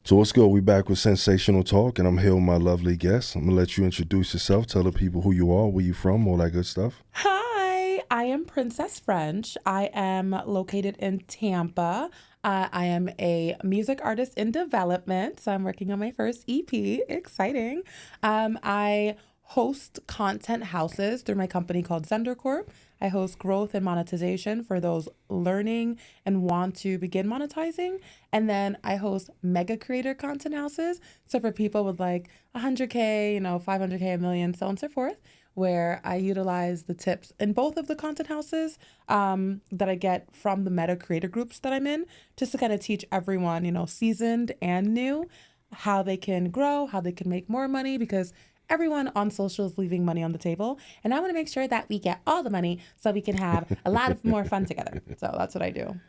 So what's good? We back with Sensational Talk, and I'm here with my lovely guest. I'm gonna let you introduce yourself, tell the people who you are, where you from, all that good stuff. Hi, I am Princess French. I am located in Tampa. I am a music artist in development, so I'm working on my first EP. Exciting. I host content houses through my company called Zender Corp. I host growth and monetization for those learning and want to begin monetizing. And then I host mega creator content houses. So for people with like 100K, 500K, a million, so on and so forth, where I utilize the tips in both of the content houses that I get from the meta creator groups that I'm in, just to kind of teach everyone, seasoned and new, how they can grow, how they can make more money, because everyone on social is leaving money on the table. And I want to make sure that we get all the money so we can have a lot of more fun together. So that's what I do.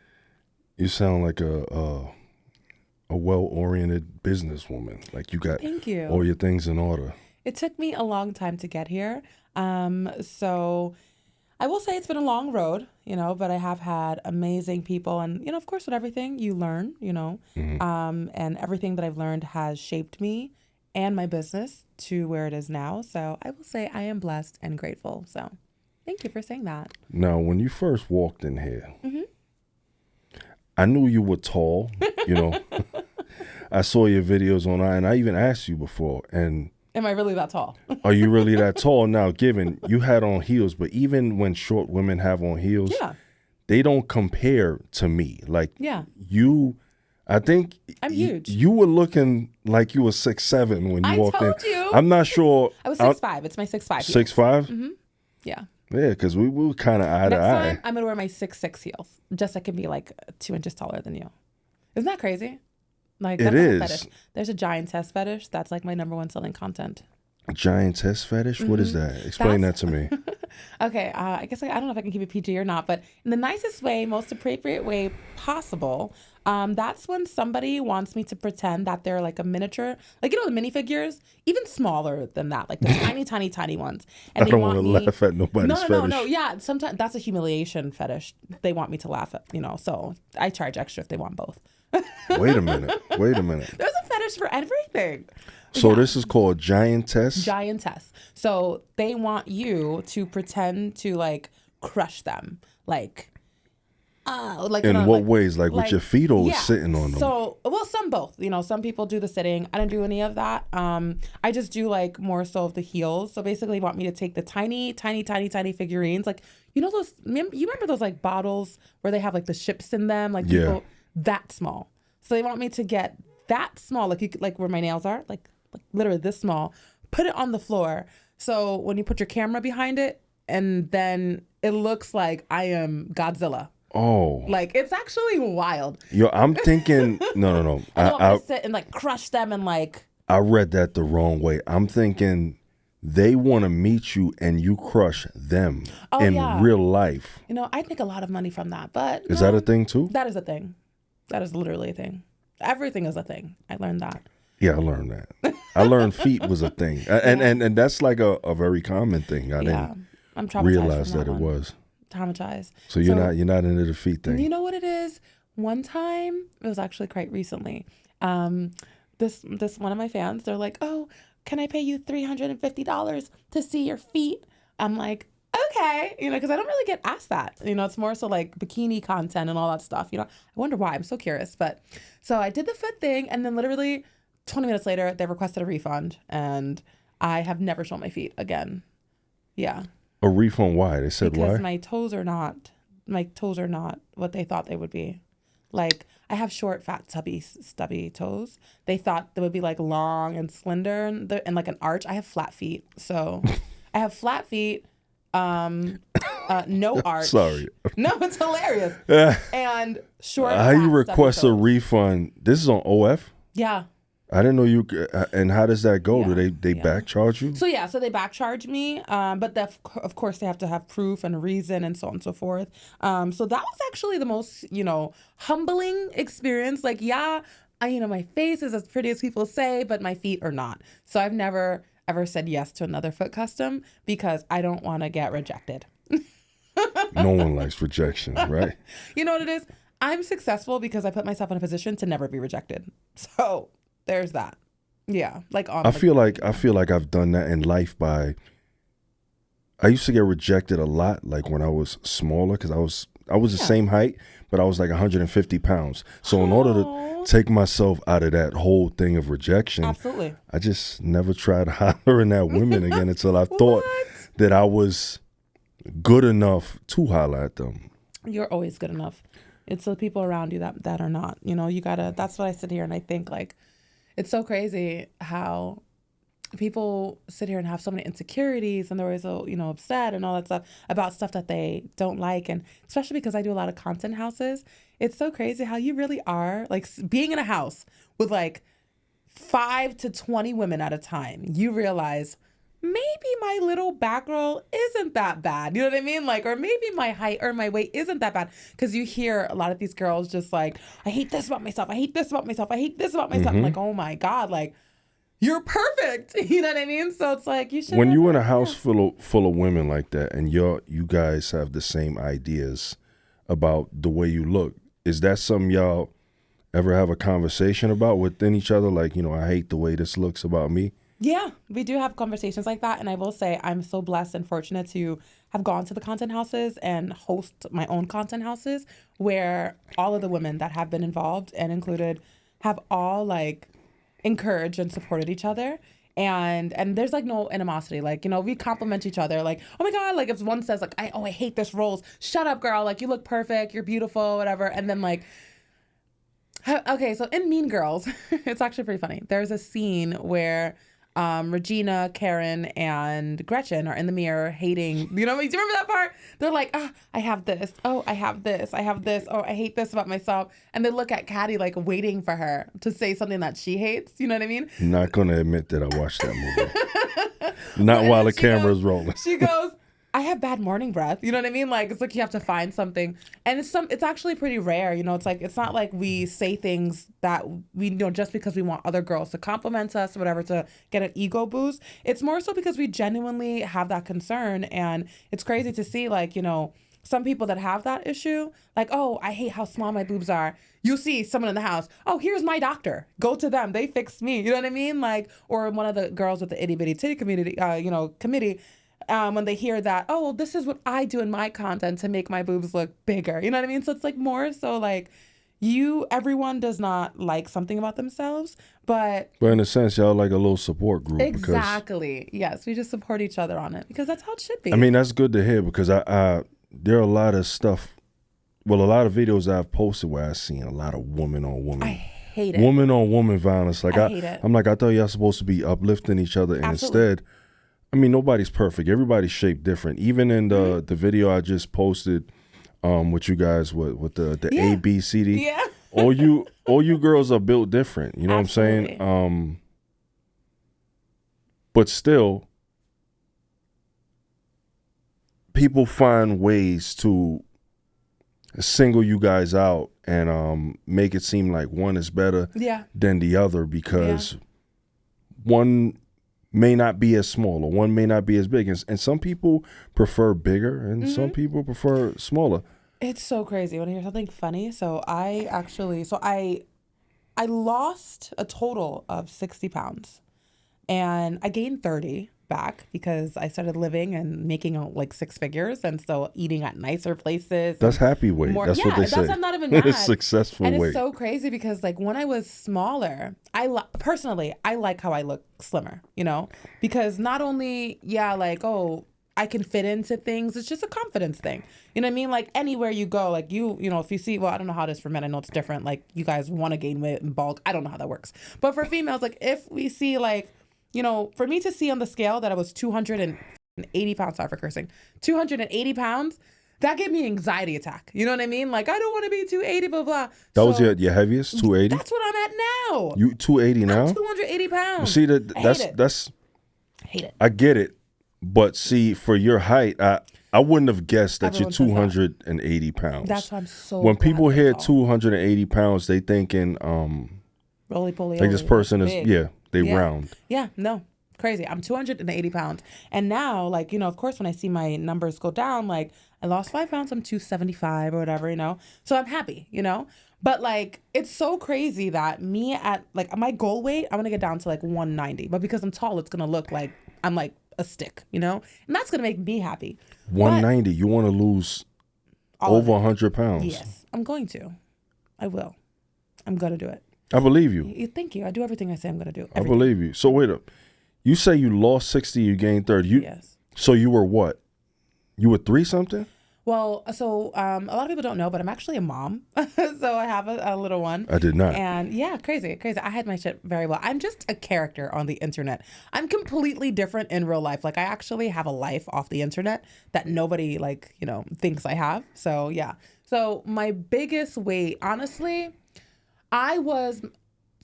You sound like a well-oriented businesswoman. Like you got Thank you. all your things in order. It took me a long time to get here. So I will say it's been a long road, but I have had amazing people. And, of course, with everything you learn, and everything that I've learned has shaped me and my business to where it is now. So I will say I am blessed and grateful. So thank you for saying that. Now, when you first walked in here, I knew you were tall, I saw your videos online, and I even asked you before, and am I really that tall? are you really that tall? Now, given you had on heels, but even when short women have on heels, they don't compare to me. Like I think I'm huge. You were looking like you were 6'7" when you walked in. I told you. I'm not sure. I was 6'5". It's my 6'5". 6'5"? Mm-hmm. Yeah. Yeah, because we were kind of eye to eye. Next time, I'm going to wear my 6'6" heels, just so I can be like 2 inches taller than you. Isn't that crazy? Like, that's it a is. fetish. There's a giantess fetish. That's like my number one selling content. Giantess fetish? What is that? Explain that to me. Okay, I guess I don't know if I can keep it PG or not, but in the nicest way, most appropriate way possible, that's when somebody wants me to pretend that they're like a miniature, like, the minifigures, even smaller than that, like the tiny, tiny, tiny ones. And I don't want to laugh at nobody's fetish. No. Yeah, sometimes that's a humiliation fetish. They want me to laugh at, so I charge extra if they want both. Wait a minute. There's a fetish for everything. So this is called giantess? Giantess. So they want you to pretend to like crush them. Like in what ways? Like with your feet or sitting on them? So, some both. Some people do the sitting. I don't do any of that. I just do like more so of the heels. So basically, they want me to take the tiny, tiny, tiny, tiny figurines. Like, those, you remember those like bottles where they have like the ships in them? Like people that small. So they want me to get that small, like where my nails are, like literally this small, put it on the floor. So when you put your camera behind it, and then it looks like I am Godzilla. Oh. Like, it's actually wild. Yo, I'm thinking, no. I sit and like crush them and like. I read that the wrong way. I'm thinking they want to meet you and you crush them in real life. I'd make a lot of money from that, but. Is that a thing too? That is a thing. That is literally a thing. Everything is a thing. I learned that. Yeah, I learned that. I learned feet was a thing. And that's like a very common thing. I didn't realize that it was. Traumatized. So you're not into the feet thing. You know what it is? One time, it was actually quite recently. This one of my fans, they're like, "Oh, can I pay you $350 to see your feet?" I'm like, okay, because I don't really get asked that. It's more so like bikini content and all that stuff. I wonder why. I'm so curious. But so I did the foot thing, and then literally 20 minutes later, they requested a refund, and I have never shown my feet again. Yeah. A refund? Why? They said because why? Because my toes are not what they thought they would be. Like, I have short, fat, stubby toes. They thought they would be like long and slender and like an arch. I have flat feet, so I have flat feet. No arch. Sorry. No, it's hilarious. And short. How you request a refund? This is on OF? Yeah. I didn't know you. And how does that go? Do they back charge you? So they back charge me. But of course they have to have proof and reason and so on and so forth. So that was actually the most, humbling experience. Like, my face is as pretty as people say, but my feet are not. So I've never ever said yes to another foot custom because I don't want to get rejected. No one likes rejection, right? You know what it is? I'm successful because I put myself in a position to never be rejected. So there's that. Yeah, like on. I feel like I've done that in life by. I used to get rejected a lot, like when I was smaller, because I was the same height, but I was like 150 pounds. So in order to take myself out of that whole thing of rejection, absolutely, I just never tried hollering at women again until I thought that I was good enough to holler at them. You're always good enough. It's the people around you that are not. You know, you gotta. That's what I sit here and I think, like, it's so crazy how people sit here and have so many insecurities, and they're always so, you know, upset and all that stuff about stuff that they don't like. And especially because I do a lot of content houses, it's so crazy how you really are, like, being in a house with like 5 to 20 women at a time, you realize maybe my little back roll isn't that bad. You know what I mean? Like, or maybe my height or my weight isn't that bad. Because you hear a lot of these girls just like, I hate this about myself. I hate this about myself. I hate this about myself. I'm like, oh my God, like, you're perfect. You know what I mean? So it's like, you should. When you're in a house full of women like that, and you guys have the same ideas about the way you look, is that something y'all ever have a conversation about within each other? Like, you know, I hate the way this looks about me. Yeah, we do have conversations like that. And I will say I'm so blessed and fortunate to have gone to the content houses and host my own content houses where all of the women that have been involved and included have all like encouraged and supported each other. And there's like no animosity. Like, you know, we compliment each other. Like, oh my God, like if one says like, I hate this rolls. Shut up, girl. Like, you look perfect. You're beautiful, whatever. And then like, okay, so in Mean Girls, it's actually pretty funny. There's a scene where Regina, Karen, and Gretchen are in the mirror hating. You know, do you remember that part? They're like, I have this. Oh, I have this. I have this. Oh, I hate this about myself. And they look at Caddy like waiting for her to say something that she hates. You know what I mean? Not going to admit that I watched that movie. Not while the camera's rolling. She goes, I have bad morning breath. You know what I mean? Like, it's like you have to find something. And it's actually pretty rare. You know, it's like, it's not like we say things that we, you know, just because we want other girls to compliment us or whatever to get an ego boost. It's more so because we genuinely have that concern. And it's crazy to see, like, you know, some people that have that issue, like, oh, I hate how small my boobs are. You see someone in the house, oh, here's my doctor. Go to them. They fixed me. You know what I mean? Like, or one of the girls with the itty bitty titty community, committee, when they hear that, oh, well, this is what I do in my content to make my boobs look bigger. You know what I mean? So it's like more so like everyone does not like something about themselves, but in a sense, y'all like a little support group. Exactly. Yes, we just support each other on it because that's how it should be. I mean, that's good to hear because there are a lot of stuff, a lot of videos I've posted where I've seen a lot of woman on woman. I hate it. Woman on woman violence. Like I hate it. I'm like, I thought y'all supposed to be uplifting each other, and Absolutely. instead, I mean, nobody's perfect. Everybody's shaped different. Even in the video I just posted with you guys with the A, B, C, D. Yeah. all you girls are built different. You know Absolutely. what I'm saying? But still, people find ways to single you guys out and make it seem like one is better than the other because one may not be as small or one may not be as big. And some people prefer bigger and some people prefer smaller. It's so crazy. Want to hear something funny? So I lost a total of 60 pounds and I gained 30 back because I started living and making like 6 figures and so eating at nicer places. That's happy weight. That's what they say. That's not even mad. It's successful and weight. It's so crazy because like when I was smaller, personally, I like how I look slimmer, you know, because not only, I can fit into things. It's just a confidence thing. You know what I mean? Like anywhere you go, like you know, if you see, I don't know how it is for men. I know it's different. Like you guys want to gain weight and bulk. I don't know how that works. But for females, like if we see like, you know, for me to see on the scale that I was 280 pounds, sorry for cursing, 280 pounds, that gave me an anxiety attack. You know what I mean? Like, I don't want to be 280, blah, blah. That was your heaviest, 280? That's what I'm at now. You 280 now? I'm 280 pounds. See, that's I hate it. I get it. But see, for your height, I wouldn't have guessed that you're 280 pounds. That's why I'm so when people hear 280 pounds, they thinking, roly-poly. like this person is, big. They round. Yeah, no, crazy. I'm 280 pounds. And now, like, you know, of course, when I see my numbers go down, like I lost 5 pounds, I'm 275 or whatever, you know. So I'm happy, you know. But like, it's so crazy that me at like my goal weight, I want to get down to like 190. But because I'm tall, it's going to look like I'm like a stick, you know? And that's going to make me happy. 190, you want to lose over 100 pounds. Yes, I'm going to. I will. I'm going to do it. I believe you. Thank you. I do everything I say I'm going to do. Everything. I believe you. So wait up. You say you lost 60, you gained 30. Yes. So you were what? You were 3 something? Well, so a lot of people don't know, but I'm actually a mom. So I have a little one. I did not. And yeah, crazy. I had my shit very well. I'm just a character on the internet. I'm completely different in real life. Like I actually have a life off the internet that nobody like, you know, thinks I have. So yeah. So my biggest weight, honestly, I was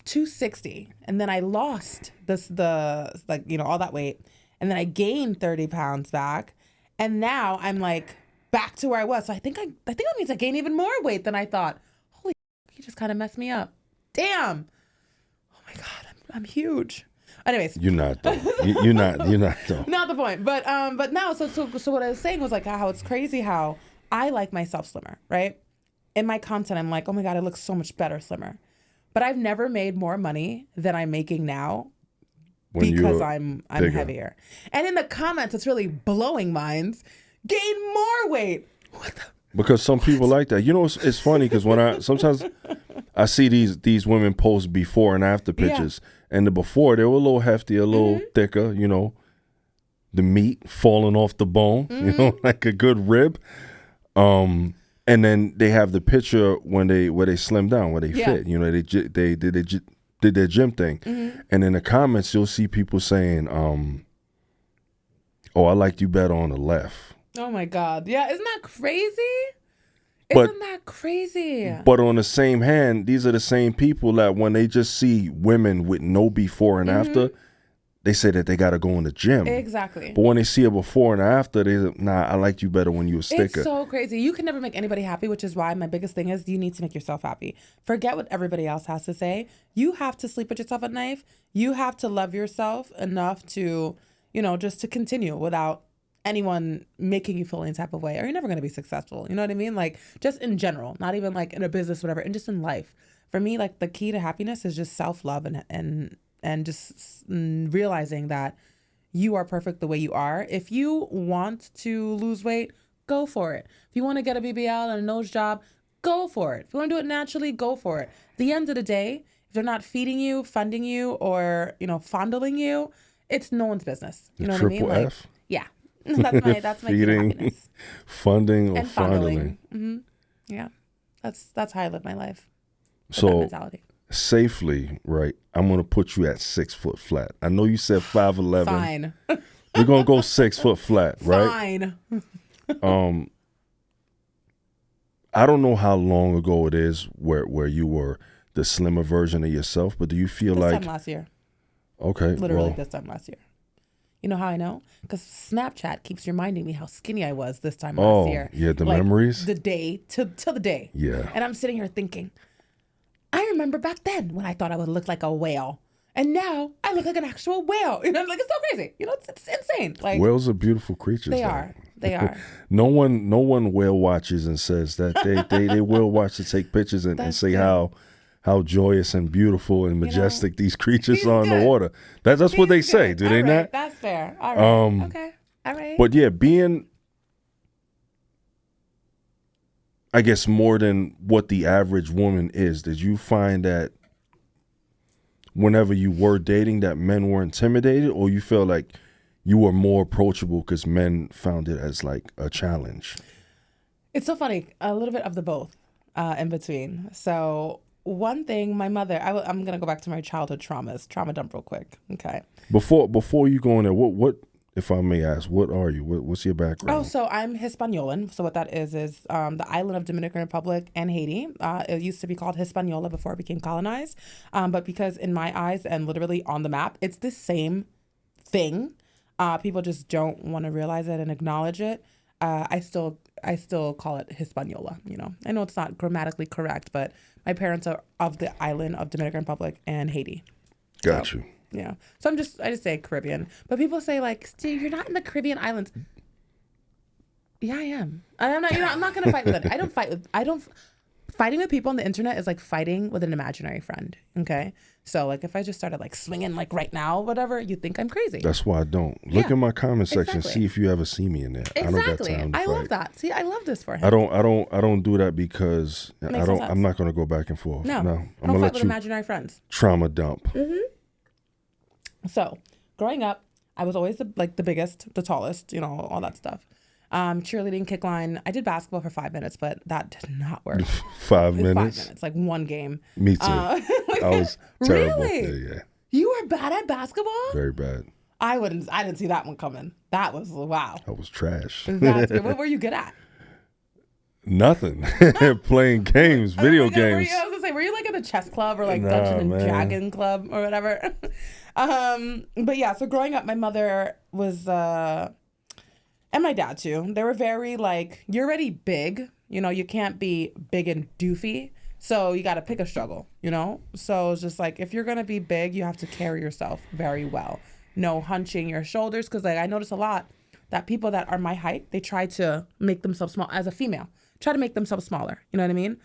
260 and then I lost like, you know, all that weight. And then I gained 30 pounds back. And now I'm like back to where I was. So I think that means I gained even more weight than I thought. Holy, you just kind of messed me up. Damn. Oh my God, I'm huge. Anyways, you're not though. You're not though. Not the point. But now, so what I was saying was like how it's crazy how I like myself slimmer, right? In my content, I'm like, oh my God, I look so much better slimmer. But I've never made more money than I'm making now. Because I'm heavier. And in the comments, it's really blowing minds. Gain more weight. What the? Because some people like that. You know, it's funny because when sometimes I see these women post before and after pictures, and the before they were a little hefty, a little thicker. You know, the meat falling off the bone. You know, like a good rib. And then they have the picture where they slim down, where they fit. You know, they did their gym thing. And in the comments, you'll see people saying, oh, I liked you better on the left. Oh, my God. Yeah, isn't that crazy? Isn't that crazy? But on the same hand, these are the same people that when they just see women with no before and after, they say that they got to go in the gym. Exactly. But when they see a before and after, they say, nah, I liked you better when you were sticker. It's so crazy. You can never make anybody happy, which is why my biggest thing is you need to make yourself happy. Forget what everybody else has to say. You have to sleep with yourself at night. You have to love yourself enough to, you know, just to continue without anyone making you feel any type of way, or you're never going to be successful. You know what I mean? Like just in general, not even like in a business, whatever, and just in life. For me, like the key to happiness is just self-love and just realizing that you are perfect the way you are. If you want to lose weight, go for it. If you want to get a BBL and a nose job, go for it. If you want to do it naturally, go for it. At the end of the day, if they're not feeding you, funding you, or, you know, fondling you, it's no one's business. You know what I mean? Like, F? Yeah. That's my feeding, happiness. Funding, or and fondling. Yeah. That's how I live my life. So that mentality. Safely, right? I'm gonna put you at 6 foot flat. I know you said 5'11". Fine. We're gonna go 6 foot flat, right? Fine. I don't know how long ago it is where you were the slimmer version of yourself, but do you feel this like time last year? Okay, literally this time last year. You know how I know? Because Snapchat keeps reminding me how skinny I was this time last year. Yeah, the memories? The day, till the day. Yeah. And I'm sitting here thinking, I remember back then when I thought I would look like a whale. And now I look like an actual whale. You know, like it's so crazy. You know, it's insane. Like whales are beautiful creatures. They are. They are. No one whale watches and says that they whale watch to take pictures and say how joyous and beautiful and majestic these creatures are in the water. That's what they say, do they not? That's fair. All right. Okay. All right. But yeah, being, I guess, more than what the average woman is, did you find that whenever you were dating that men were intimidated, or you feel like you were more approachable because men found it as like a challenge? It's so funny. A little bit of the both in between. So one thing, my mother, I'm going to go back to my childhood traumas. Trauma dump real quick. Okay. Before you go in there, what if I may ask, what are you? What's your background? Oh, so I'm Hispaniolan. So what that is the island of Dominican Republic and Haiti. It used to be called Hispaniola before it became colonized. But because in my eyes and literally on the map, it's the same thing. People just don't want to realize it and acknowledge it. I still call it Hispaniola. You know, I know it's not grammatically correct, but my parents are of the island of Dominican Republic and Haiti. Got you. Yeah. So I just say Caribbean, but people say like, Steve, you're not in the Caribbean islands. Yeah, I am. I'm not. I'm not going to fight with it. I don't fighting with people on the internet is like fighting with an imaginary friend. Okay. So like if I just started like swinging like right now, whatever, you think I'm crazy. That's why I don't. Look in my comment section, see if you ever see me in there. Exactly. I don't got time to fight. love that. See, I love this for him. I don't do that because I'm not gonna go back and forth. No. I'm gonna let you imaginary friends. Trauma dump. So growing up, I was always the biggest, the tallest, all that stuff. Cheerleading, kick line. I did basketball for 5 minutes, but that did not work. 5 minutes? 5 minutes, like one game. Me too. I was terrible. Really? Yeah. You were bad at basketball? Very bad. I didn't see that one coming. That was, wow. I was trash. That's good. What were you good at? Nothing. Playing games, video games. I was going to say, were you like in a chess club or like Dungeon and Dragon club or whatever? But yeah, so growing up, my mother was... and my dad too. They were very like, you're already big. You can't be big and doofy. So you got to pick a struggle, So it's just like, if you're going to be big, you have to carry yourself very well. No hunching your shoulders. Because like I notice a lot that people that are my height, they try to make themselves small as a female. Try to make themselves smaller. You know what I mean?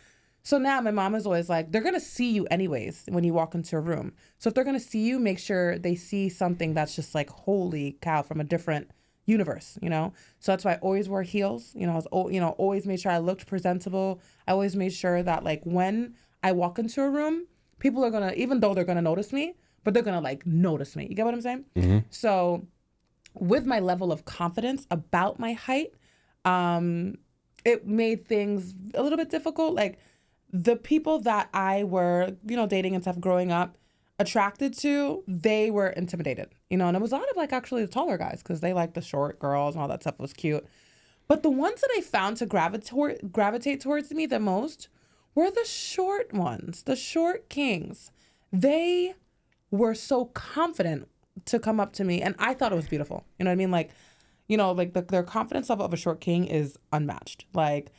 So now my mom is always like, they're going to see you anyways when you walk into a room. So if they're going to see you, make sure they see something that's just like, holy cow, from a different universe, So that's why I always wore heels. I was, always made sure I looked presentable. I always made sure that like when I walk into a room, people are going to, even though they're going to notice me, but they're going to like notice me. You get what I'm saying? Mm-hmm. So with my level of confidence about my height, it made things a little bit difficult. Like the people that I were, dating and stuff growing up, attracted to, they were intimidated, and it was a lot of like actually the taller guys because they like the short girls and all that stuff was cute. But the ones that I found to gravitate towards me the most were the short ones, the short kings. They were so confident to come up to me, and I thought it was beautiful. You know what I mean? Like, their confidence level of a short king is unmatched. Like,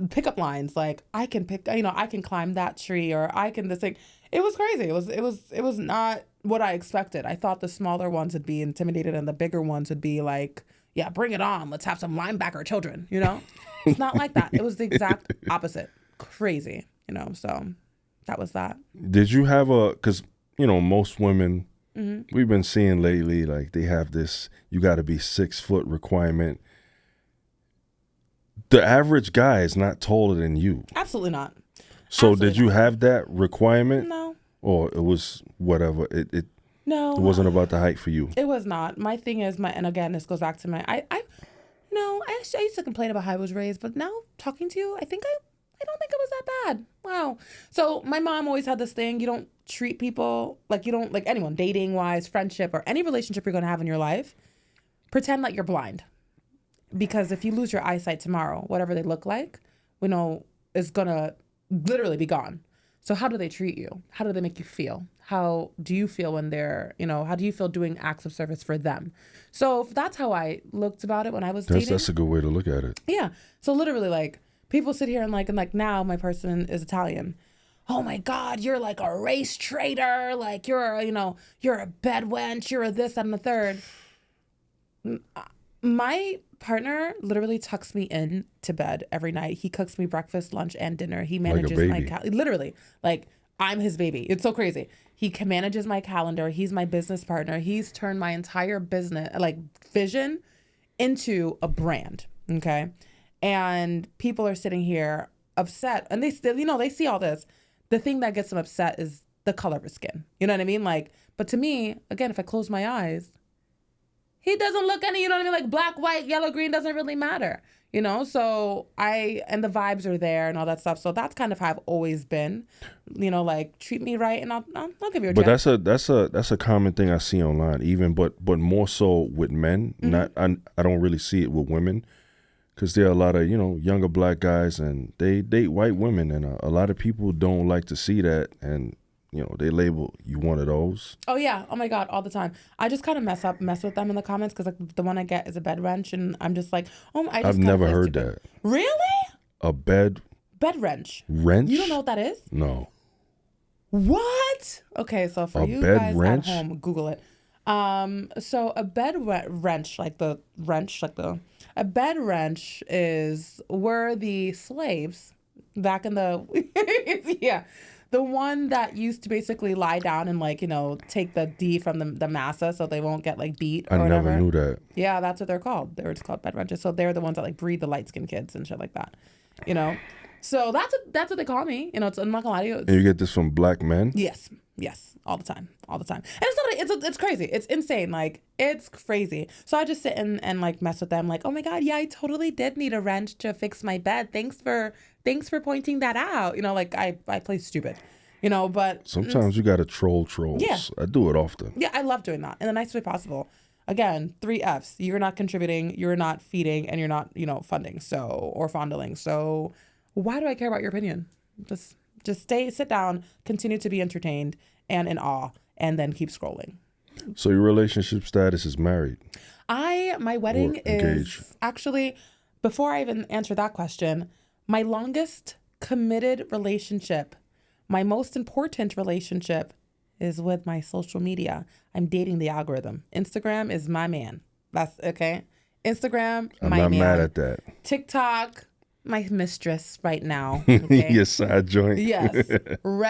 pickup lines, like I can climb that tree, or I can this thing. It was crazy. It was not what I expected. I thought the smaller ones would be intimidated and the bigger ones would be like, yeah, bring it on. Let's have some linebacker children, It's not like that. It was the exact opposite. Crazy, so that was that. Did you have because, most women, we've been seeing lately, like they have this, you got to be 6 foot requirement. The average guy is not taller than you. Absolutely not. So did you have that requirement? No. Or it was whatever? No. It wasn't about the height for you. It was not. My thing is and again, this goes back to I used to complain about how I was raised, but now talking to you, I don't think it was that bad. Wow. So my mom always had this thing, you don't treat people like you don't, like anyone, dating wise, friendship, or any relationship you're going to have in your life, pretend like you're blind. Because if you lose your eyesight tomorrow, whatever they look like, is going to literally be gone. So how do they treat you? How do they make you feel? How do you feel when they're, how do you feel doing acts of service for them? So that's how I looked about it when I was dating. That's a good way to look at it. Yeah. So literally, like, people sit here and like now my person is Italian. Oh my God, you're like a race traitor. Like you're a bed wench. You're a this, that, and the third. My partner literally tucks me in to bed every night. He cooks me breakfast, lunch, and dinner. He manages literally, like I'm his baby. It's so crazy. He manages my calendar. He's my business partner. He's turned my entire business, like vision, into a brand. Okay. And people are sitting here upset, and they still, they see all this. The thing that gets them upset is the color of his skin. You know what I mean? Like, but to me, again, if I close my eyes, he doesn't look any, like black, white, yellow, green doesn't really matter, So and the vibes are there and all that stuff. So that's kind of how I've always been, like treat me right and I'll give you a But check. that's a common thing I see online, even, but more so with men. Mm-hmm. I don't really see it with women, because there are a lot of, younger black guys and they date white women, and a lot of people don't like to see that, and they label you one of those. Oh, yeah. Oh, my God. All the time. I just kind of mess with them in the comments because like, the one I get is a bed wrench. And I'm just like, I've never heard that. Really? A bed wrench. Wrench? You don't know what that is? No. What? Okay. So for you guys at home, Google it. So a bed wrench, a bed wrench were the slaves back in the yeah. The one that used to basically lie down and like, take the D from the massa so they won't get like beat or whatever. I never knew that. Yeah, that's what they're called. They're just called bed wrenches. So they're the ones that like breed the light skinned kids and shit like that. So that's what they call me. I'm not gonna lie to you. And you get this from black men? Yes, all the time. And it's crazy. It's insane. Like it's crazy. So I just sit and like mess with them. Like, oh my god, yeah, I totally did need a wrench to fix my bed. Thanks for pointing that out. Like I play stupid. But sometimes you gotta troll trolls. Yeah. I do it often. Yeah, I love doing that in the nicest way possible. Again, 3 Fs. You're not contributing, you're not feeding, and you're not, funding, or fondling. So why do I care about your opinion? Just sit down, continue to be entertained and in awe, and then keep scrolling. So your relationship status is married? My wedding is actually, before I even answer that question, my longest committed relationship, my most important relationship is with my social media. I'm dating the algorithm. Instagram is my man. That's okay. Instagram, my man. I'm not mad at that. TikTok, my mistress right now. Okay? Your side joint. Yes.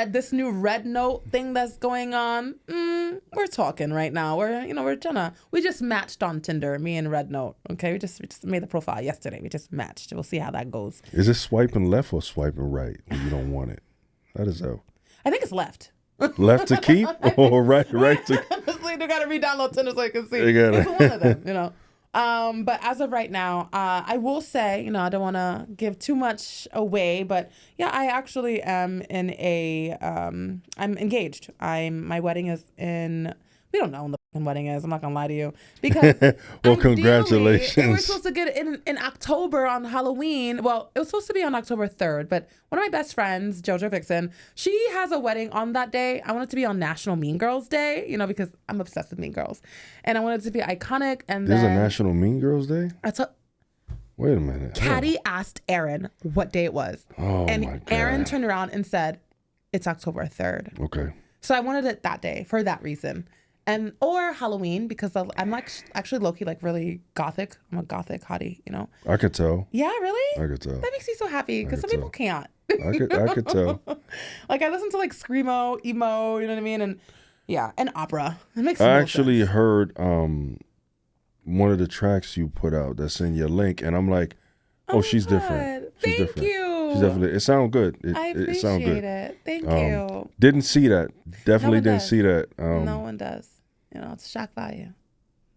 This new red note thing that's going on. We're talking right now. We just matched on Tinder, me and Red Note. Okay. We just made the profile yesterday. We just matched. We'll see how that goes. Is it swiping left or swiping right when you don't want it? How does that? I think it's left. Left to keep or right to? Honestly, they gotta re-download Tinder so I can see. It's one of them, But as of right now, I will say, I don't want to give too much away, but yeah, I actually am I'm engaged. My wedding is we don't know when the wedding is. I'm not gonna lie to you because well, congratulations. We were supposed to get it in October on Halloween. Well, it was supposed to be on October 3rd, but one of my best friends, JoJo Vixen, she has a wedding on that day. I want it to be on National Mean Girls Day, because I'm obsessed with Mean Girls, and I want it to be iconic. And there's a National Mean Girls Day. Wait a minute. Caddy asked Aaron what day it was, and my God. Aaron turned around and said, "It's October 3rd." Okay. So I wanted it that day for that reason. Or Halloween, because I'm like actually low-key like really gothic. I'm a gothic hottie, I could tell. Yeah, really? I could tell. That makes me so happy because some people can't. I could tell. Like I listen to like screamo, emo, you know what I mean? And yeah, and opera. It makes I actually heard one of the tracks you put out that's in your link, and I'm like, oh she's different. She's Thank different. you. She's definitely. It sounds good. I appreciate it. Thank you. Didn't see that. Definitely didn't see that. No one does. It's shock value.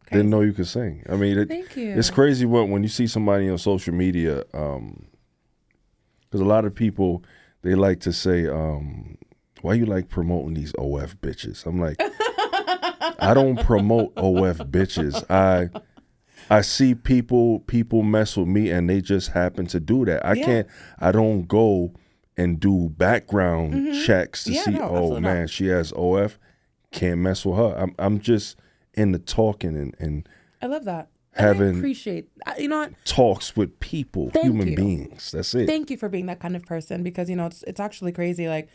Crazy. Didn't know you could sing. I mean, thank you. It's crazy when you see somebody on social media, because a lot of people, they like to say, why you like promoting these OF bitches? I'm like, I don't promote OF bitches. I see people mess with me and they just happen to do that. I don't go and do background checks to see, man, she has OF. Can't mess with her. I'm just in the talking and I love that. Having I appreciate what? Talks with people, human beings. That's it. Thank you for being that kind of person because it's actually crazy. Like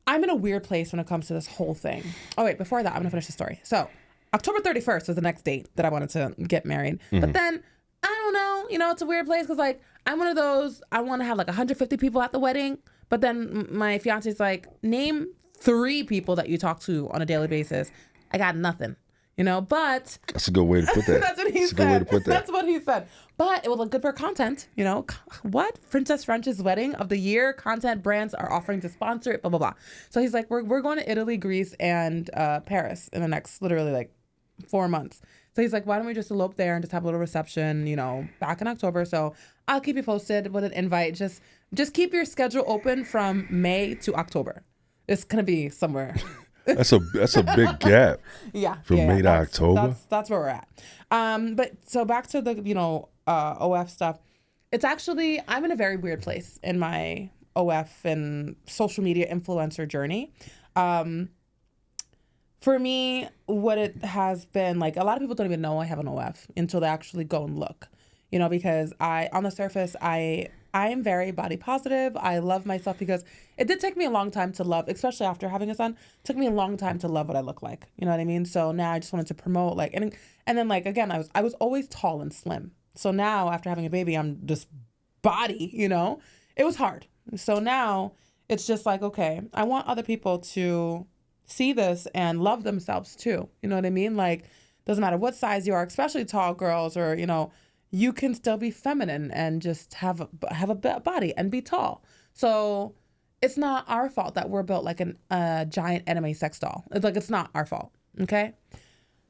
I'm in a weird place when it comes to this whole thing. Oh wait, before that, I'm gonna finish the story. So October 31st was the next date that I wanted to get married. But then I don't know, it's a weird place because like I'm one of those, I want to have like 150 people at the wedding, but then my fiance's like, name 3 people that you talk to on a daily basis. I got nothing, but that's a good way to put that. That's what he said. Good way to put that. That's what he said. But it will look good for content, What? French's wedding of the year, content brands are offering to sponsor it, blah, blah, blah. So he's like, we're going to Italy, Greece, and Paris in the next literally like 4 months. So he's like, why don't we just elope there and just have a little reception, back in October. So I'll keep you posted with an invite. Just keep your schedule open from May to October. It's gonna be somewhere. That's a big gap. Yeah. From May to October. That's where we're at. But so back to the OF stuff. It's actually I'm in a very weird place in my OF and social media influencer journey. For me, what it has been like, a lot of people don't even know I have an OF until they actually go and look. Because on the surface, I am very body positive. I love myself because it did take me a long time to love, especially after having a son. It took me a long time to love what I look like. You know what I mean? So now I just wanted to promote and then like, again, I was always tall and slim. So now after having a baby, I'm just body, It was hard. So now it's just like, okay, I want other people to see this and love themselves too. You know what I mean? Like, doesn't matter what size you are, especially tall girls, or, you know, you can still be feminine and just have a body and be tall. So it's not our fault that we're built like a giant anime sex doll. It's like, it's not our fault. Okay.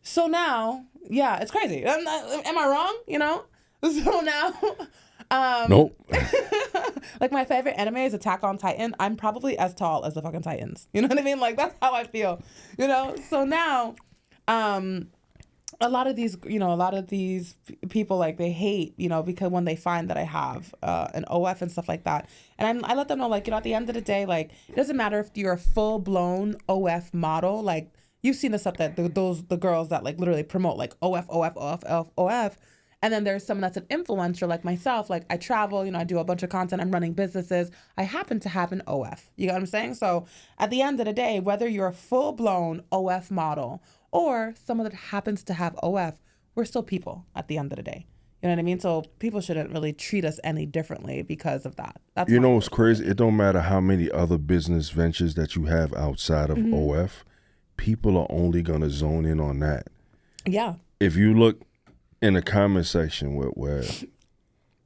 So now, yeah, it's crazy. Am I wrong? You know? So now, Nope. like my favorite anime is Attack on Titan. I'm probably as tall as the fucking Titans. You know what I mean? Like, that's how I feel, you know? So now, a lot of these people, like, they hate, you know, because when they find that I have an OF and stuff like that. And I let them know, like, you know, at the end of the day, like, it doesn't matter if you're a full-blown OF model. Like, you've seen the stuff that the girls that, like, literally promote, like, OF. And then there's someone that's an influencer like myself. Like, I travel, you know, I do a bunch of content. I'm running businesses. I happen to have an OF. You know what I'm saying? So at the end of the day, whether you're a full-blown OF model or someone that happens to have OF, we're still people at the end of the day. You know what I mean? So people shouldn't really treat us any differently because of that. That's, you know what's crazy? It don't matter how many other business ventures that you have outside of OF, people are only going to zone in on that. Yeah. If you look in the comment section where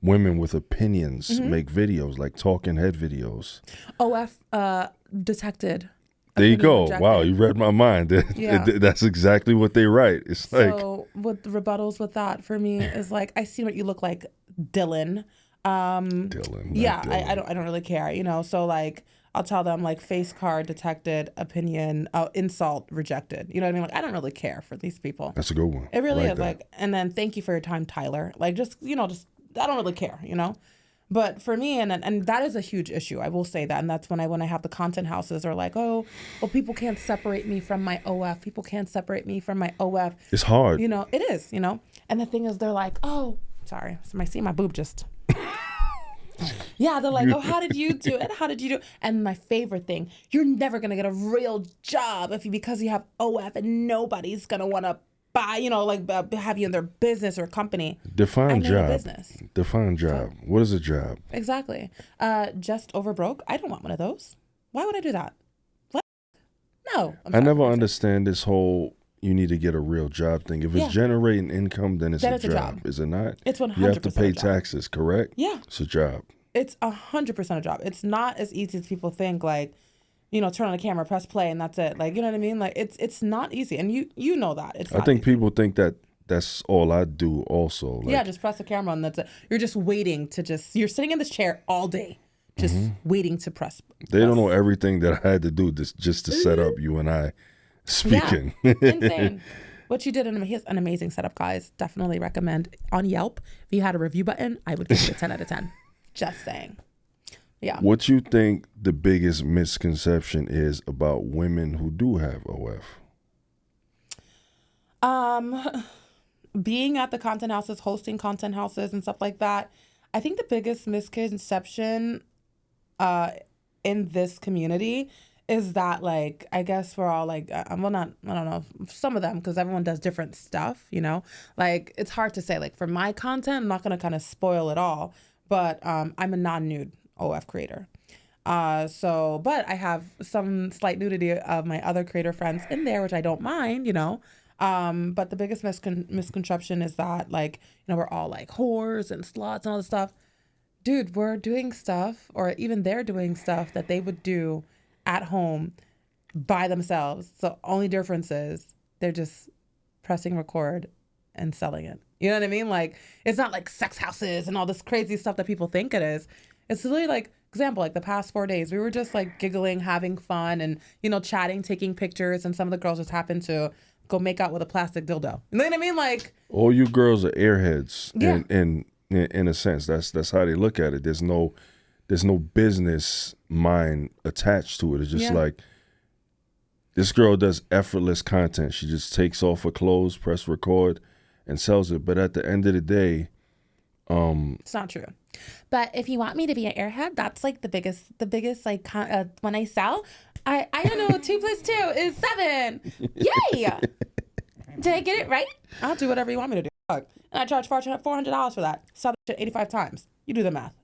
women with opinions make videos, like talking head videos. OF detected. There you go. Rejected. Wow, you read my mind. Yeah. That's exactly what they write. It's so what the rebuttals with that for me is like, I see what you look like, Dylan. Dylan. Yeah, Dylan. I don't really care, you know. So like, I'll tell them like, face card detected, opinion, insult rejected. You know what I mean? Like, I don't really care for these people. That's a good one. It really is. That. Like, and then thank you for your time, Tyler. Like, just, you know, just, I don't really care, you know. But for me, and that is a huge issue, I will say that. And that's when I have the content houses are like, oh, well, people can't separate me from my OF. People can't separate me from my OF. It's hard. You know, it is, you know. And the thing is, they're like, oh, sorry. Somebody see my boob just. Yeah, they're like, oh, how did you do it? How did you do it? And my favorite thing, you're never going to get a real job because you have OF, and nobody's going to want to buy, you know, like have you in their business or company. Define job. Business. Define job. What is a job? Exactly. Just over broke. I don't want one of those. Why would I do that? What? No. I never understand this whole you need to get a real job thing. If it's generating income, then it's a job. Is it not? It's 100% You have to pay taxes, correct? Yeah. It's a job. It's 100% a job. It's not as easy as people think, like, you know, turn on the camera, press play, and that's it. Like, you know what I mean? Like, it's not easy. And you know that. It's not I think easy. people think that that's all I do also. Like, yeah, just press the camera and that's it. You're just waiting you're sitting in this chair all day, just waiting to press. They don't know everything that I had to do just to set up you and I speaking. Yeah, insane. What you did, he has an amazing setup, guys. Definitely recommend. On Yelp, if you had a review button, I would give it a 10 out of 10. Just saying. Yeah. What you think the biggest misconception is about women who do have OF? Being at the content houses, hosting content houses and stuff like that. I think the biggest misconception in this community is that, like, I guess we're all like, I don't know, some of them, because everyone does different stuff, you know? Like, it's hard to say. Like, for my content, I'm not going to kind of spoil it all, but I'm a non-nude OF creator. But I have some slight nudity of my other creator friends in there, which I don't mind, you know? But the biggest misconception is that, like, you know, we're all like whores and sluts and all this stuff. Dude, we're doing stuff, or even they're doing stuff that they would do at home by themselves. So only difference is they're just pressing record and selling it. You know what I mean? Like, it's not like sex houses and all this crazy stuff that people think it is. It's really like, example, like the past 4 days, we were just like giggling, having fun, and, you know, chatting, taking pictures, and some of the girls just happened to go make out with a plastic dildo. You know what I mean? Like, all you girls are airheads. Yeah. In a sense, that's how they look at it. There's no business mind attached to it. It's just like, this girl does effortless content. She just takes off her clothes, press record, and sells it. But at the end of the day, it's not true. But if you want me to be an airhead, that's like the biggest like when I sell, I don't know, 2 + 2 is 7. Yay! Did I get it right? I'll do whatever you want me to do. And I charge $400 for that. Sell it 85 times. You do the math.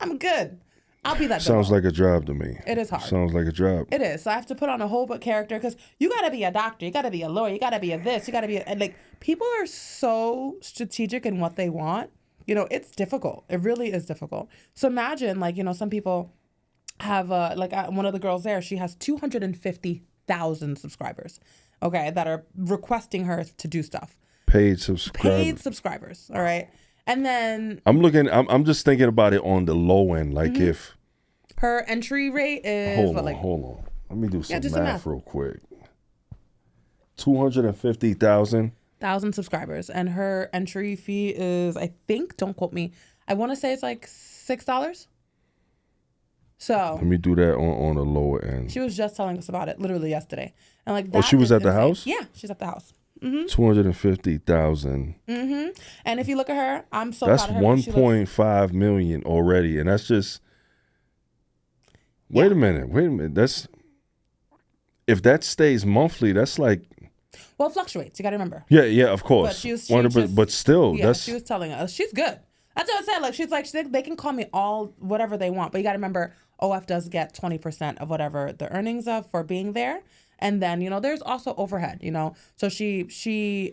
I'm good. I'll be that Sounds dog. like a job to me. It is hard. Sounds like a job. It is. So I have to put on a whole book character because you got to be a doctor. You got to be a lawyer. You got to be a this. You got to be and like people are so strategic in what they want. You know, it's difficult. It really is difficult. So imagine like, you know, some people have one of the girls there, she has 250,000 subscribers, okay, that are requesting her to do stuff. Paid subscribers. All right. And then I'm just thinking about it on the low end. Like if her entry rate is hold on. Let me do some math real quick. 250,000 subscribers, and her entry fee is, I think, don't quote me, I want to say it's like $6. So let me do that on the lower end. She was just telling us about it literally yesterday, and like that. Oh, she was at the house? Yeah, she's at the house. 250,000. And if you look at her, I'm so that's proud of her. 1.5 million already, and that's just. Wait a minute. That's if that stays monthly, that's like. Well, it fluctuates. You got to remember. Yeah, of course. But still, yeah, she was telling us she's good. That's what I said. Like she's like they can call me all whatever they want, but you got to remember, OF does get 20% of whatever the earnings of for being there. And then, you know, there's also overhead, you know. So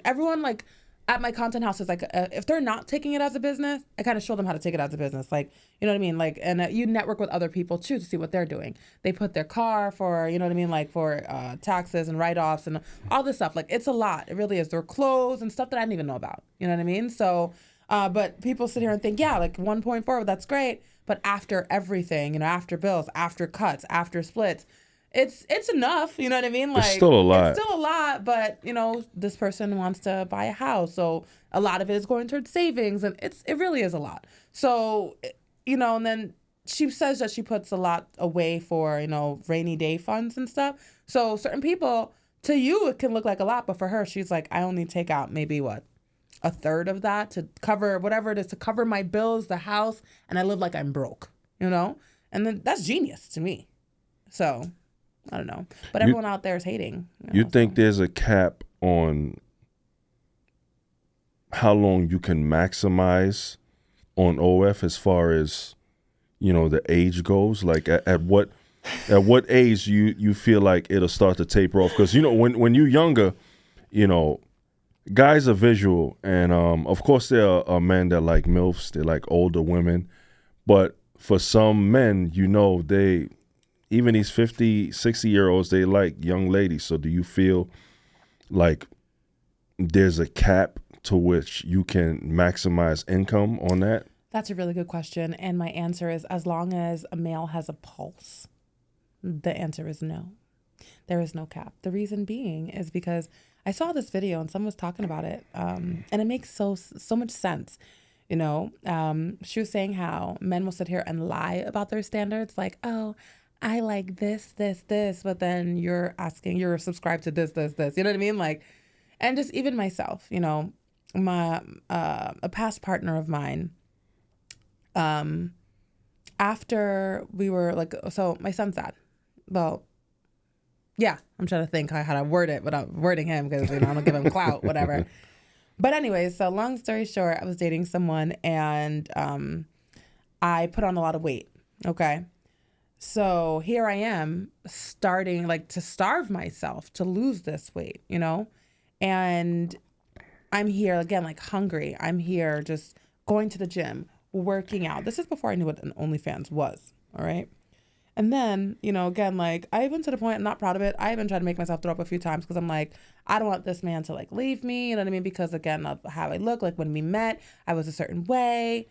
everyone like at my content house is like, if they're not taking it as a business, I kind of show them how to take it as a business. Like, you know what I mean? Like, and you network with other people too to see what they're doing. They put their car for, you know what I mean? Like for taxes and write-offs and all this stuff. Like it's a lot. It really is. Their clothes and stuff that I didn't even know about. You know what I mean? So, but people sit here and think, yeah, like 1.4, that's great. But after everything, you know, after bills, after cuts, after splits, it's enough, you know what I mean? Like it's still a lot. It's still a lot, but you know, this person wants to buy a house, so a lot of it is going towards savings, and it really is a lot. So, you know, and then she says that she puts a lot away for, you know, rainy day funds and stuff. So certain people, to you, it can look like a lot, but for her, she's like, I only take out maybe what, a third of that to cover whatever it is, to cover my bills, the house, and I live like I'm broke, you know? And then that's genius to me. So I don't know, but everyone out there is hating. You think there's a cap on how long you can maximize on OF as far as, you know, the age goes? Like at what age you feel like it'll start to taper off? Because, you know, when you're younger, you know, guys are visual, and of course there are men that like MILFs, they like older women, but for some men, you know, even these 50, 60-year-olds, they like young ladies. So do you feel like there's a cap to which you can maximize income on that? That's a really good question. And my answer is, as long as a male has a pulse, the answer is no. There is no cap. The reason being is because I saw this video and someone was talking about it, and it makes so much sense. You know, she was saying how men will sit here and lie about their standards, like, oh, I like this, but then you're subscribed to this. You know what I mean? Like, and just even myself, you know, a past partner of mine, after we were like, so my son's dad, well, yeah, I'm trying to think how to word it without wording him because, you know, I don't give him clout, whatever. But anyways, so long story short, I was dating someone and I put on a lot of weight. Okay. So here I am starting like to starve myself to lose this weight, you know, and I'm here again, like hungry. I'm here just going to the gym, working out. This is before I knew what an OnlyFans was. All right. And then, you know, again, like I even to the point, I'm not proud of it. I even tried to make myself throw up a few times because I'm like, I don't want this man to like leave me. You know what I mean? Because again, of how I look, like when we met, I was a certain way.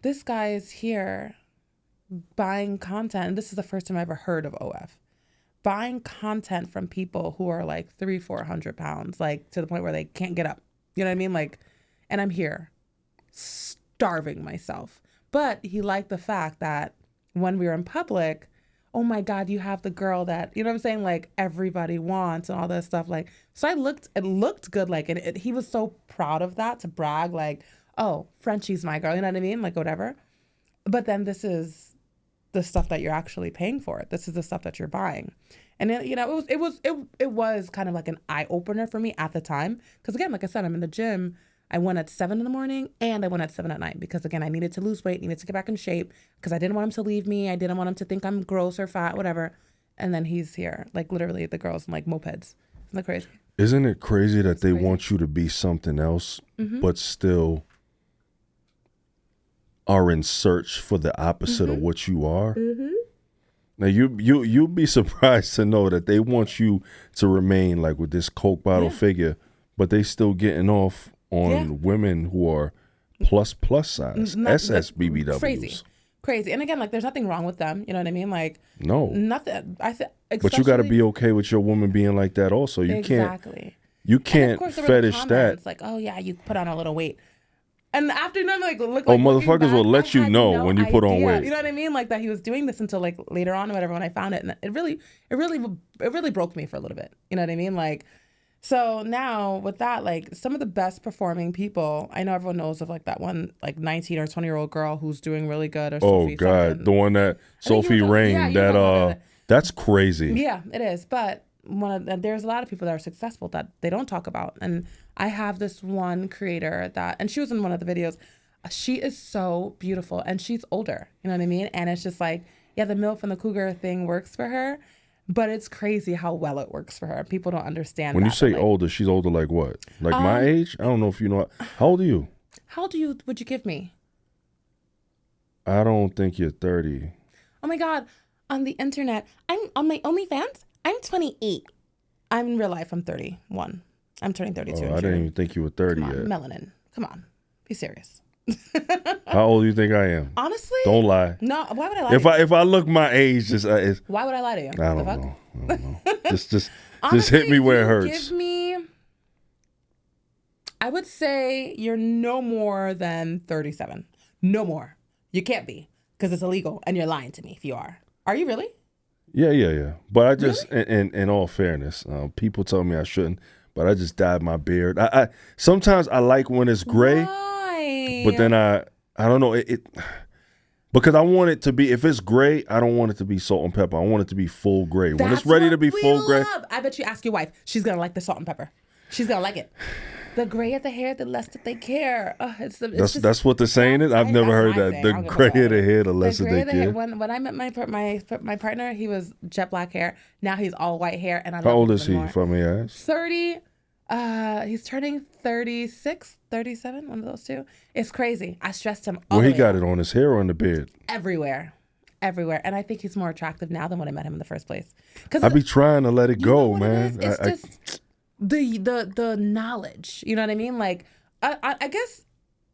This guy is here buying content. And this is the first time I ever heard of OF. Buying content from people who are like 300-400 pounds, like to the point where they can't get up. You know what I mean? Like, and I'm here starving myself. But he liked the fact that when we were in public, oh my God, you have the girl that, you know what I'm saying? Like everybody wants and all that stuff. Like, so it looked good. Like, and he was so proud of that to brag like, oh, Frenchie's my girl. You know what I mean? Like whatever. But then this is the stuff that you're actually paying for. This is the stuff that you're buying. And it, you know, it was kind of like an eye opener for me at the time. Cause again, like I said, I'm in the gym. I went at 7 in the morning and I went at 7 at night because, again, I needed to lose weight, needed to get back in shape because I didn't want him to leave me. I didn't want him to think I'm gross or fat, whatever. And then he's here, like literally the girls in like mopeds. Isn't that crazy? Isn't it crazy that they want you to be something else, but still are in search for the opposite of what you are? Now you'll be surprised to know that they want you to remain like with this Coke bottle figure, but they still getting off on women who are plus size, SS BBWs. Crazy. And again, like there's nothing wrong with them. You know what I mean? Like no, nothing. But you got to be okay with your woman being like that. Also, you can't fetish that. It's like, oh yeah, you put on a little weight. And after none, like, look. Oh, motherfuckers will let you know when you put on weight. You know what I mean? Like that he was doing this until like later on or whatever when I found it, and it really broke me for a little bit. You know what I mean? Like, so now with that, like some of the best performing people, I know everyone knows of like that one like 19 or 20-year-old girl who's doing really good. Or Sophie God, the one that Sophie Rain, that's crazy. Yeah, it is. But there's a lot of people that are successful that they don't talk about, and I have this one creator and she was in one of the videos. She is so beautiful and she's older. You know what I mean? And it's just like, yeah, the MILF and the cougar thing works for her, but it's crazy how well it works for her. People don't understand. When you say older, she's older like what? Like my age? I don't know if you know. How old are you? How old would you give me? I don't think you're 30. Oh my God. On the internet, I'm on my OnlyFans. I'm 28. I'm in real life. I'm 31. I'm turning 32. I didn't even think you were 30 yet. Melanin. Come on. Be serious. How old do you think I am? Honestly? Don't lie. No, why would I lie to you? If I look my age, why would I lie to you? I don't know. Just honestly, hit me where it hurts. Give me, I would say you're no more than 37. No more. You can't be because it's illegal and you're lying to me if you are. Are you really? Yeah. But I just, in all fairness, people tell me I shouldn't, but I just dyed my beard. I sometimes I like when it's gray. Why? But then I don't know it because I want it to be, if it's gray, I don't want it to be salt and pepper. I want it to be full gray. When it's ready to be full gray. I bet you ask your wife, she's gonna like the salt and pepper. She's gonna like it. The grayer the hair, the less that they care. That's what the saying is. I've never heard that. The grayer the hair, the less that they care. When I met my partner, he was jet black hair. Now he's all white hair, and I love him. How old is he? If I may ask. 30. He's turning 36, 37. One of those two. It's crazy. I stressed him. He got it on his hair or on the beard? Everywhere. And I think he's more attractive now than when I met him in the first place. I be trying to let it go, man. It's just the knowledge. You know what I mean? Like I guess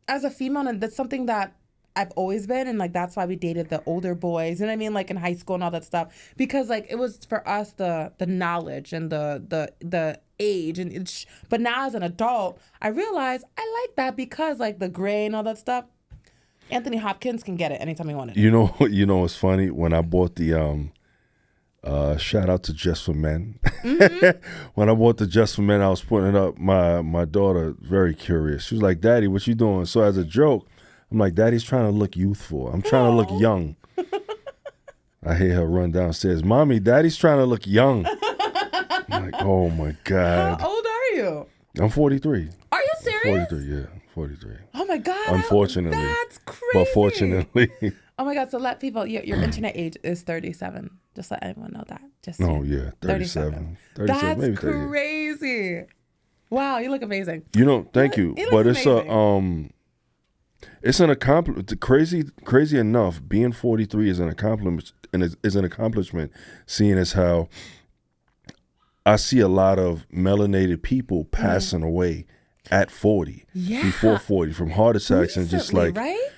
as a female, and that's something that I've always been, and like that's why we dated the older boys. You know what I mean? Like in high school and all that stuff, because like it was for us the knowledge and the age, and but now as an adult, I realize I like that because like the gray and all that stuff. Anthony Hopkins can get it anytime he wanted. You know, it's funny when I bought the shout out to Just for Men. When I bought the Just for Men, I was putting it up. My daughter, very curious. She was like, "Daddy, what you doing?" So as a joke, I'm like, "Daddy's trying to look youthful. I'm trying to look young." I hear her run downstairs. "Mommy, Daddy's trying to look young." I'm like, "Oh my God." How old are you? I'm 43. Are you serious? 43, yeah. 43. Oh my God. Unfortunately. That's crazy. But fortunately. Oh my God. So let people, your internet age is 37. Just let everyone know that. Just yeah, 37. 37, that's maybe 38. Crazy. Wow, you look amazing. Thank you. But it's amazing. It's an accomplishment. Crazy enough, being 43 is an accomplishment, and is an accomplishment, seeing as how I see a lot of melanated people passing away at 40, before 40, from heart attacks. Recently, and just like, right?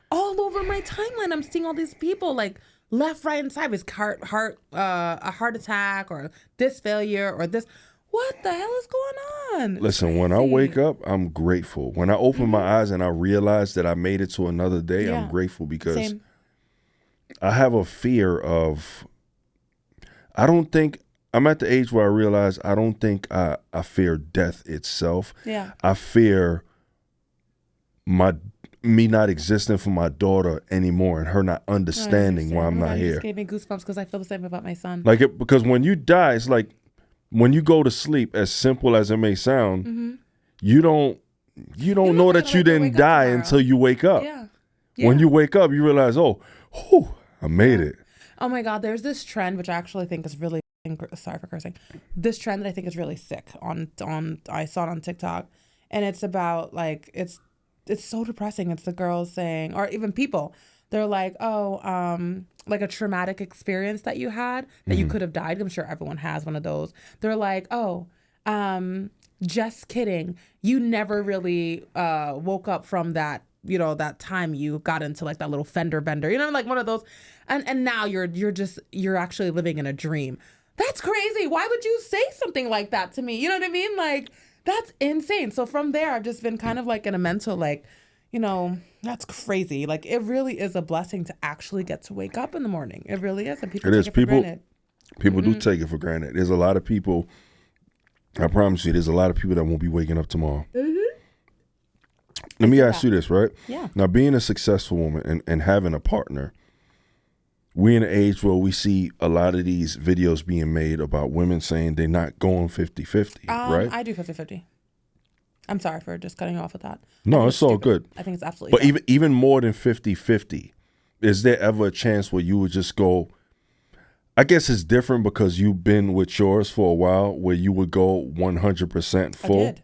All over my timeline, I'm seeing all these people like left, right, and side with a heart attack or this failure or this. What the hell is going on? Listen, when I wake up, I'm grateful. When I open my eyes and I realize that I made it to another day, I'm grateful because I have a fear of, I'm at the age where I realize I don't think I fear death itself. Yeah. I fear me not existing for my daughter anymore and her not understanding why I'm not here. You just gave me goosebumps because I feel the same about my son. Because when you die, it's like when you go to sleep, as simple as it may sound, you don't you don't know that you didn't die until you wake up. Yeah. When you wake up, you realize, oh, whew, I made it. Oh my God, there's this trend which I actually think is really, sorry for cursing. This trend that I think is really sick I saw it on TikTok, and it's about like it's so depressing. It's the girls saying, or even people, they're like, oh, like a traumatic experience that you had that you could have died. I'm sure everyone has one of those. They're like, oh, just kidding. You never really woke up from that, you know, that time you got into like that little fender bender, you know, like one of those. And now you're actually living in a dream. That's crazy. Why would you say something like that to me? You know what I mean? Like, that's insane. So from there, I've just been kind of like in a mental, like, you know, that's crazy. Like, it really is a blessing to actually get to wake up in the morning. It really is. And people take it for granted. People do take it for granted. There's a lot of people, I promise you, there's a lot of people that won't be waking up tomorrow. Let me ask you this, right? Yeah. Now, being a successful woman and having a partner, we in an age where we see a lot of these videos being made about women saying they're not going 50-50, right? I do 50-50. I'm sorry for just cutting you off with that. No, it's all good. I think it's absolutely But even more than 50-50, is there ever a chance where you would just go, I guess it's different because you've been with yours for a while, where you would go 100% full?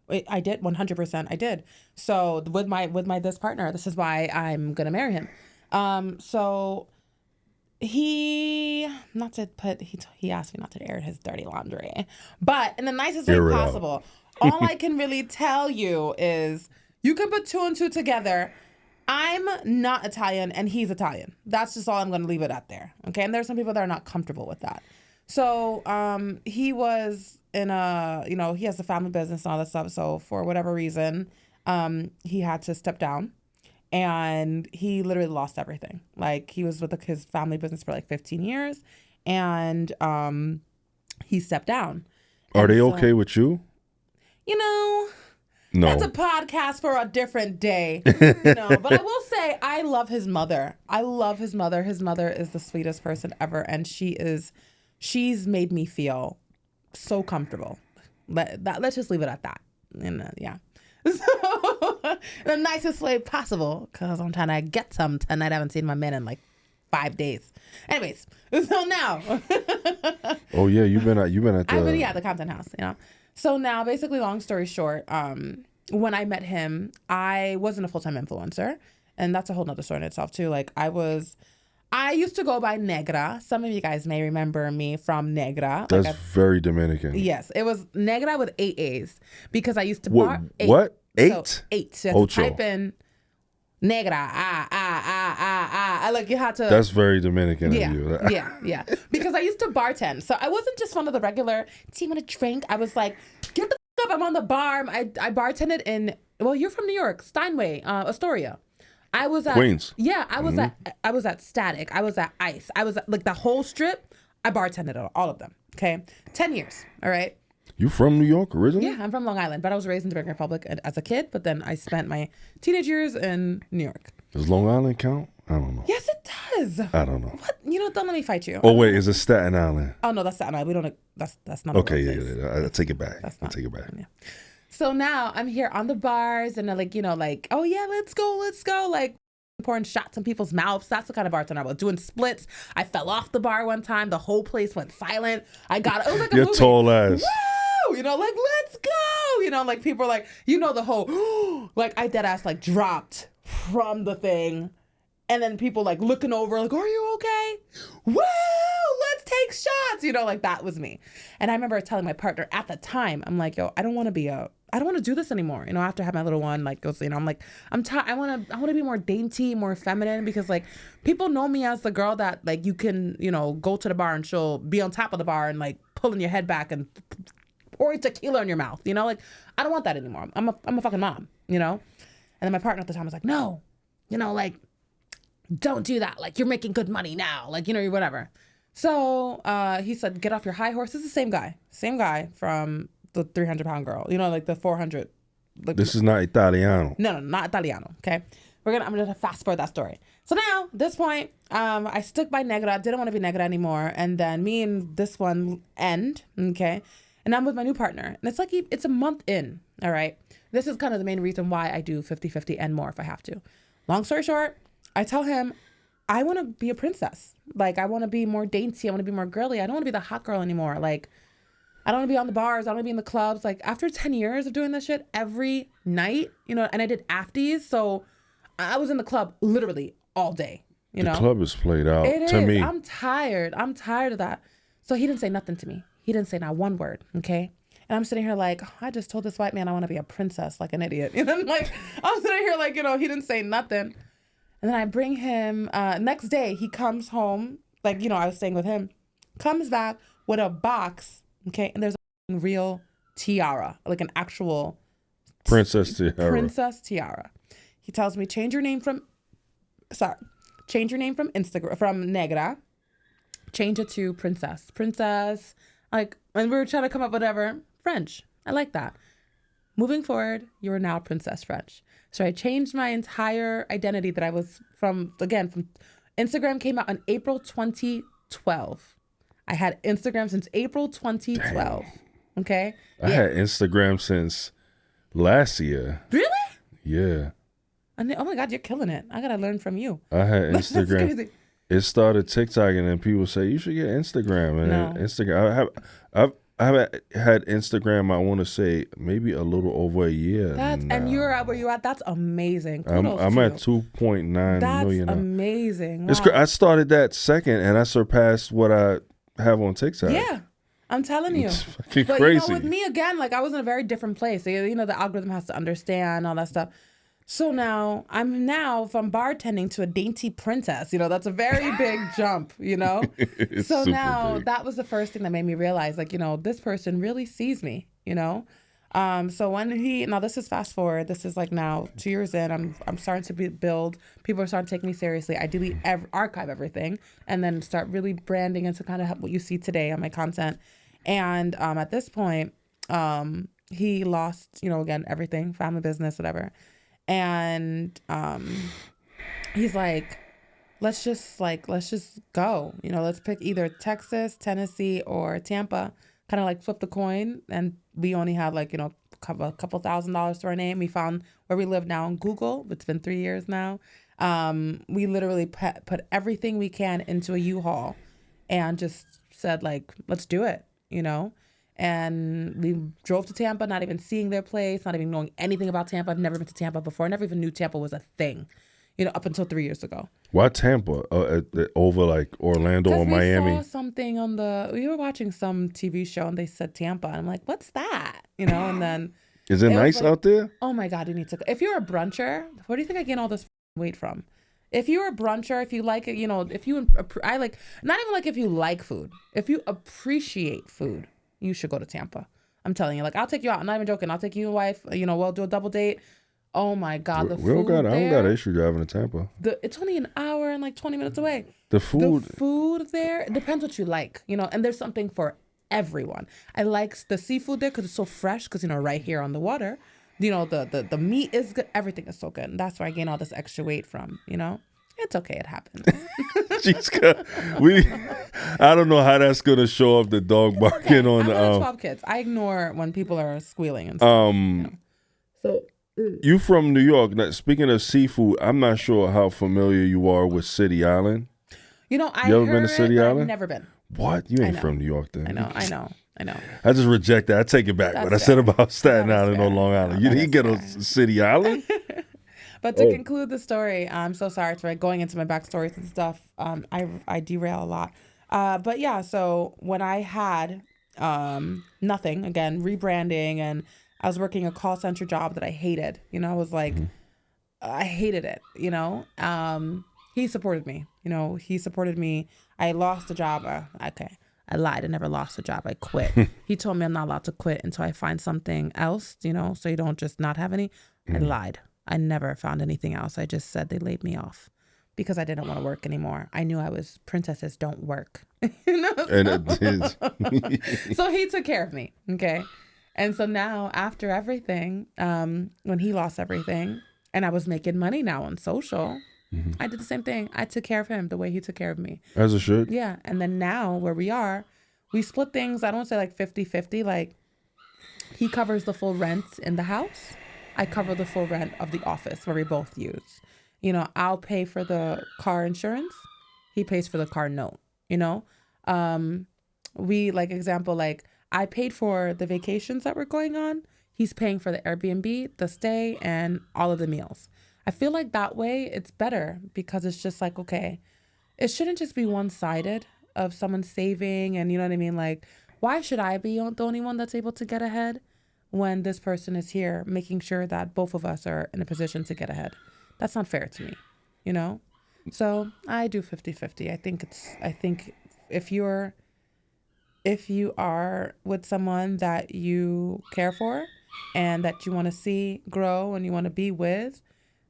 I did 100%. I did. So with my this partner, this is why I'm gonna marry him. So he asked me not to air his dirty laundry, but in the nicest way possible. All I can really tell you is you can put two and two together. I'm not Italian and he's Italian. That's just all I'm going to leave it at there. Okay. And there's some people that are not comfortable with that. So he was in he has a family business and all that stuff. So for whatever reason, he had to step down and he literally lost everything. Like, he was with his family business for like 15 years and he stepped down. Are they okay with you? You know, no. That's a podcast for a different day. But I will say I love his mother. I love his mother. His mother is the sweetest person ever. And she's made me feel so comfortable. Let's just leave it at that. And yeah. So, the nicest way possible, because I'm trying to get some tonight. I haven't seen my man in like 5 days. Anyways, so now. Oh yeah, you've been at the Compton House, you know. So now, basically, long story short, when I met him, I wasn't a full-time influencer. And that's a whole nother story in itself, too. Like, I used to go by Negra. Some of you guys may remember me from Negra. That's very Dominican. Yes. It was Negra with 8 A's. Because I used to... What? 8? So 8. So you have to type in Negra. Like, you had to... That's very Dominican of you. Yeah. Because I used to bartend. So I wasn't just one of the regular, do you want a drink? I was like, get the up. I'm on the bar. I bartended in... Well, you're from New York. Steinway, Astoria. I was at... Queens. Yeah, I was at Static. I was at Ice. I was at, like, the whole strip. I bartended at all of them. Okay? 10 years. All right? You from New York originally? Yeah, I'm from Long Island, but I was raised in Dominican Republic as a kid, but then I spent my teenage years in New York. Does Long Island count? I don't know. Yes, it does. I don't know. What? Don't let me fight you. Oh, wait, is it Staten Island? Oh, no, that's Staten Island. We don't, that's not okay, yeah. I take it back. I take it back. Yeah. So now I'm here on the bars and they're like, oh yeah, let's go. Like, pouring shots in people's mouths. That's the kind of bartender I was. Doing splits. I fell off the bar one time. The whole place went silent. It was like a movie. Tall ass. Woo! Like, let's go. Like, people are like, the whole, like, I dead ass, like, dropped from the thing. And then people, like, looking over, like, are you okay? Woo! Let's take shots. Like, that was me. And I remember telling my partner at the time, I'm like, yo, I don't want to do this anymore. After I have my little one, like, goes, I'm like, I want to be more dainty, more feminine, because, like, people know me as the girl that, like, you can, go to the bar and she'll be on top of the bar and, like, pulling your head back and pouring tequila in your mouth. Like, I don't want that anymore. I'm a fucking mom, And then my partner at the time was like, no, like, don't do that. Like, you're making good money now. Like, whatever. So he said, get off your high horse. This is the same guy from the 300-pound girl. Like the 400. Like, this is not Italiano. No, not Italiano. Okay. I'm gonna fast forward that story. So now, at this point, I stuck by Negra. Didn't want to be Negra anymore. And then me and this one end. Okay. And I'm with my new partner. And it's like, it's a month in. All right. This is kind of the main reason why I do 50-50 and more if I have to. Long story short, I tell him, I want to be a princess. Like, I want to be more dainty. I want to be more girly. I don't want to be the hot girl anymore. Like, I don't want to be on the bars. I don't want to be in the clubs. Like, after 10 years of doing this shit every night, you know, and I did afties. So I was in the club literally all day, you know. The club is played out to me. I'm tired. I'm tired of that. So he didn't say nothing to me. He didn't say not one word, okay? And I'm sitting here like, I just told this white man I want to be a princess like an idiot. You know, like, I'm sitting here like, you know, he didn't say nothing. And then I bring him, next day he comes home, like, you know, I was staying with him, comes back with a box, okay? And there's a real tiara, like an actual princess tiara. Princess tiara. He tells me, change your name from Instagram, from Negra, change it to Princess. Princess, like, and we were trying to come up with whatever. French. I like that. Moving forward, you are now Princess Frenxh. So I changed my entire identity that I was from Instagram came out in April 2012. I had Instagram since April 2012. Dang. Okay? I had Instagram since last year. Really? Yeah. Oh my God, you're killing it. I got to learn from you. I had Instagram. That's crazy. It started TikTok, and then people say you should get Instagram. And no. Instagram, I've had Instagram. I want to say maybe a little over a year. And you're at where you're at. That's amazing. I'm at 2.9 million. That's amazing. Wow. I started that second, and I surpassed what I have on TikTok. Yeah, I'm telling you. It's fucking but crazy. You know, with me again, like I was in a very different place. You know, the algorithm has to understand all that stuff. So now I'm from bartending to a dainty princess. You know, that's a very big jump, you know? So now big. That was the first thing that made me realize, like, you know, this person really sees me, you know? So when now this is fast forward, this is like now 2 years in, I'm starting to build, people are starting to take me seriously. I delete, archive everything and then start really branding into kind of what you see today on my content. And at this point, he lost, you know, again, everything, family business, whatever. And he's like, let's just go, you know, let's pick either Texas, Tennessee, or Tampa, kind of like flip the coin. And we only had like, you know, a couple $1,000s to our name. We found where we live now on Google. It's been 3 years now. We literally put everything we can into a U-Haul and just said like, let's do it, you know? And we drove to Tampa, not even seeing their place, not even knowing anything about Tampa. I've never been to Tampa before. I never even knew Tampa was a thing, you know, up until 3 years ago. Why Tampa over like Orlando or Miami? We saw something we were watching some TV show and they said Tampa. And I'm like, what's that? You know, and then. Is it nice out there? Oh my God, you need to. If you're a bruncher, where do you think I gain all this weight from? If you're a bruncher, if you like it, you know, not even like if you like food, if you appreciate food, you should go to Tampa. I'm telling you, like, I'll take you out. I'm not even joking. I'll take you and wife, you know, we'll do a double date. Oh my God, the food there. I don't got an issue driving to Tampa. It's only an hour and like 20 minutes away. The food there, it depends what you like, you know, and there's something for everyone. I like the seafood there because it's so fresh because, you know, right here on the water, you know, the meat is good. Everything is so good. And that's where I gain all this extra weight from, you know. It's okay. It happens. I don't know how that's going to show up the dog barking on. I'm one of 12 kids. I ignore when people are squealing and stuff. You know? So you from New York. Now, speaking of seafood, I'm not sure how familiar you are with City Island. You know, you ever been to City Island? I've never been. What? You ain't from New York then. I know. I just reject that. I take it back. What I said about Staten Island or Long Island. You didn't get a City Island? But to conclude the story, I'm so sorry for going into my backstories and stuff. I derail a lot. But yeah, so when I had nothing, again, rebranding, and I was working a call center job that I hated. You know, I was like, I hated it, you know. He supported me. You know, he supported me. I lost a job. Okay, I lied. I never lost a job. I quit. He told me I'm not allowed to quit until I find something else, you know, so you don't just not have any. I lied. I never found anything else. I just said they laid me off because I didn't want to work anymore. I knew princesses don't work. You know? And it did. So he took care of me. Okay. And so now after everything, when he lost everything and I was making money now on social, I did the same thing. I took care of him the way he took care of me. As it should. Yeah. And then now where we are, We split things. I don't say like 50-50. Like he covers the full rent in the house. I cover the full rent of the office where we both use. You know, I'll pay for the car insurance. He pays for the car note, you know? We like example, like I paid for the vacations that we're going on. He's paying for the Airbnb, the stay, and all of the meals. I feel like that way it's better because it's just like, okay, it shouldn't just be one-sided of someone saving and you know what I mean? Like, why should I be the only one that's able to get ahead when this person is here making sure that both of us are in a position to get ahead? That's not fair to me, you know? So I do 50-50. I think if you are with someone that you care for and that you want to see grow and you want to be with,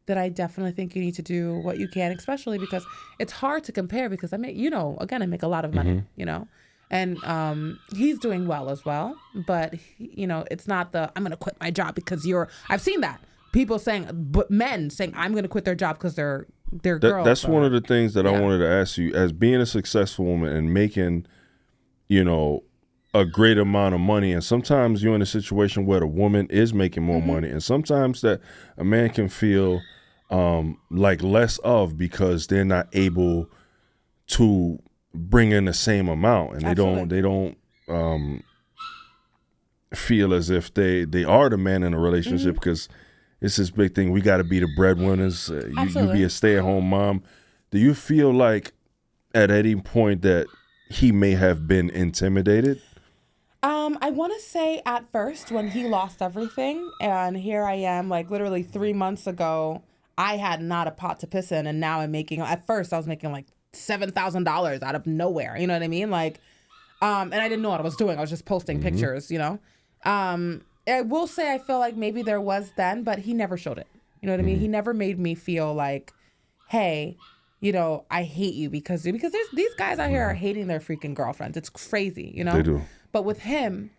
that I definitely think you need to do what you can, especially because it's hard to compare because I make, you know, again, I make a lot of money, you know, and he's doing well as well. But, you know, it's not I'm going to quit my job because I've seen that. People saying, but men saying, I'm going to quit their job because they're girls. That's one of the things that I wanted to ask you. As being a successful woman and making, you know, a great amount of money, and sometimes you're in a situation where the woman is making more money, and sometimes that a man can feel like less of because they're not able to bring in the same amount, and they don't feel as if they are the man in a relationship because it's this big thing. We got to be the breadwinners. You be a stay-at-home mom. Do you feel like at any point that he may have been intimidated? I want to say at first when he lost everything, and here I am, like literally 3 months ago, I had not a pot to piss in, and now I'm making. At first, I was making like $7,000 out of nowhere. You know what I mean? Like, and I didn't know what I was doing. I was just posting pictures. You know. I will say I feel like maybe there was then, but he never showed it. You know what I mean? He never made me feel like, hey, you know, I hate you because there's these guys out here are hating their freaking girlfriends. It's crazy, you know? They do. But with him,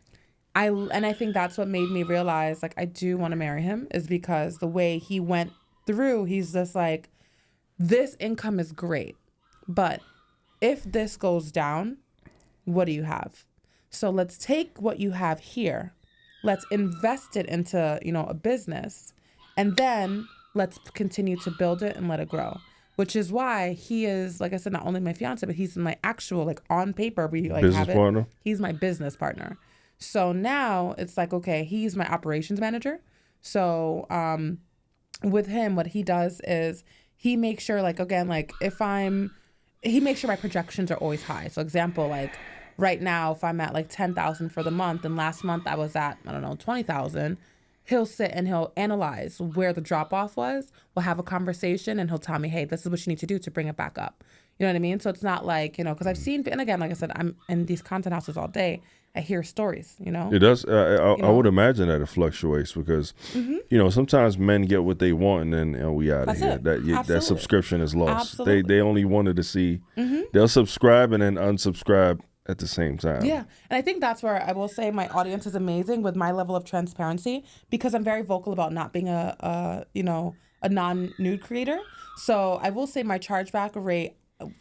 I think that's what made me realize, like, I do want to marry him is because the way he went through, he's just like, this income is great, but if this goes down, what do you have? So let's take what you have here. Let's invest it into, you know, a business, and then let's continue to build it and let it grow. Which is why he is, like I said, not only my fiance, but he's my actual, like, on paper, we like business have it. Partner? He's my business partner. So now it's like, okay, he's my operations manager. So with him, what he does is he makes sure, like, again, like he makes sure my projections are always high. So example, like right now, if I'm at like 10,000 for the month, and last month I was at, I don't know, 20,000, he'll sit and he'll analyze where the drop off was. We'll have a conversation and he'll tell me, hey, this is what you need to do to bring it back up. You know what I mean? So it's not like, you know, because I've seen, and again, like I said, I'm in these content houses all day. I hear stories, you know? It does. I would imagine that it fluctuates because, you know, sometimes men get what they want and then we out of here. That subscription is lost. Absolutely. They only wanted to see, they'll subscribe and then unsubscribe at the same time. Yeah. And I think that's where I will say my audience is amazing with my level of transparency because I'm very vocal about not being a non-nude creator. So I will say my chargeback rate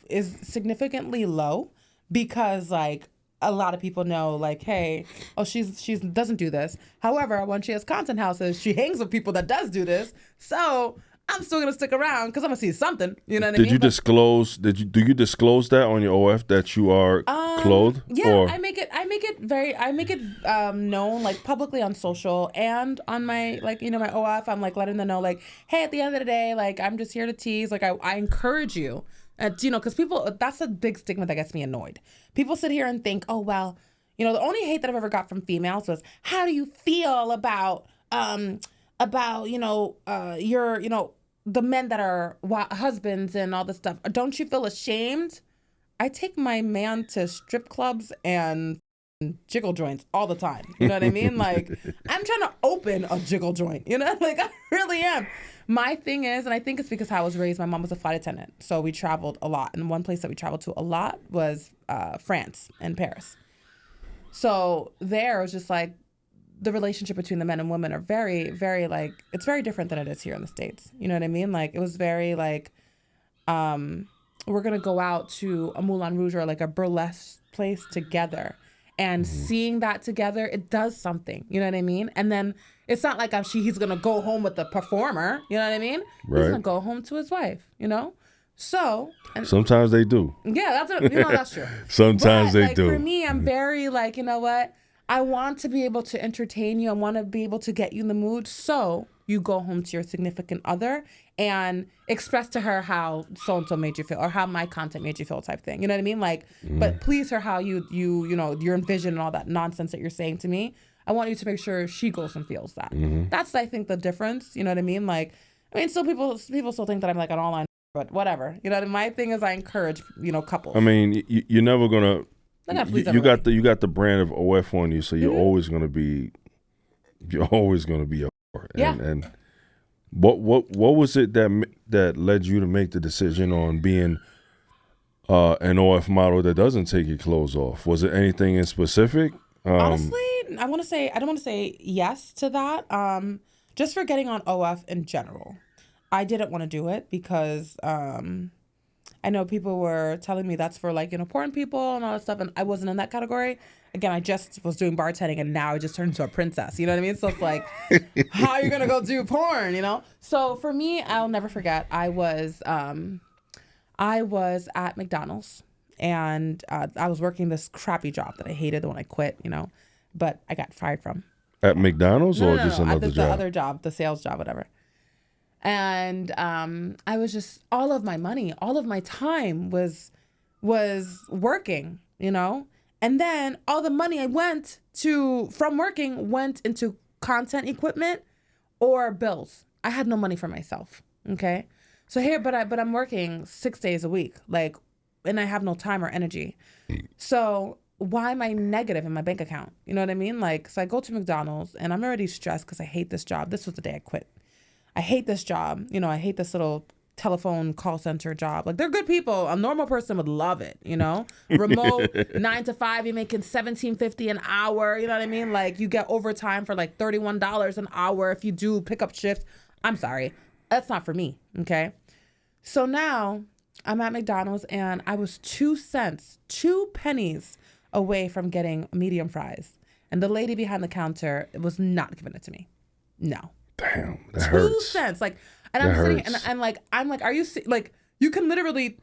is significantly low because, like, a lot of people know, like, hey, oh, she's doesn't do this. However, when she has content houses, she hangs with people that does do this. So I'm still gonna stick around because I'm gonna see something. You know what I mean? Do you disclose that on your OF that you are clothed? Yeah, or? I make it known, like, publicly on social and on my, like, you know, my OF. I'm like letting them know, like, hey, at the end of the day, like, I'm just here to tease. Like, I encourage you. You know, because people, that's a big stigma that gets me annoyed. People sit here and think, oh, well, you know, the only hate that I've ever got from females was, how do you feel about you know, your, you know, the men that are husbands and all this stuff. Don't you feel ashamed? I take my man to strip clubs and jiggle joints all the time. You know what I mean? Like, I'm trying to open a jiggle joint, you know? Like, I really am. My thing is, and I think it's because how I was raised, my mom was a flight attendant. So we traveled a lot. And one place that we traveled to a lot was France and Paris. So there it was just like, the relationship between the men and women are very, very, like, it's very different than it is here in the States. You know what I mean? Like, it was very, like, we're going to go out to a Moulin Rouge or, like, a burlesque place together. And seeing that together, it does something. You know what I mean? And then it's not like he's going to go home with the performer. You know what I mean? Right. He's going to go home to his wife, you know? So. And, sometimes they do. Yeah, that's true. Sometimes they do. For me, I'm very like, you know what? I want to be able to entertain you. I want to be able to get you in the mood. So you go home to your significant other and express to her how so-and-so made you feel or how my content made you feel type thing. You know what I mean? Like, but please her how you know, your envision and all that nonsense that you're saying to me. I want you to make sure she goes and feels that. That's, I think, the difference. You know what I mean? Like, I mean, still people still think that I'm like an online, but whatever. You know, my thing is I encourage, you know, couples. I mean, you're never going to, you got the brand of OF on you, so you're always going to be a and what was it that led you to make the decision on being an OF model that doesn't take your clothes off? Was it anything in specific? Honestly, I don't want to say yes to that. Just for getting on OF in general, I didn't want to do it because I know people were telling me that's for like, you know, porn people and all that stuff, and I wasn't in that category. Again, I just was doing bartending, and now I just turned into a princess. You know what I mean? So it's like, how are you gonna go do porn? You know? So for me, I'll never forget. I was at McDonald's, and I was working this crappy job that I hated, the one I quit. You know, but I got fired from. At McDonald's or just another job? The other job, the sales job, whatever. And I was just, all of my money, all of my time was working, you know? And then all the money from working went into content equipment or bills. I had no money for myself, okay? So but I'm working 6 days a week, like, and I have no time or energy. So why am I negative in my bank account? You know what I mean? Like, so I go to McDonald's and I'm already stressed because I hate this job. This was the day I quit. I hate this job. You know, I hate this little telephone call center job. Like, they're good people. A normal person would love it, you know? Remote, 9 to 5, you're making $17.50 an hour. You know what I mean? Like, you get overtime for like $31 an hour if you do pickup shifts. I'm sorry. That's not for me, okay? So now I'm at McDonald's and I was 2 pennies away from getting medium fries. And the lady behind the counter was not giving it to me. No. Damn, that hurts. 2 cents. Like, and I'm sitting and I'm like, are you like, you can literally,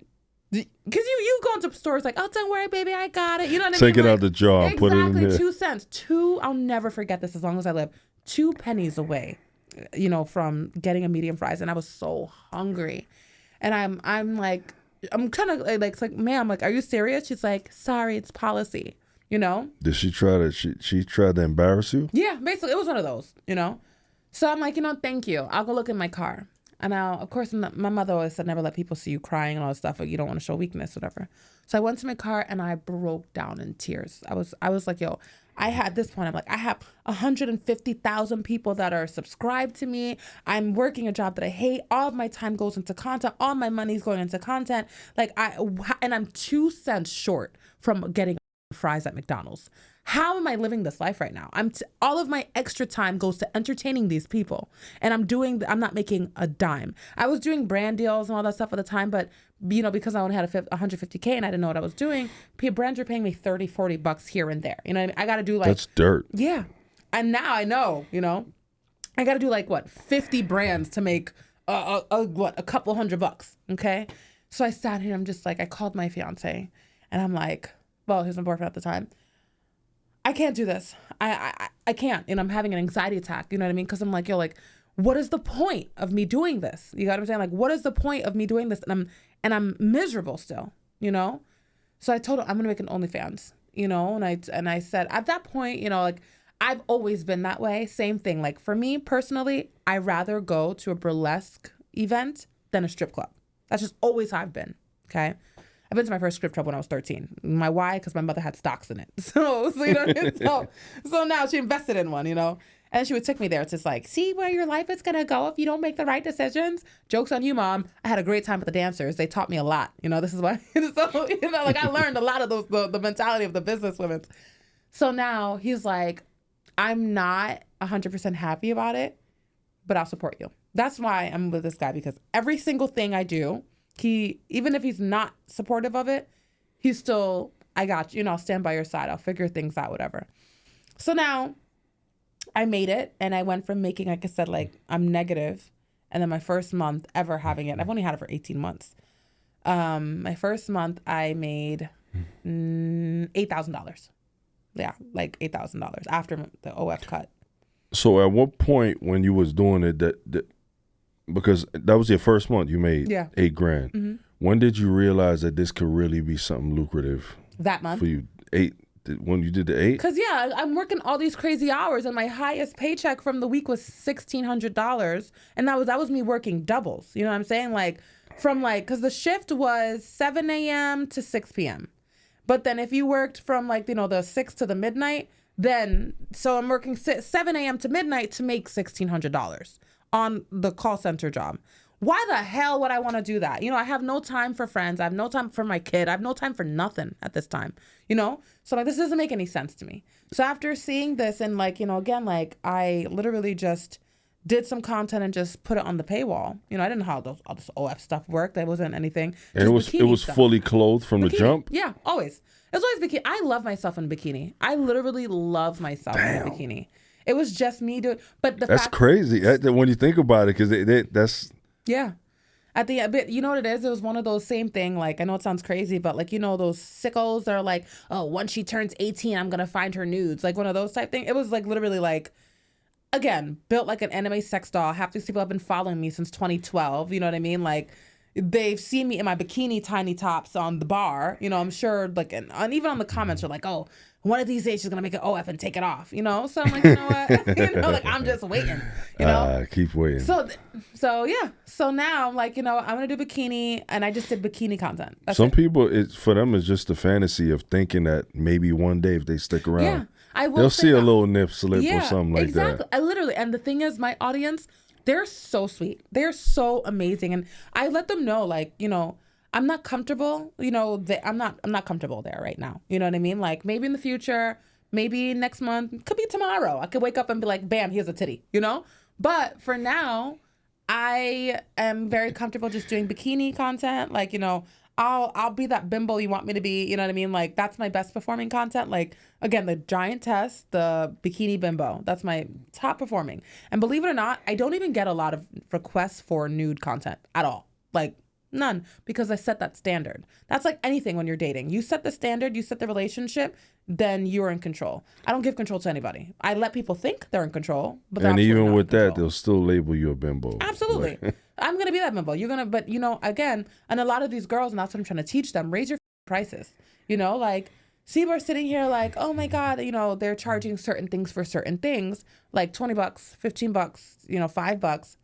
because you go into stores like, oh, don't worry, baby, I got it. You know what I mean? Take it out the jar and put it in there. Exactly, 2 cents. I'll never forget this as long as I live. 2 pennies away, you know, from getting a medium fries. And I was so hungry. And I'm like, I'm kind of like, it's like, ma'am, like, are you serious? She's like, sorry, it's policy, you know? Did she try to, she tried to embarrass you? Yeah, basically, it was one of those, you know? So I'm like, you know, thank you. I'll go look in my car. And now, of course, my mother always said, never let people see you crying and all that stuff, or you don't want to show weakness, whatever. So I went to my car and I broke down in tears. I was like, yo, I have 150,000 people that are subscribed to me. I'm working a job that I hate. All of my time goes into content. All my money's going into content. And I'm 2 cents short from getting fries at McDonald's. How am I living this life right now? All of my extra time goes to entertaining these people, and I'm not making a dime. I was doing brand deals and all that stuff at the time, but you know, because I only had $150K and I didn't know what I was doing, brands were paying me $30-$40 here and there. You know what I mean? I got to do like, that's dirt. Yeah, and now I know. You know, I got to do like 50 brands to make a couple $100. Okay, so I sat here. I'm just like, I called my fiance, and I'm like, well, he was my boyfriend at the time. I can't do this. I can't. And I'm having an anxiety attack. You know what I mean? Because I'm like, yo, like, what is the point of me doing this? You got what I'm saying? Like, what is the point of me doing this? And I'm miserable still, you know? So I told him I'm gonna make an OnlyFans, you know? And I said at that point, you know, like, I've always been that way. Same thing. Like, for me personally, I rather go to a burlesque event than a strip club. That's just always how I've been. Okay. I've been to my first strip club when I was 13. Why? Because my mother had stocks in it. So you know what I mean? So now she invested in one, you know? And she would take me there. It's just like, see where your life is going to go if you don't make the right decisions? Joke's on you, Mom. I had a great time with the dancers. They taught me a lot. You know, this is why. So, you know, like, I learned a lot of the mentality of the business women. So now he's like, I'm not 100% happy about it, but I'll support you. That's why I'm with this guy, because every single thing I do, even if he's not supportive of it, he's still I got you. I'll stand by your side. I'll figure things out, whatever. So now I made it, and I went from making, like I said, like I'm negative, and then my first month ever having it, I've only had it for 18 months. My first month I made $8,000. Yeah, like $8,000 after the OF cut. So at what point when you was doing it, that because that was your first month, you made $8,000. Mm-hmm. When did you realize that this could really be something lucrative? That month for you. When you did the 8? Because I'm working all these crazy hours, and my highest paycheck from the week was $1,600, and that was me working doubles. You know what I'm saying? Like because the shift was 7 a.m. to 6 p.m. But then if you worked from the 6 to the midnight, so I'm working 7 a.m. to midnight to make $1,600 on the call center job. Why the hell would I want to do that? I have no time for friends. I have no time for my kid. I have no time for nothing at this time, So this doesn't make any sense to me. So after seeing this and again, I literally just did some content and just put it on the paywall. I didn't know how all this OF stuff worked. There wasn't anything. And it was fully clothed from bikini. The jump? Yeah, always. It was always bikini. I love myself in a bikini. I literally love myself in a bikini. It was just me doing, but that's crazy when you think about it, because that's. Yeah. At the end, you know what it is? It was one of those same thing. I know it sounds crazy, but those sickos that are like, oh, once she turns 18, I'm going to find her nudes. One of those type thing. It was literally again, built like an anime sex doll. Half these people have been following me since 2012. You know what I mean? They've seen me in my bikini tiny tops on the bar. I'm sure and even on the comments are like, oh, one of these days she's gonna make an OF and take it off. So I'm like, you know what? I'm just waiting. Keep waiting. So yeah. So now I'm like, I'm gonna do bikini, and I just did bikini content. Some people, for them, it's just the fantasy of thinking that maybe one day if they stick around, they'll see a little nip slip or something like that. I literally, and the thing is, my audience, they're so sweet. They're so amazing, and I let them know, I'm not comfortable. I'm not comfortable there right now. You know what I mean? Maybe in the future, maybe next month, could be tomorrow. I could wake up and be like, bam, here's a titty. But for now, I am very comfortable just doing bikini content. I'll be that bimbo you want me to be. You know what I mean? That's my best performing content. Again, the giantess, the bikini bimbo. That's my top performing. And believe it or not, I don't even get a lot of requests for nude content at all. None, because I set that standard. That's like anything when you're dating. You set the standard, you set the relationship, then you're in control. I don't give control to anybody. I let people think they're in control, but and even with that, they'll still label you a bimbo. Absolutely. I'm going to be that bimbo. You're going to, but again, and a lot of these girls, and that's what I'm trying to teach them, raise your prices. See, we're sitting here oh my God, they're charging certain things for certain things, $20, $15, $5.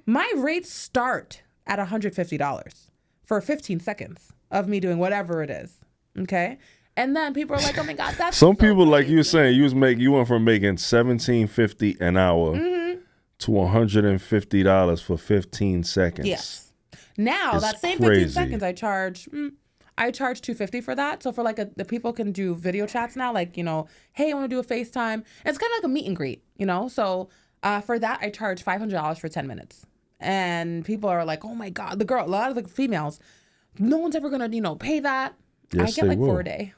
My rates start at $150 for 15 seconds of me doing whatever it is. Okay. And then people are like, oh my God, that's some people crazy. Like you were saying, you went from making $17.50 an hour to $150 for 15 seconds. Yes. Now it's that same crazy. 15 seconds I charge $250 for that. So for the people can do video chats now, hey, I want to do a FaceTime. It's kind of like a meet and greet, So for that I charge $500 for 10 minutes. And people are like, oh my God, a lot of the females, no one's ever gonna, pay that. Yes, I get will. 4 a day.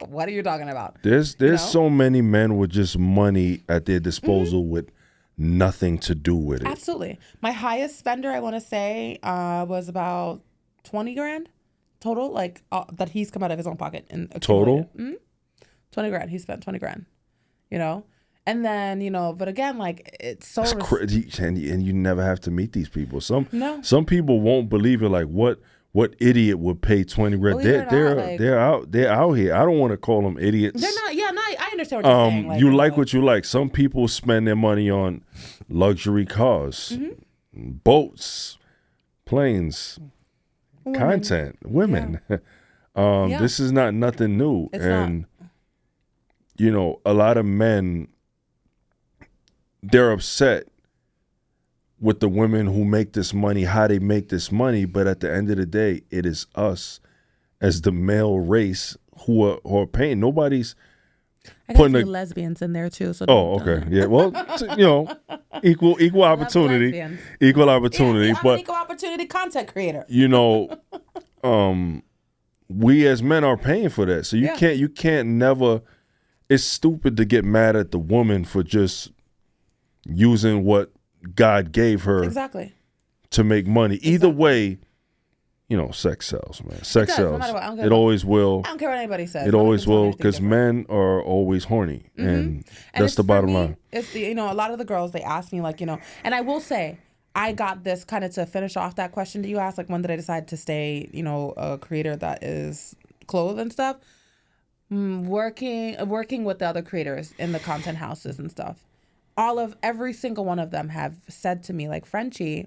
What are you talking about? There's so many men with just money at their disposal with nothing to do with it. Absolutely. My highest spender, I want to say, was about 20 grand total, that he's come out of his own pocket. Total? 20 grand. He spent 20 grand, And then, but again, it's so crazy, and you never have to meet these people. Some people won't believe it. What idiot would pay 20 grand? They're out here. I don't want to call them idiots. They're not. Yeah, no, I understand what you're saying. You like what you like. Some people spend their money on luxury cars, boats, planes, content, women. Yeah. This is not nothing new, it's not. A lot of men, they're upset with the women who make this money, how they make this money, but at the end of the day, it is us as the male race who are paying. Nobody's putting a lesbians in there too. So okay, yeah. Well, equal opportunity, equal opportunity. Yeah, I'm an equal opportunity content creator. we as men are paying for that. So you can't never. It's stupid to get mad at the woman for just using what God gave her to make money. Either way, you know, sex sells, man. Sex sells. No it always will. I don't care what anybody says. It always will, because men are always horny, and that's the bottom line. It's a lot of the girls, they ask me, like, and I will say, I got this kind of to finish off that question that you asked, like, when did I decide to stay, a creator that is clothed and stuff? Working with the other creators in the content houses and stuff. Every single one of them have said to me, like, Frenchie,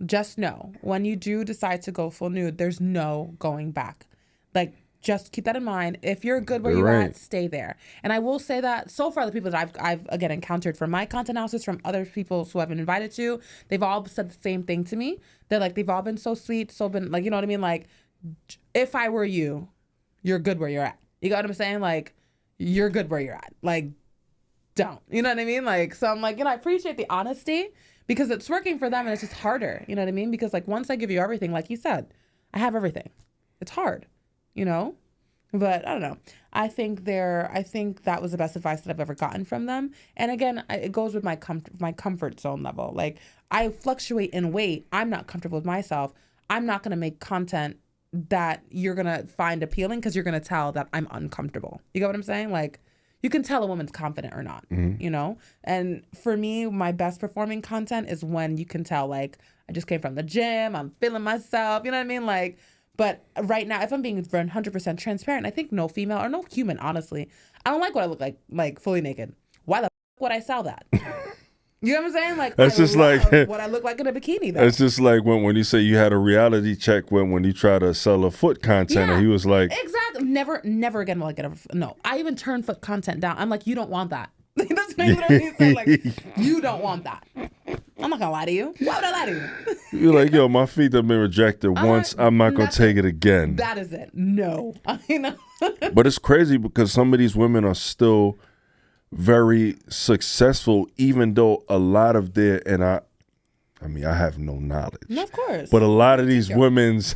just know, when you do decide to go full nude, there's no going back. Like, just keep that in mind. If you're good where you're at, stay there. And I will say that so far, the people that I've again encountered from my content houses, from other people who I've been invited to, they've all said the same thing to me. They're like, they've all been so sweet, so been like, you know what I mean? Like, if I were you, you're good where you're at. You got what I'm saying? Like, you're good where you're at. Like, don't. You know what I mean? Like, so I'm like, I appreciate the honesty, because it's working for them and it's just harder. You know what I mean? Because, like, once I give you everything, like you said, I have everything. It's hard, But I don't know. I think that was the best advice that I've ever gotten from them. And again, it goes with my comfort zone level. Like, I fluctuate in weight. I'm not comfortable with myself. I'm not going to make content that you're going to find appealing, because you're going to tell that I'm uncomfortable. You get what I'm saying? Like, you can tell a woman's confident or not, And for me, my best performing content is when you can tell, like, I just came from the gym, I'm feeling myself, you know what I mean? Like, but right now, if I'm being 100% transparent, I think no female or no human, honestly, I don't like what I look like fully naked. Why the would I sell that? You know what I'm saying? Like, that's just like what I look like in a bikini, though. It's just like when you say you had a reality check when you try to sell a foot content, and he was like, exactly, never again will I get no. I even turn foot content down. I'm like, you don't want that. That's what I literally said. Like, you don't want that. I'm not gonna lie to you. Why would I lie to you? You're like, yo, my feet have been rejected once. I'm not gonna take it again. That is it. No, But it's crazy, because some of these women are still very successful, even though a lot of their, and I mean, I have no knowledge. No, of course. But a lot of these women's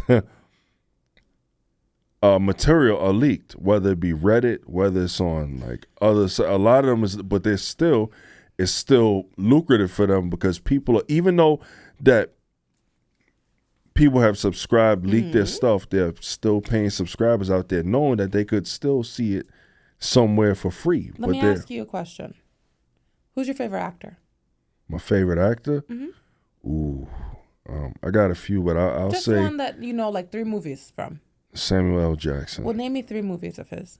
material are leaked, whether it be Reddit, whether it's on like others. A lot of them is, but it's still lucrative for them, because people are, even though that people have subscribed, leaked their stuff, they're still paying subscribers out there, knowing that they could still see it somewhere for free. Let me ask you a question. Who's your favorite actor? My favorite actor? Ooh, I got a few, but I'll just say one that like 3 movies from. Samuel L. Jackson. Well, name me 3 movies of his.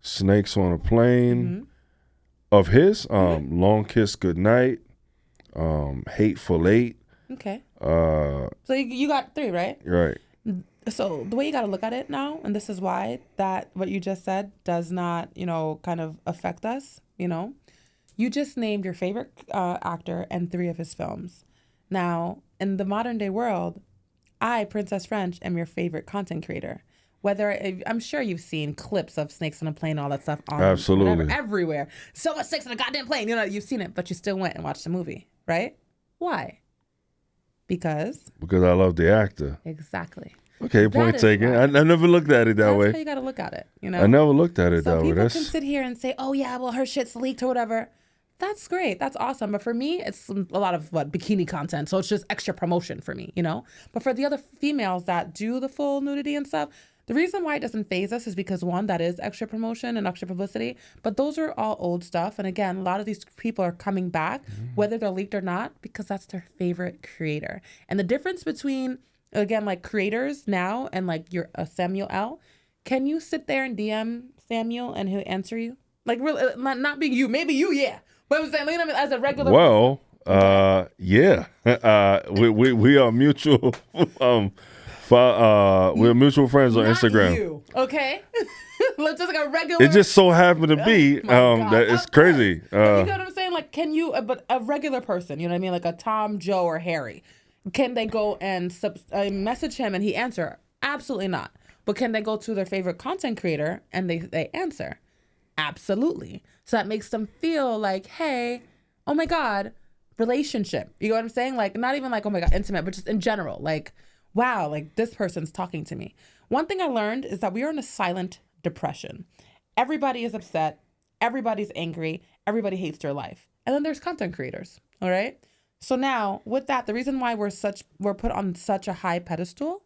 Snakes on a Plane. Of his, Long Kiss Goodnight, Hateful Eight. Okay. So you got 3, right? Right. So the way you got to look at it now, and this is why that what you just said does not, kind of affect us, You just named your favorite actor and 3 of his films. Now, in the modern day world, I, Princess Frenxh, am your favorite content creator. I'm sure you've seen clips of Snakes on a Plane, all that stuff on absolutely everywhere. So much sex on a goddamn plane. You've seen it, but you still went and watched the movie, right? Why? Because I love the actor. Exactly. Okay, point taken. I never looked at it that way. That's how you got to look at it. I never looked at it that way. People can sit here and say, "Oh yeah, well her shit's leaked or whatever." That's great. That's awesome. But for me, it's a lot of bikini content, so it's just extra promotion for me, But for the other females that do the full nudity and stuff, the reason why it doesn't faze us is because, one, that is extra promotion and extra publicity. But those are all old stuff. And again, a lot of these people are coming back, whether they're leaked or not, because that's their favorite creator. And the difference between, again, like creators now and like your Samuel L., can you sit there and DM Samuel and he'll answer you? Like, really, not being you, maybe you, yeah. But I'm saying, as a regular. Well, yeah. We are mutual. We're mutual friends on Instagram. You, okay? Let's just like a regular. It just so happened to be that it's crazy. You know what I'm saying? Like, can you? But a regular person, you know what I mean? Like a Tom, Joe, or Harry, can they go and message him and he answer? Absolutely not. But can they go to their favorite content creator and they answer? Absolutely. So that makes them feel like, hey, oh my God, relationship. You know what I'm saying? Like, not even like, oh my God, intimate, but just in general. Like, wow, like this person's talking to me. One thing I learned is that we are in a silent depression. Everybody is upset. Everybody's angry. Everybody hates their life. And then there's content creators. All right. So now with that, the reason why we're put on such a high pedestal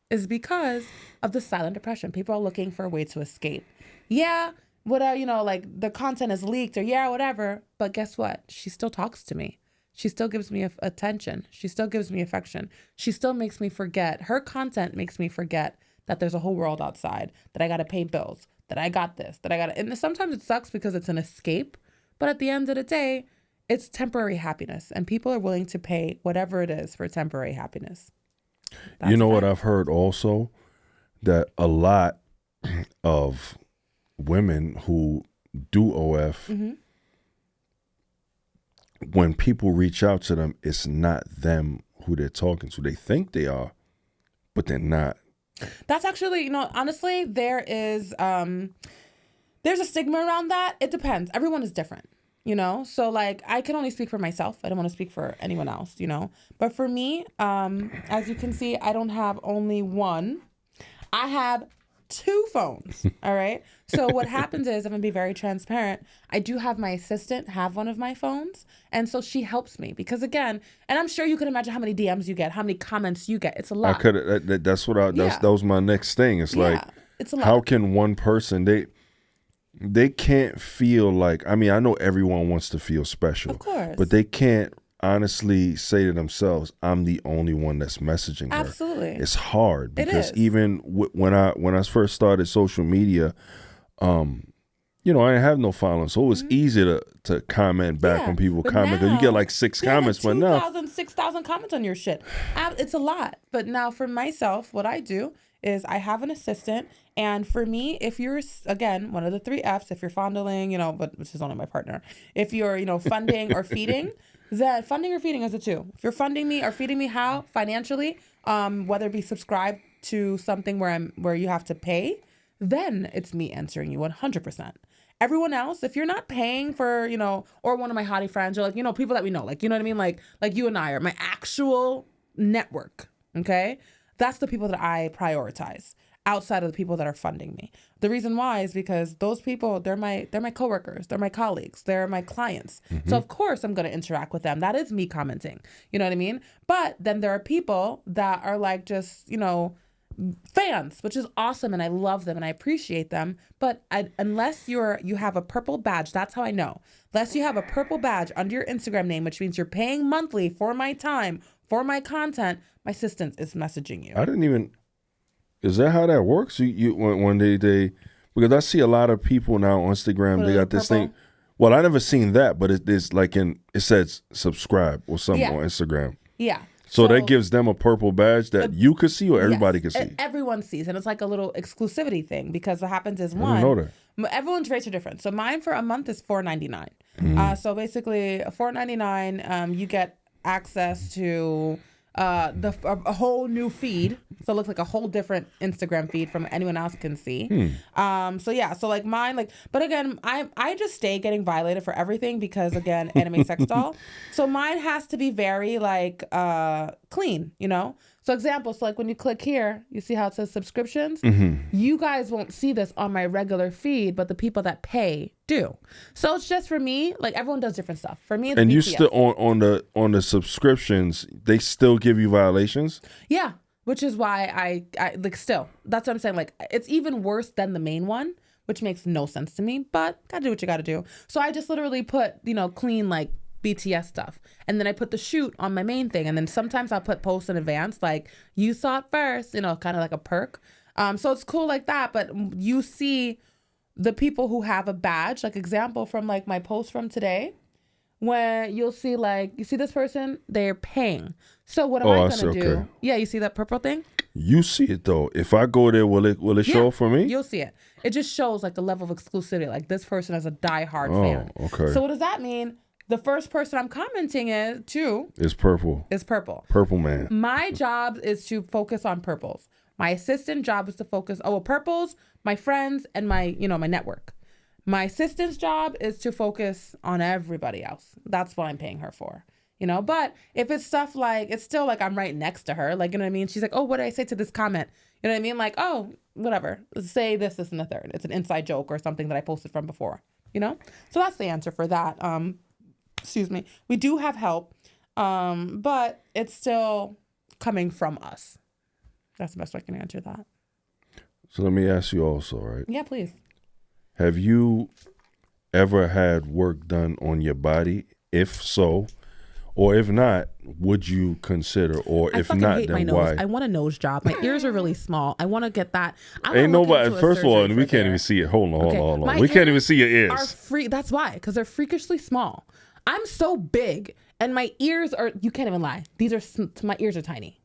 is because of the silent depression. People are looking for a way to escape. Yeah. Like the content is leaked or whatever. But guess what? She still talks to me. She still gives me attention. She still gives me affection. She still makes me forget. Her content makes me forget that there's a whole world outside, that I got to pay bills, that I got this, that I got to, and sometimes it sucks because it's an escape. But at the end of the day, it's temporary happiness. And people are willing to pay whatever it is for temporary happiness. That's what I've heard also? That a lot of women who do OF, when people reach out to them, it's not them who they're talking to. They think they are, but they're not. That's actually, honestly, there's a stigma around that. It depends. Everyone is different, So like, I can only speak for myself. I don't want to speak for anyone else, But for me, as you can see, I don't have only one. I have 2 phones. All right. So what happens is, I'm going to be very transparent. I do have my assistant have one of my phones. And so she helps me because, again, and I'm sure you can imagine how many DMs you get, how many comments you get. It's a lot. That was my next thing. It's like, it's a lot. How can one person, they can't feel like, I know everyone wants to feel special. Of course. But they can't honestly say to themselves, I'm the only one that's messaging her. Absolutely. It's hard because even when I first started social media, I didn't have no following, so it was easy to comment back when people comment, because you get like 6 comments, but now 6,000 comments on your shit. It's a lot. But now for myself, what I do is I have an assistant, and for me, if you're, again, one of the 3 Fs, if you're fondling, which is only my partner, if you're, funding or feeding, that funding or feeding is a 2. If you're funding me or feeding me, how financially, whether it be subscribed to something where you have to pay, then it's me answering you 100%. Everyone else, if you're not paying for, or one of my hottie friends, or like, people that we know, like, you know what I mean? Like you and I are my actual network. Okay. That's the people that I prioritize outside of the people that are funding me. The reason why is because those people, they're my coworkers, they're my colleagues, they're my clients. So of course I'm going to interact with them. That is me commenting. You know what I mean? But then there are people that are like just, fans, which is awesome, and I love them and I appreciate them. But unless you have a purple badge, that's how I know. Unless you have a purple badge under your Instagram name, which means you're paying monthly for my time, for my content, my assistant is messaging you. I didn't even. Is that how that works? You when they because I see a lot of people now on Instagram. They got this thing. Well, I never seen that, but it's like it says subscribe or something on Instagram. Yeah. So that gives them a purple badge that you could see or everybody could see. Everyone sees, and it's like a little exclusivity thing, because what happens is, I didn't know that. Everyone's rates are different. So mine for a month is $4.99. So basically, $4.99, you get access to a whole new feed, so it looks like a whole different Instagram feed from anyone else can see. So like mine, but again, I just stay getting violated for everything because, again, anime sex doll. So mine has to be very clean, So example, so like when you click here, you see how it says subscriptions? You guys won't see this on my regular feed, but the people that pay do. So it's just, for me, like, everyone does different stuff. For me, it's and BTS. You still on the subscriptions, they still give you violations? Yeah, which is why I still, that's what I'm saying. Like, it's even worse than the main one, which makes no sense to me, but gotta do what you gotta do. So I just literally put, clean, like, BTS stuff. And then I put the shoot on my main thing. And then sometimes I'll put posts in advance, like, you saw it first, kind of like a perk. So it's cool like that. But you see the people who have a badge, like example from like my post from today, when you'll see like, you see this person, they're paying. So what am I going to do? Okay. Yeah, you see that purple thing? You see it though. If I go there, will it show for me? You'll see it. It just shows like the level of exclusivity. Like, this person is a diehard fan. Okay. So what does that mean? The first person I'm commenting is purple. Purple man. My job is to focus on purples. My assistant job is to focus purples, my friends, and my my network. My assistant's job is to focus on everybody else. That's what I'm paying her for. you know. But if it's stuff like, it's still like I'm right next to her, like, you know what I mean? She's like, oh, what did I say to this comment? You know what I mean? Like, oh, whatever. Say this, and the third. It's an inside joke or something that I posted from before, you know? So that's the answer for that. Excuse me. We do have help, but it's still coming from us. That's the best way I can answer that. So let me ask you also, right? Yeah, please. Have you ever had work done on your body? If so, or if not, would you consider? Or if not, hate then my why? nose. I want a nose job. My ears are really small. I want to get that. Ain't nobody. First of all, we can't even see it. Hold on. We can't even see your ears. Are free. That's why, because they're freakishly small. I'm so big, and my ears are. You can't even lie. My ears are tiny.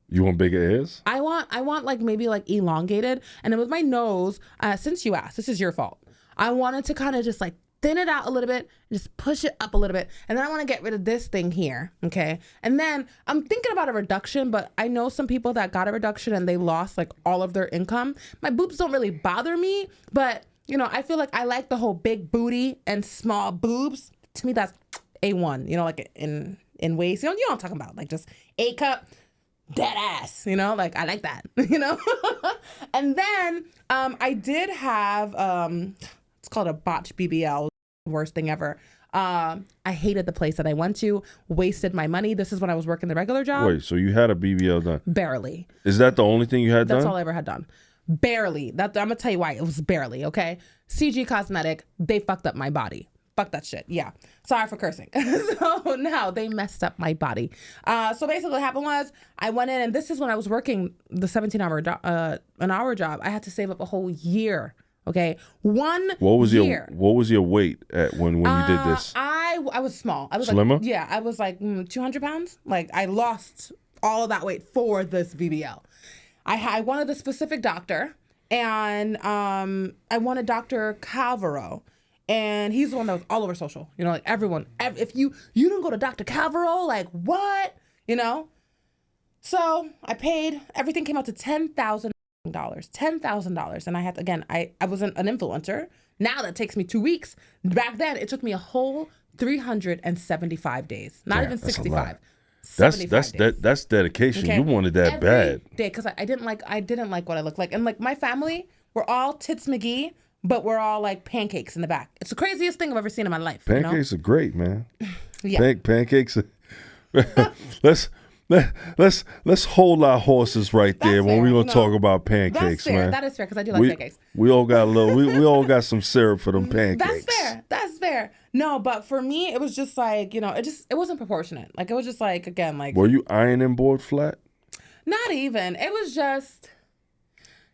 You want bigger ears? I want like maybe like elongated. And then with my nose, since you asked, this is your fault. I wanted to kind of just like thin it out a little bit, just push it up a little bit. And then I want to get rid of this thing here. Okay. And then I'm thinking about a reduction, but I know some people that got a reduction and they lost like all of their income. My boobs don't really bother me, but you know, I feel like I like the whole big booty and small boobs. To me, that's A1, you know, like in waist, you know what I'm talking about? Like just A cup. Dead ass, you know, like I like that, you know. And then I did have it's called a botched BBL, worst thing ever. I hated the place that I went to, wasted my money. This is when I was working the regular job. Wait, so you had a BBL done? Barely. Is that the only thing you had done? That's all I ever had done. Barely. I'm gonna tell you why. It was barely. Okay. CG Cosmetic, they fucked up my body. Fuck that shit. Yeah. Sorry for cursing. So now they messed up my body. So basically what happened was I went in, and this is when I was working the 17-hour an hour job. I had to save up a whole year. Okay. What was your weight at when you did this? I was small. I was slimmer? Like, yeah, I was like 200 pounds. Like I lost all of that weight for this BBL. I wanted a specific doctor, and I wanted Dr. Calvaro. And he's the one that was all over social, you know, like everyone. If you don't go to Dr. Calvaro, like what, you know? So I paid. Everything came out to $10,000, and I had to, again. I wasn't an influencer. Now that takes me 2 weeks. Back then, it took me a whole 375 days, not even 65. That's dedication. Okay. You wanted that every bad. Day, because I didn't like what I looked like, and like my family, we're all Tits McGee. But we're all like pancakes in the back. It's the craziest thing I've ever seen in my life. Pancakes are great, man. Yeah. Pancakes. Let's hold our horses right there when we're gonna talk about pancakes, man. That is fair, because I do like pancakes. We all got a little. we all got some syrup for them pancakes. That's fair. No, but for me, it was just like, you know, it wasn't proportionate. Like it was just like, again, like. Were you ironing board flat? Not even. It was just.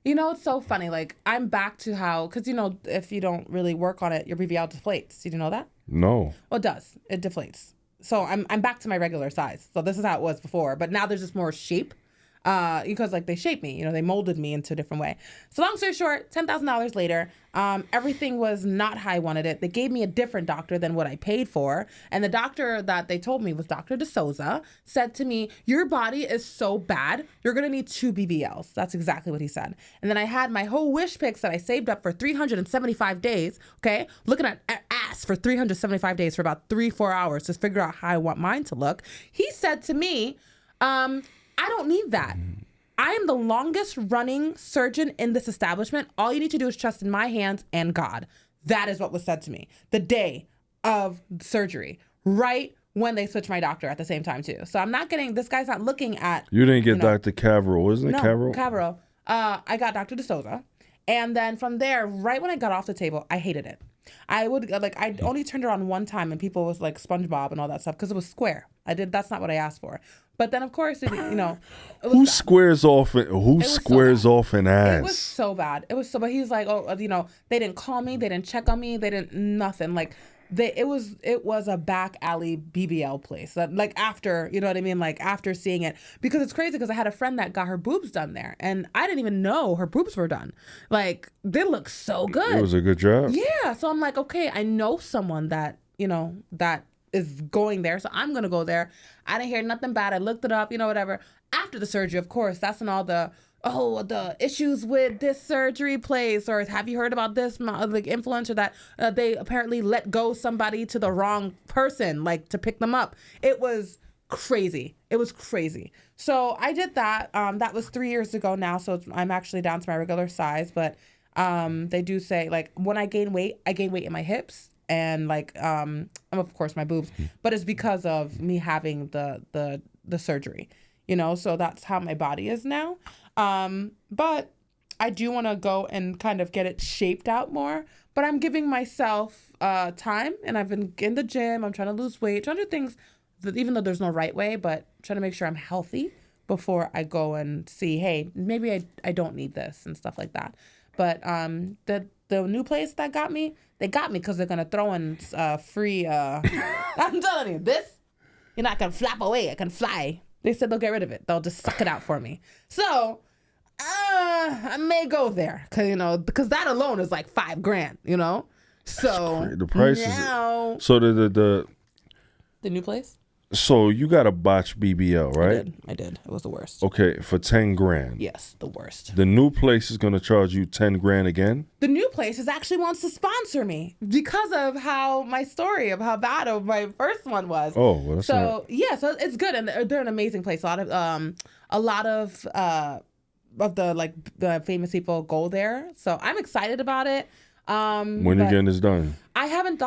You know, it's so funny. Like, I'm back to how, because, you know, if you don't really work on it, your BBL deflates. Did you know that? No. Well, it does. It deflates. So I'm back to my regular size. So this is how it was before. But now there's just more shape. Because like they shaped me, you know, they molded me into a different way. So long story short, $10,000 later, everything was not how I wanted it. They gave me a different doctor than what I paid for. And the doctor that they told me was Dr. DeSouza, said to me, your body is so bad, you're going to need 2 BBLs. That's exactly what he said. And then I had my whole wish pics that I saved up for 375 days, okay? Looking at ass for 375 days for about 3-4 hours to figure out how I want mine to look. He said to me, I don't need that. I am the longest running surgeon in this establishment. All you need to do is trust in my hands and God. That is what was said to me the day of surgery, right when they switched my doctor at the same time too. So I'm not getting, this guy's not looking at. You didn't get Dr. Cavero, isn't it? No, Cavero? I got Dr. DeSouza. And then from there, right when I got off the table, I hated it. I only turned it on one time and people was like SpongeBob and all that stuff because it was square. That's not what I asked for. But then, of course, you know, who squares off an ass? It was so bad. It was so bad. He's like, oh, you know, they didn't call me, they didn't check on me, they didn't nothing. Like, it was a back alley BBL place. Like after, you know what I mean? Like after seeing it, because it's crazy because I had a friend that got her boobs done there, and I didn't even know her boobs were done. Like they look so good. It was a good job. Yeah. So I'm like, okay, I know someone that, you know, that is going there, so I'm gonna go there. I didn't hear nothing bad. I looked it up, you know, whatever. After the surgery, of course, that's when all the oh, the issues with this surgery place, or have you heard about this like influencer that they apparently let go somebody to the wrong person, like to pick them up. It was crazy. It was crazy. So I did that. That was 3 years ago now. So I'm actually down to my regular size, but they do say like when I gain weight in my hips and like of course my boobs, but it's because of me having the surgery, you know. So that's how my body is now. But I do want to go and kind of get it shaped out more, but I'm giving myself time, and I've been in the gym. I'm trying to lose weight, trying to do things that, even though there's no right way, but trying to make sure I'm healthy before I go and see, hey, maybe I don't need this and stuff like that. But the new place that got me, they got me because they're going to throw in free, I'm telling you, this, you're not going to flap away. I can fly. They said they'll get rid of it. They'll just suck it out for me. So I may go there because that alone is like $5,000, you know? So the price now, is so the new place. So you got a botched BBL, right? I did. It was the worst. Okay, for $10,000. Yes, the worst. The new place is gonna charge you $10,000 again. The new place actually wants to sponsor me because of how my story of how bad of my first one was. Oh, well, that's so it's good, and they're an amazing place. A lot of the like the famous people go there, so I'm excited about it. When you getting this done? I haven't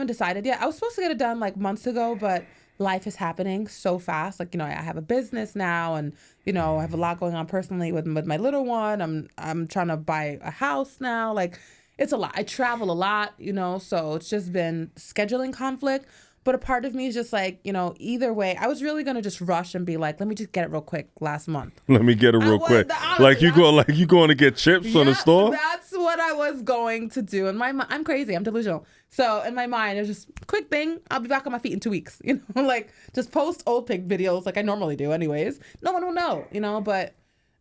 decided yet. I was supposed to get it done like months ago, but life is happening so fast. Like, I have a business now, and, I have a lot going on personally with my little one. I'm trying to buy a house now. Like, it's a lot. I travel a lot, so it's just been scheduling conflict. But a part of me is just like, either way, I was really going to just rush and be like, let me just get it real quick last month. Let me get it real quick. Like you going to get chips from the store? That's what I was going to do. And I'm crazy. I'm delusional. So in my mind, it's just quick thing. I'll be back on my feet in 2 weeks. Like just post old pig videos like I normally do anyways. No one will know, but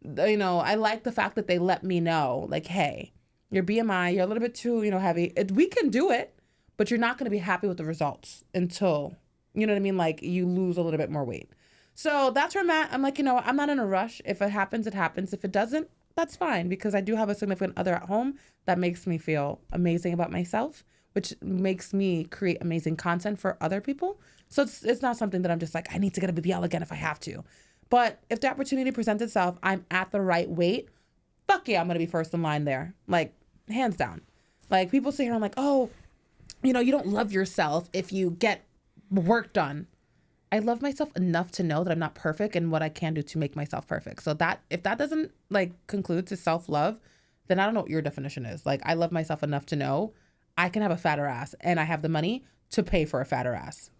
I like the fact that they let me know, like, hey, your BMI, you're a little bit too, heavy. We can do it. But you're not going to be happy with the results until, you know what I mean? Like you lose a little bit more weight. So that's where I'm at. I'm like, I'm not in a rush. If it happens, it happens. If it doesn't, that's fine. Because I do have a significant other at home that makes me feel amazing about myself, which makes me create amazing content for other people. So it's not something that I'm just like, I need to get a BBL again if I have to. But if the opportunity presents itself, I'm at the right weight, fuck yeah, I'm going to be first in line there. Like, hands down. Like, people sit here and I'm like, oh, you don't love yourself if you get work done. I love myself enough to know that I'm not perfect and what I can do to make myself perfect. So that if that doesn't like conclude to self-love, then I don't know what your definition is. Like, I love myself enough to know I can have a fatter ass and I have the money to pay for a fatter ass.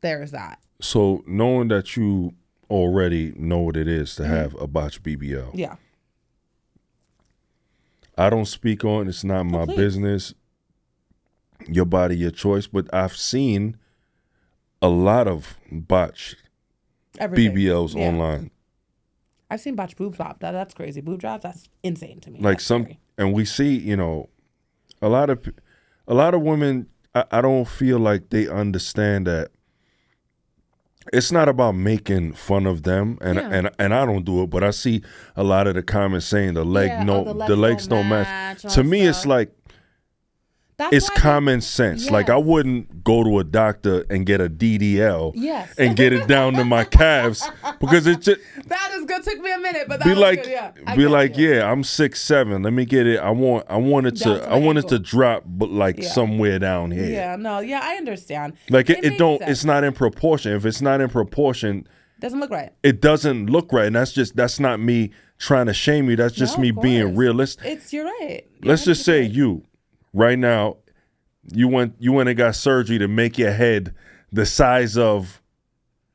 There's that. So knowing that you already know what it is to have a botched BBL. Yeah. I don't speak on, it's not my business. Your body, your choice. But I've seen a lot of botched BBLs online. I've seen botched boob job. That's crazy. Boob jobs, that's insane to me. Like and we see, a lot of women. I don't feel like they understand that it's not about making fun of them, and I don't do it. But I see a lot of the comments saying the legs don't match. To me, it's like. It's common sense. Yes. Like I wouldn't go to a doctor and get a DDL and get it down to my calves because it just that is good. Took me a minute, but that was good. Yeah. I'm 6'7". Let me get it. I want it to drop, but somewhere down here. Yeah, no, yeah, I understand. Like it don't. Sense. It's not in proportion. If it's not in proportion, doesn't look right. It doesn't look right, and that's not me trying to shame you. That's just me being realistic. You're right. Let's just say you. Right now, you went and got surgery to make your head the size of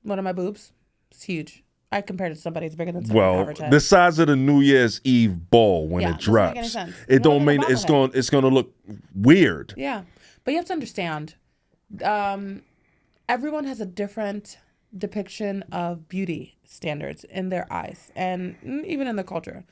one of my boobs. It's huge. I compared it to somebody who's bigger than average head. The size of the New Year's Eve ball when it drops. Doesn't make any sense. It don't mean it's going to look weird. Yeah, but you have to understand, everyone has a different depiction of beauty standards in their eyes, and even in the culture.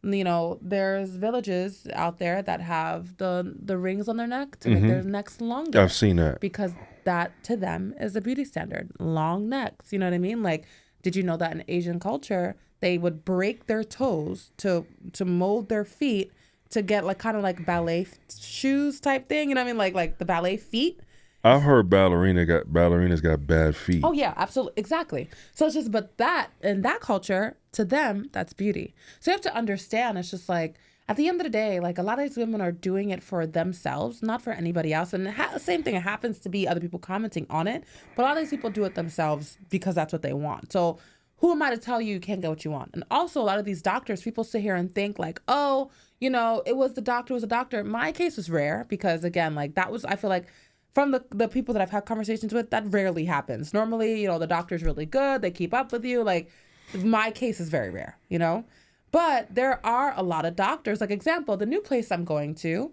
There's villages out there that have the rings on their neck to make their necks longer. I've seen that. Because that, to them, is the beauty standard. Long necks. You know what I mean? Like, did you know that in Asian culture, they would break their toes to mold their feet to get like kind of like ballet shoes type thing. You know what I mean? Like the ballet feet. I've heard ballerinas got bad feet. Oh yeah, absolutely, exactly. So it's just, but that in that culture, to them, that's beauty. So you have to understand. It's just like at the end of the day, like a lot of these women are doing it for themselves, not for anybody else. And same thing, it happens to be other people commenting on it, but a lot of these people do it themselves because that's what they want. So who am I to tell you can't get what you want? And also a lot of these doctors, people sit here and think like, oh, you know, it was the doctor, My case was rare because again, like that was, I feel like from the people that I've had conversations with, that rarely happens. Normally, you know, the doctor's really good. They keep up with you. Like my case is very rare, you know, but there are a lot of doctors. Like example, the new place I'm going to,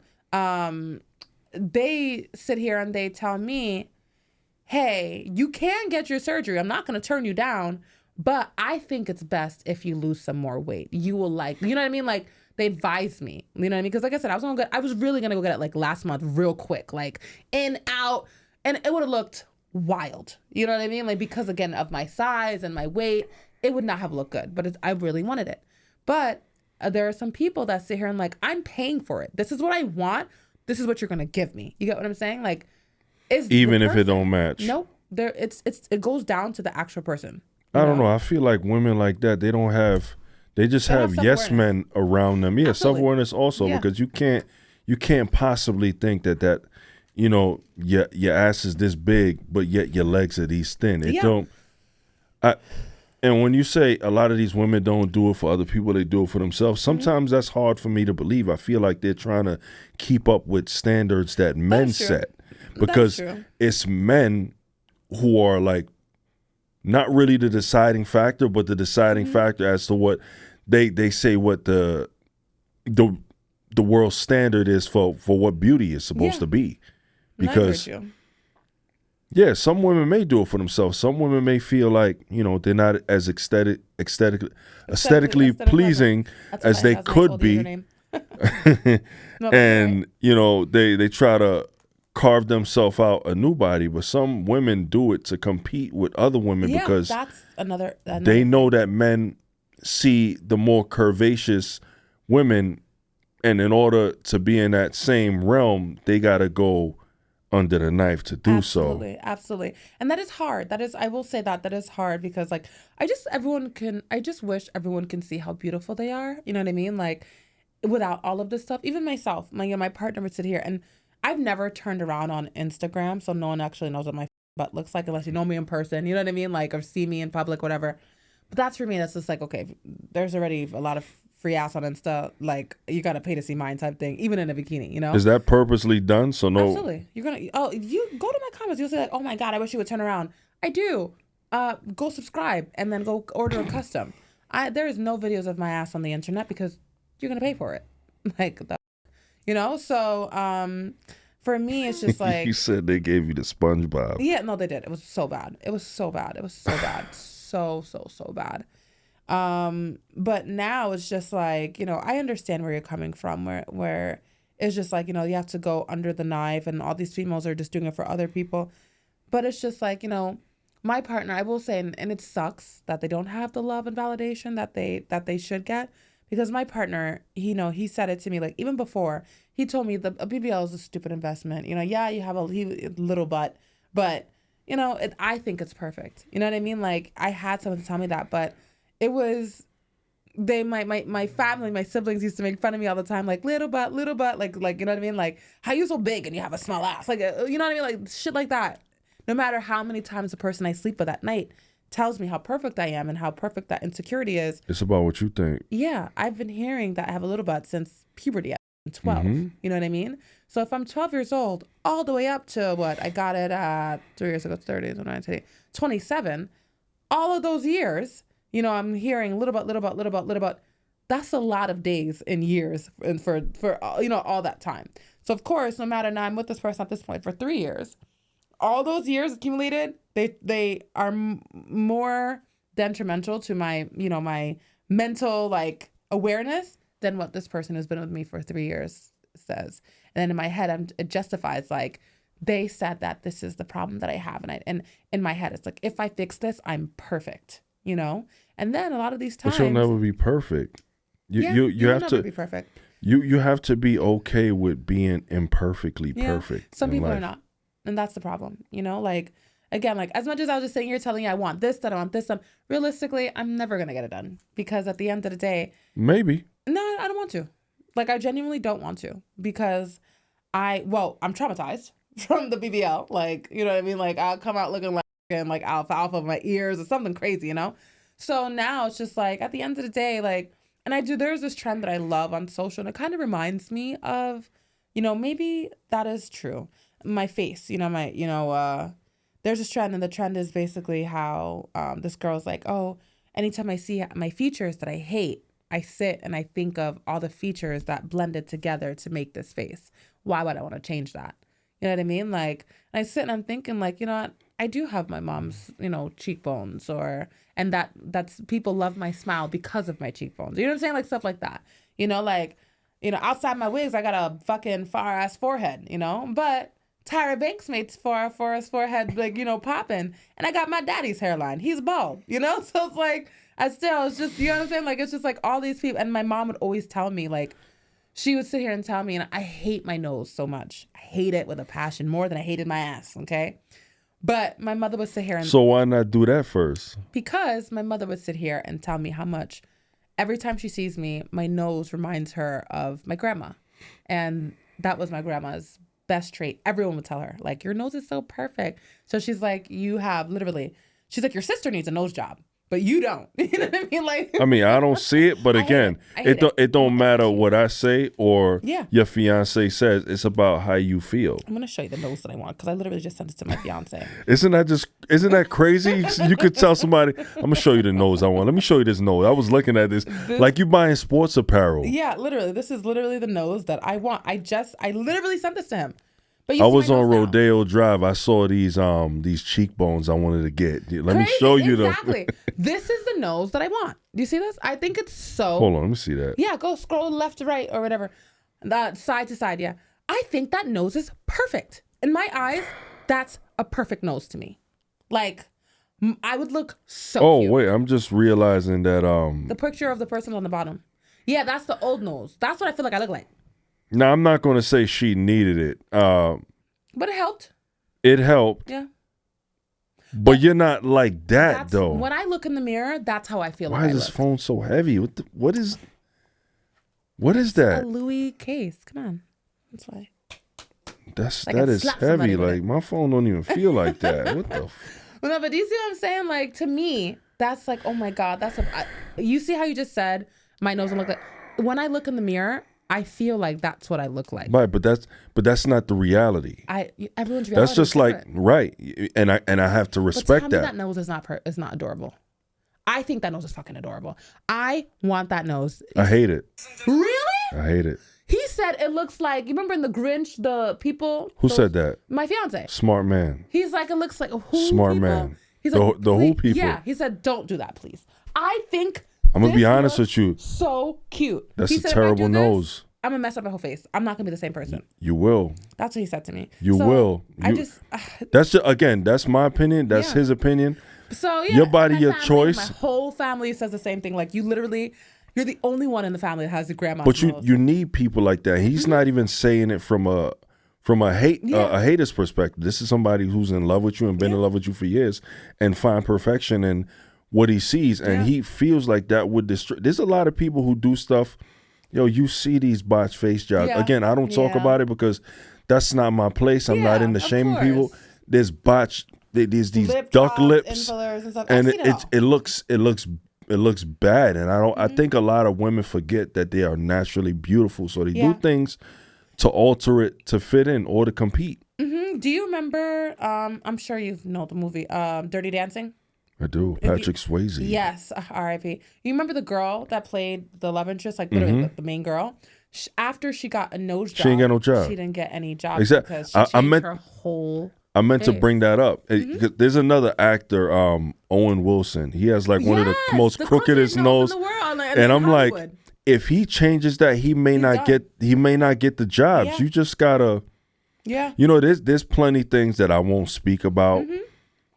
they sit here and they tell me, hey, you can get your surgery. I'm not going to turn you down, but I think it's best if you lose some more weight. You will like, you know what I mean? Like they advised me, you know what I mean? Because like I said, I was really going to go get it like last month real quick, like in, out, and it would have looked wild. You know what I mean? Like, because again, of my size and my weight, it would not have looked good, but I really wanted it. But there are some people that sit here and like, I'm paying for it. This is what I want. This is what you're going to give me. You get what I'm saying? Like, even if it don't match. Nope. It goes down to the actual person. I don't know. I feel like women like that, they just have yes men around them. Yeah, self-awareness also, because you can't possibly think that, you know, your ass is this big, but yet your legs are these thin. And when you say a lot of these women don't do it for other people, they do it for themselves. Sometimes that's hard for me to believe. I feel like they're trying to keep up with standards that men set, because it's men who are like, not really the deciding factor, but the deciding factor as to what they say what the world standard is for what beauty is supposed to be. Because some women may do it for themselves. Some women may feel like, you know, they're not as aesthetically pleasing as they could be. And, you know, they try to carve themselves out a new body, but some women do it to compete with other women because that's another they know that men see the more curvaceous women, and in order to be in that same realm, they got to go under the knife to do so. Absolutely. And that is hard. I will say that is hard because like, I just wish everyone can see how beautiful they are. You know what I mean? Like without all of this stuff, even myself, my partner would sit here, and I've never turned around on Instagram, so no one actually knows what my butt looks like unless you know me in person. You know what I mean? Like, or see me in public, whatever. But that's for me. That's just like, okay, there's already a lot of free ass on Insta. Like, you got to pay to see mine type thing, even in a bikini, you know? Is that purposely done? So no. Absolutely. You go to my comments. You'll say like, oh my God, I wish you would turn around. I do. Go subscribe and then go order a custom. There is no videos of my ass on the internet because you're going to pay for it. Like, you know, so for me, it's just like you said they gave you the SpongeBob. Yeah, no, they did. It was so bad. It was so bad. So bad. But now it's just like, you know, I understand where you're coming from, where it's just like, you know, you have to go under the knife, and all these females are just doing it for other people. But it's just like, you know, my partner, I will say, and it sucks that they don't have the love and validation that they should get. Because my partner, he said it to me, like, even before, he told me a BBL is a stupid investment. You know, yeah, you have a little butt, but, you know, I think it's perfect. You know what I mean? Like, I had someone tell me that, but it was, my family, my siblings used to make fun of me all the time, like, little butt, like, you know what I mean? Like, how you so big and you have a small ass? Like, you know what I mean? Like, shit like that. No matter how many times the person I sleep with at night tells me how perfect I am and how perfect that insecurity is. It's about what you think. Yeah, I've been hearing that I have a little butt since puberty at 12. You know what I mean? So if I'm 12 years old, all the way up to what? I got it at 3 years ago, 30, 29, 27. All of those years, you know, I'm hearing little butt. That's a lot of days and years and for you know, all that time. So of course, no matter now, I'm with this person at this point for 3 years. All those years accumulated, they are more detrimental to my, you know, my mental like awareness than what this person who's been with me for 3 years says. And then in my head, it justifies like they said that this is the problem that I have, and in my head it's like, if I fix this, I'm perfect, you know. And then a lot of these times, but you'll never be perfect. You have to be perfect. You have to be okay with being imperfectly perfect. Some people are not, and that's the problem. You know, like again, like as much as I was just sitting here telling you I want this, that I want this, realistically, I'm never gonna get it done because at the end of the day, maybe no, I don't want to. Like I genuinely don't want to because I'm traumatized from the BBL. Like, you know what I mean? Like I'll come out looking like alfalfa of my ears or something crazy, you know? So now it's just like at the end of the day, like, and there's this trend that I love on social and it kind of reminds me of, you know, maybe that is true. My face, you know, there's this trend and the trend is basically how this girl's like, oh, anytime I see my features that I hate, I sit and I think of all the features that blended together to make this face. Why would I want to change that? You know what I mean? Like, and I sit and I'm thinking like, you know what? I do have my mom's, you know, cheekbones and that's people love my smile because of my cheekbones. You know what I'm saying? Like stuff like that. You know, like, you know, outside my wigs, I got a fucking far ass forehead, you know, but Tyra Banks made for his forehead, like, you know, popping. And I got my daddy's hairline. He's bald, you know? So it's like, it's just, you know what I'm saying? Like, it's just like all these people. And my mom would always tell me, like, she would sit here and tell me, and I hate my nose so much. I hate it with a passion more than I hated my ass, okay? But my mother would sit here and... So why not do that first? Because my mother would sit here and tell me how much, every time she sees me, my nose reminds her of my grandma. And that was my grandma's best trait. Everyone would tell her, like, your nose is so perfect. So she's like, you have literally... She's like, your sister needs a nose job. But you don't. You know what I mean? Like, I mean, I don't see it, but again, it don't matter what I say or your fiance says. It's about how you feel. I'm gonna show you the nose that I want because I literally just sent it to my fiance. Isn't that crazy? You could tell somebody, I'm gonna show you the nose I want. Let me show you this nose. I was looking at this like you buying sports apparel. Yeah, literally. This is literally the nose that I want. I literally sent this to him. I was on Rodeo Drive. I saw these cheekbones I wanted to get. Let me show you them. Exactly. This is the nose that I want. Do you see this? I think it's so... Hold on, let me see that. Yeah, go scroll left to right or whatever. That side to side, yeah. I think that nose is perfect. In my eyes, that's a perfect nose to me. Like, I would look so cute. Wait, I'm just realizing that... The picture of the person on the bottom. Yeah, that's the old nose. That's what I feel like I look like. Now, I'm not going to say she needed it. But it helped. It helped. Yeah. But you're not like that, though. When I look in the mirror, that's how I feel. Why is this phone so heavy? What is that? A Louis case. Come on. That's why. That is heavy. Like, my phone don't even feel like that. What the Well, no, but do you see what I'm saying? Like, to me, that's like, oh my God. You see how you just said my nose don't look like... When I look in the mirror... I feel like that's what I look like. Right, but that's not the reality. Everyone's reality. That's just like right, and I have to respect that. That nose is not adorable. I think that nose is fucking adorable. I want that nose. I hate it. Really? I hate it. He said it looks like, you remember in The Grinch, the people? Who said that? My fiance. Smart man. He's like, it looks like who smart people? Man. He's like, the who people. Yeah, he said, don't do that, please. I think I'm gonna be honest with you. So cute. That's a terrible nose. I'm gonna mess up my whole face. I'm not gonna be the same person. You will. That's what he said to me. You will. That's just, again, that's my opinion. That's his opinion. So yeah, your body, your choice. My whole family says the same thing. Like, you're the only one in the family that has a grandma. But you need people like that. He's not even saying it from a hater's perspective. This is somebody who's in love with you and been in love with you for years and find perfection in what he sees, and he feels like that would destroy. There's a lot of people who do stuff. Yo, you see these botched face jobs. Yeah. Again, I don't talk about it because that's not my place. I'm not into shaming people. There's there's these duck lips, and it looks bad. And I think a lot of women forget that they are naturally beautiful, so they do things to alter it to fit in or to compete. Mm-hmm. Do you remember? I'm sure you know the movie Dirty Dancing. I do. Patrick Swayze. Yes, R.I.P. You remember the girl that played the love interest, like literally the main girl? After she got a nose job, she ain't got no job. She didn't get any job exactly. Because she changed her whole I meant to bring that up. There's another actor, Owen Wilson. He has like one of the most crookedest nose in the world, and I'm like, if he changes that, he may not get the jobs. Yeah. You just gotta, you know, there's plenty things that I won't speak about.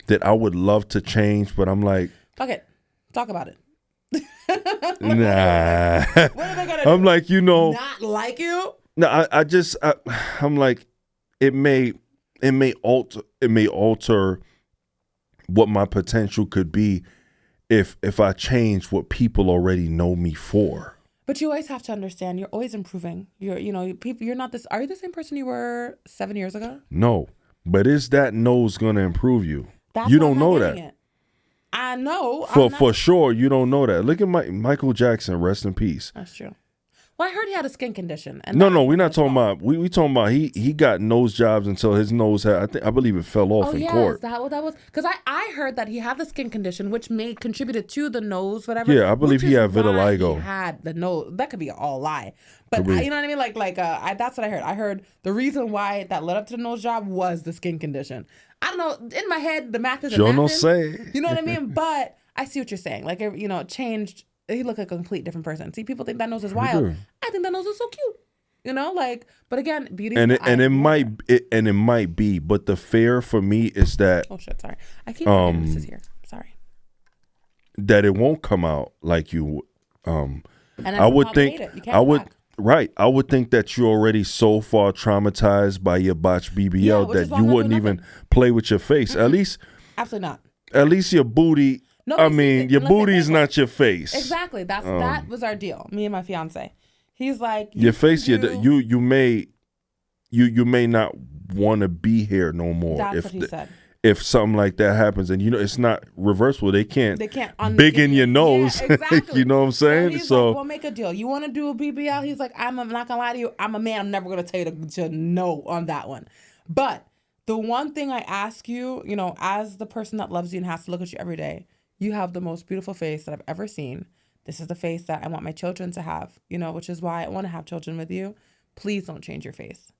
That I would love to change, but I'm like, fuck it, talk about it. Nah. What are they gonna do? I'm like, not like you? No, I'm like, it may alter what my potential could be if I change what people already know me for. But you always have to understand, you're always improving. You're not this. Are you the same person you were 7 years ago? No, but is that nose gonna improve you? That's You why don't I'm not know getting that. it. I know. For sure, you don't know that. Look at Michael Jackson, rest in peace. That's true. Well, I heard he had a skin condition. And No, we're not talking about. We talking about he got nose jobs until his nose had. I believe it fell off in court. Is that what that was? Because I heard that he had the skin condition, which may contributed to the nose, whatever. Yeah, I believe he had vitiligo. He had the nose. That could be all lie, but you know what I mean. That's what I heard. I heard the reason why that led up to the nose job was the skin condition. I don't know. In my head, the math isn't Yo no say. You know what I mean? But I see what you're saying. Like, it changed. He looked like a complete different person. See, people think that nose is wild. I think that nose is so cute. But again, beauty. And it might be, but the fear for me is that. Oh shit! Sorry, I keep forgetting this is here. Sorry. That it won't come out like you. And I would think. I would think that you're already so far traumatized by your botched BBL that you wouldn't even play with your face. Mm-hmm. At least. Absolutely not. At least your booty. No, I mean, your booty is not your face. Exactly. That was our deal. Me and my fiance. He's like, your face. You may not want to be here no more. That's what he said. If something like that happens, and it's not reversible, they can't big in your nose. Yeah, exactly. You know what I'm saying? So he's like, we'll make a deal. You want to do a BBL? He's like, I'm not gonna lie to you. I'm a man. I'm never gonna tell you to no on that one. But the one thing I ask you, as the person that loves you and has to look at you every day. You have the most beautiful face that I've ever seen. This is the face that I want my children to have, which is why I want to have children with you. Please don't change your face.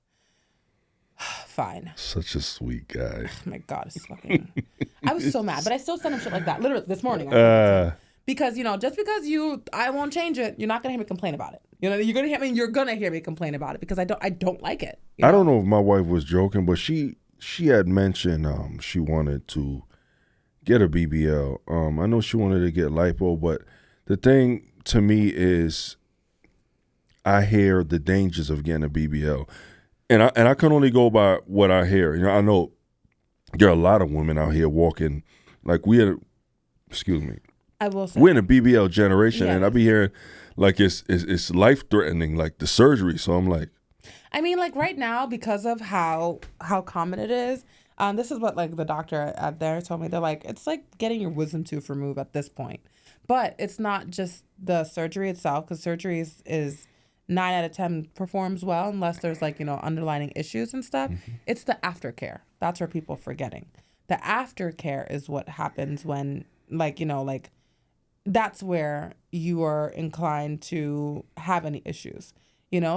Fine. Such a sweet guy. Oh my God, it's fucking. I was so mad, but I still sent him shit like that. Literally this morning. Because, just because I won't change it, you're not going to hear me complain about it. You're going to hear me complain about it because I don't like it. I don't know if my wife was joking, but she had mentioned she wanted to get a BBL. I know she wanted to get lipo, but the thing to me is I hear the dangers of getting a BBL. And I can only go by what I hear. I know there are a lot of women out here walking like excuse me. I will say. We're in a BBL generation, and I be hearing like it's life-threatening, like the surgery. So I'm like. I mean, like right now, because of how common it is, this is what like the doctor out there told me. They're like, it's like getting your wisdom tooth removed at this point. But it's not just the surgery itself, because surgery is 9 out of 10 performs well unless there's like, underlying issues and stuff. Mm-hmm. It's the aftercare. That's where people are forgetting. The aftercare is what happens when that's where you are inclined to have any issues.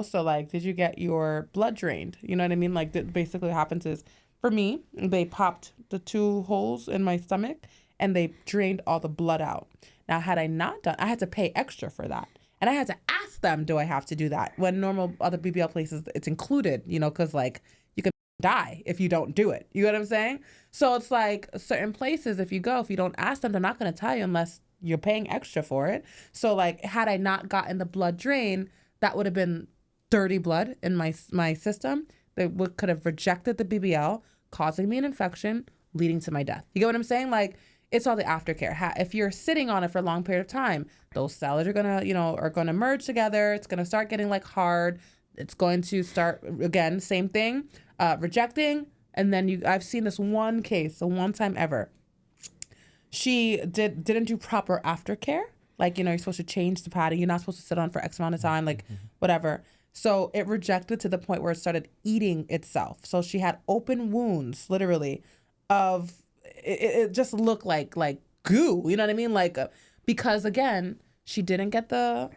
So like, did you get your blood drained? You know what I mean? Like, basically what happens is, for me, they popped the 2 holes in my stomach and they drained all the blood out. Now, had I not done, I had to pay extra for that. And I had to ask them, do I have to do that? When normal other BBL places, it's included, because like you could die if you don't do it. You know what I'm saying? So it's like certain places, if you don't ask them, they're not going to tell you unless you're paying extra for it. So like, had I not gotten the blood drain, that would have been dirty blood in my system. They could have rejected the BBL, causing me an infection, leading to my death. You get what I'm saying? Like, it's all the aftercare. If you're sitting on it for a long period of time, those cells are gonna merge together. It's gonna start getting like hard. It's going to start again, same thing, rejecting. And then I've seen this one case, the one time ever. She didn't do proper aftercare. Like, you're supposed to change the padding. You're not supposed to sit on for X amount of time, like whatever. So it rejected to the point where it started eating itself. So she had open wounds, literally, of it just looked like goo. You know what I mean? Like, because again, she didn't get the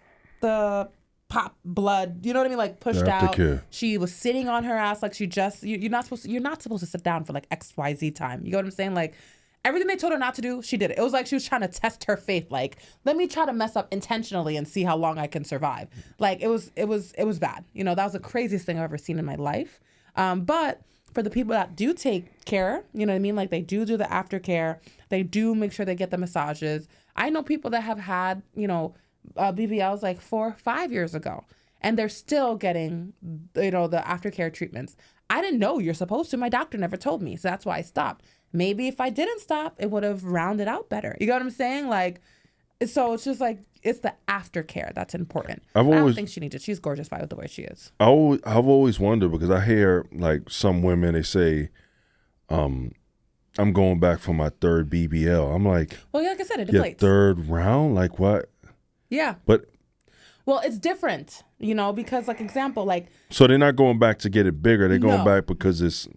pop blood. You know what I mean? Like pushed out. She was sitting on her ass like she just. You're not supposed to sit down for like XYZ time. You know what I'm saying? Like. Everything they told her not to do, she did it. It was like she was trying to test her faith. Like, let me try to mess up intentionally and see how long I can survive. Like, it was bad. That was the craziest thing I've ever seen in my life. But for the people that do take care, you know what I mean? Like, they do the aftercare. They do make sure they get the massages. I know people that have had, BBLs like 4 or 5 years ago, and they're still getting, the aftercare treatments. I didn't know you're supposed to. My doctor never told me, so that's why I stopped. Maybe if I didn't stop, it would have rounded out better. You know what I'm saying? Like, so it's just like, it's the aftercare that's important. I don't think she needs it. She's gorgeous by the way she is. I've always wondered, because I hear like some women, they say, I'm going back for my third BBL. I'm like, well, like I said, it deflates. Third round? Like what? Yeah. But well, it's different, because like example, like. So they're not going back to get it bigger. They're going back because it's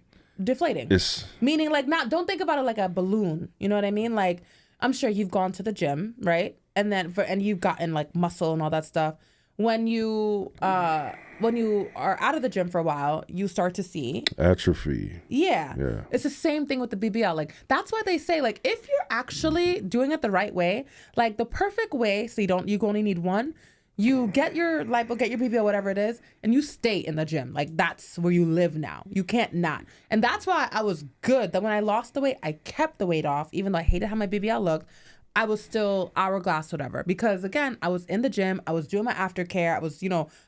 deflating. It's meaning like don't think about it like a balloon. You know what I mean? Like, I'm sure you've gone to the gym, right? And then and you've gotten like muscle and all that stuff. When you are out of the gym for a while, you start to see atrophy. Yeah. It's the same thing with the BBL. Like, that's why they say, like, if you're actually doing it the right way, like the perfect way, so you only need one, you get your lipo, get your BBL, whatever it is, and you stay in the gym. Like, that's where you live now. You can't not. And that's why I was good that when I lost the weight, I kept the weight off, even though I hated how my BBL looked. I was still hourglass, whatever. Because again, I was in the gym. I was doing my aftercare. I was,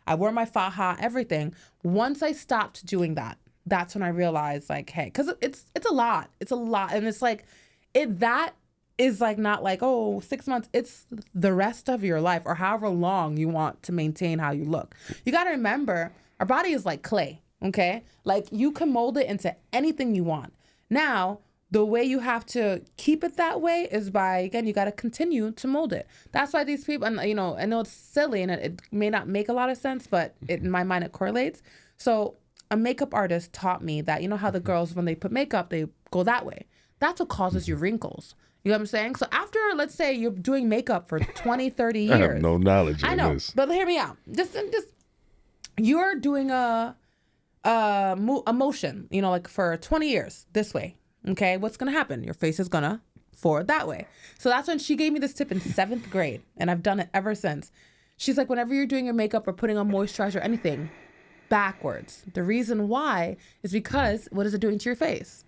I wore my faja, everything. Once I stopped doing that, that's when I realized, like, hey, because it's a lot. It's a lot. And it's like, that is like not like, 6 months. It's the rest of your life or however long you want to maintain how you look. You got to remember, our body is like clay, okay? Like, you can mold it into anything you want. Now, the way you have to keep it that way is by, again, you got to continue to mold it. That's why these people, and I know it's silly and it may not make a lot of sense, but in my mind, it correlates. So a makeup artist taught me that, how the girls, when they put makeup, they go that way. That's what causes your wrinkles. You know what I'm saying? So after, let's say you're doing makeup for 20, 30 years. I have no knowledge of this. But hear me out. Just you're doing a motion, like for 20 years this way. Okay, what's going to happen? Your face is going to forward that way. So that's when she gave me this tip in 7th grade, and I've done it ever since. She's like, whenever you're doing your makeup or putting on moisturizer or anything, backwards. The reason why is because what is it doing to your face?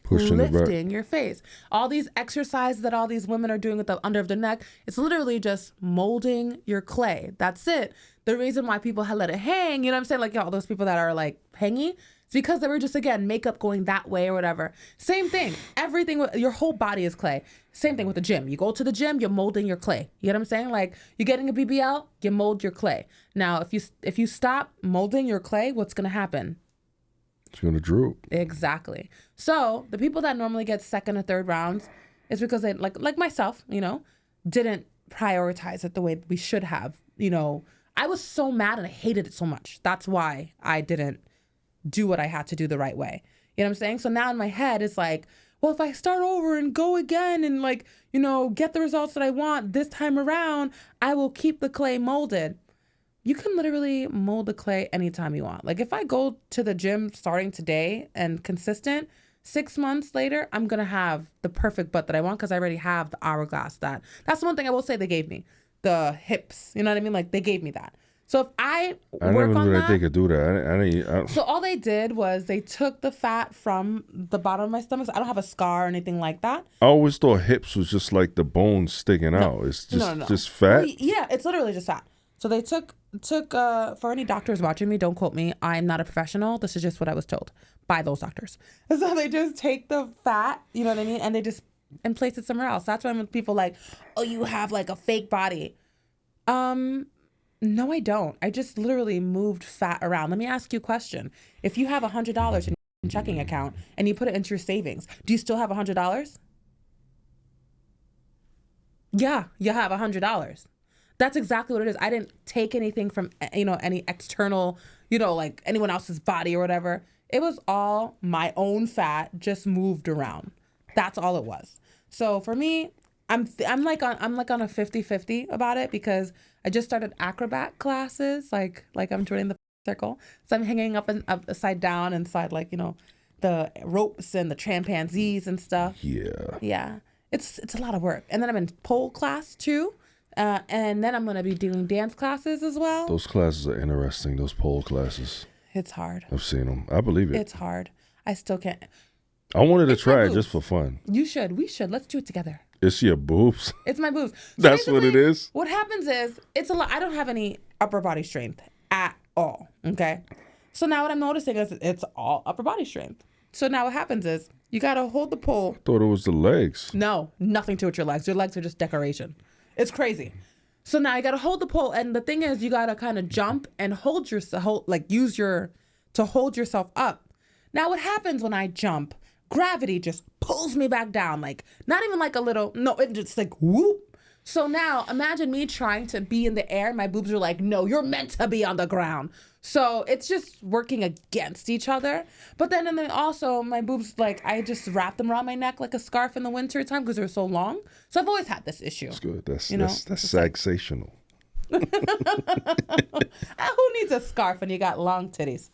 Pushing lifting your face. All these exercises that all these women are doing with the under of the neck, it's literally just molding your clay. That's it. The reason why people let it hang, you know what I'm saying? Like, all those people that are like hangy, it's because they were just, again, makeup going that way or whatever. Same thing. Everything, your whole body is clay. Same thing with the gym. You go to the gym, you're molding your clay. You know what I'm saying? Like, you're getting a BBL, you mold your clay. Now, if you stop molding your clay, what's going to happen? It's going to droop. Exactly. So the people that normally get second or third rounds is because they, like myself, didn't prioritize it the way we should have. I was so mad and I hated it so much. That's why I didn't do what I had to do the right way. You know what I'm saying? So now in my head, it's like, well, if I start over and go again and get the results that I want this time around, I will keep the clay molded. You can literally mold the clay anytime you want. Like, if I go to the gym starting today and consistent, 6 months later, I'm going to have the perfect butt that I want because I already have the hourglass. That's the one thing I will say they gave me. The hips. You know what I mean? Like, they gave me that. So if I never knew that they could do that. So all they did was they took the fat from the bottom of my stomach. So I don't have a scar or anything like that. I always thought hips was just like the bones sticking out. It's just fat. Yeah, it's literally just fat. So they took for any doctors watching me, don't quote me. I'm not a professional. This is just what I was told by those doctors. So they just take the fat, you know what I mean, and they just place it somewhere else. That's why when people like, oh, you have like a fake body. No, I don't. I just literally moved fat around. Let me ask you a question. If you have $100 in your checking account and you put it into your savings, do you still have $100? Yeah, you have $100. That's exactly what it is. I didn't take anything from, any external, like anyone else's body or whatever. It was all my own fat just moved around. That's all it was. So for me, I'm like on a 50-50 about it because I just started acrobat classes, like I'm joining the circle. So I'm hanging up upside down inside, the ropes and the chimpanzees and stuff. Yeah. Yeah. It's a lot of work. And then I'm in pole class too. And then I'm going to be doing dance classes as well. Those classes are interesting, those pole classes. It's hard. I've seen them. I believe it. It's hard. I still can't. I wanted to try it just for fun. You should. We should. Let's do it together. It's your boobs. It's my boobs. So that's what it is. What happens is it's a lot. I don't have any upper body strength at all. Okay. So now what I'm noticing is it's all upper body strength. So now what happens is you got to hold the pole. I thought it was the legs. No, nothing to it with your legs. Your legs are just decoration. It's crazy. So now you got to hold the pole. And the thing is, you got to kind of jump and hold yourself, like to hold yourself up. Now what happens when I jump, gravity just pulls me back down. Like not even like a little, no, it just like whoop. So now imagine me trying to be in the air. My boobs are like, no, you're meant to be on the ground. So it's just working against each other. But then and then also my boobs, like I just wrap them around my neck like a scarf in the winter time because they're so long. So I've always had this issue. That's good. That's sensational. Who needs a scarf when you got long titties?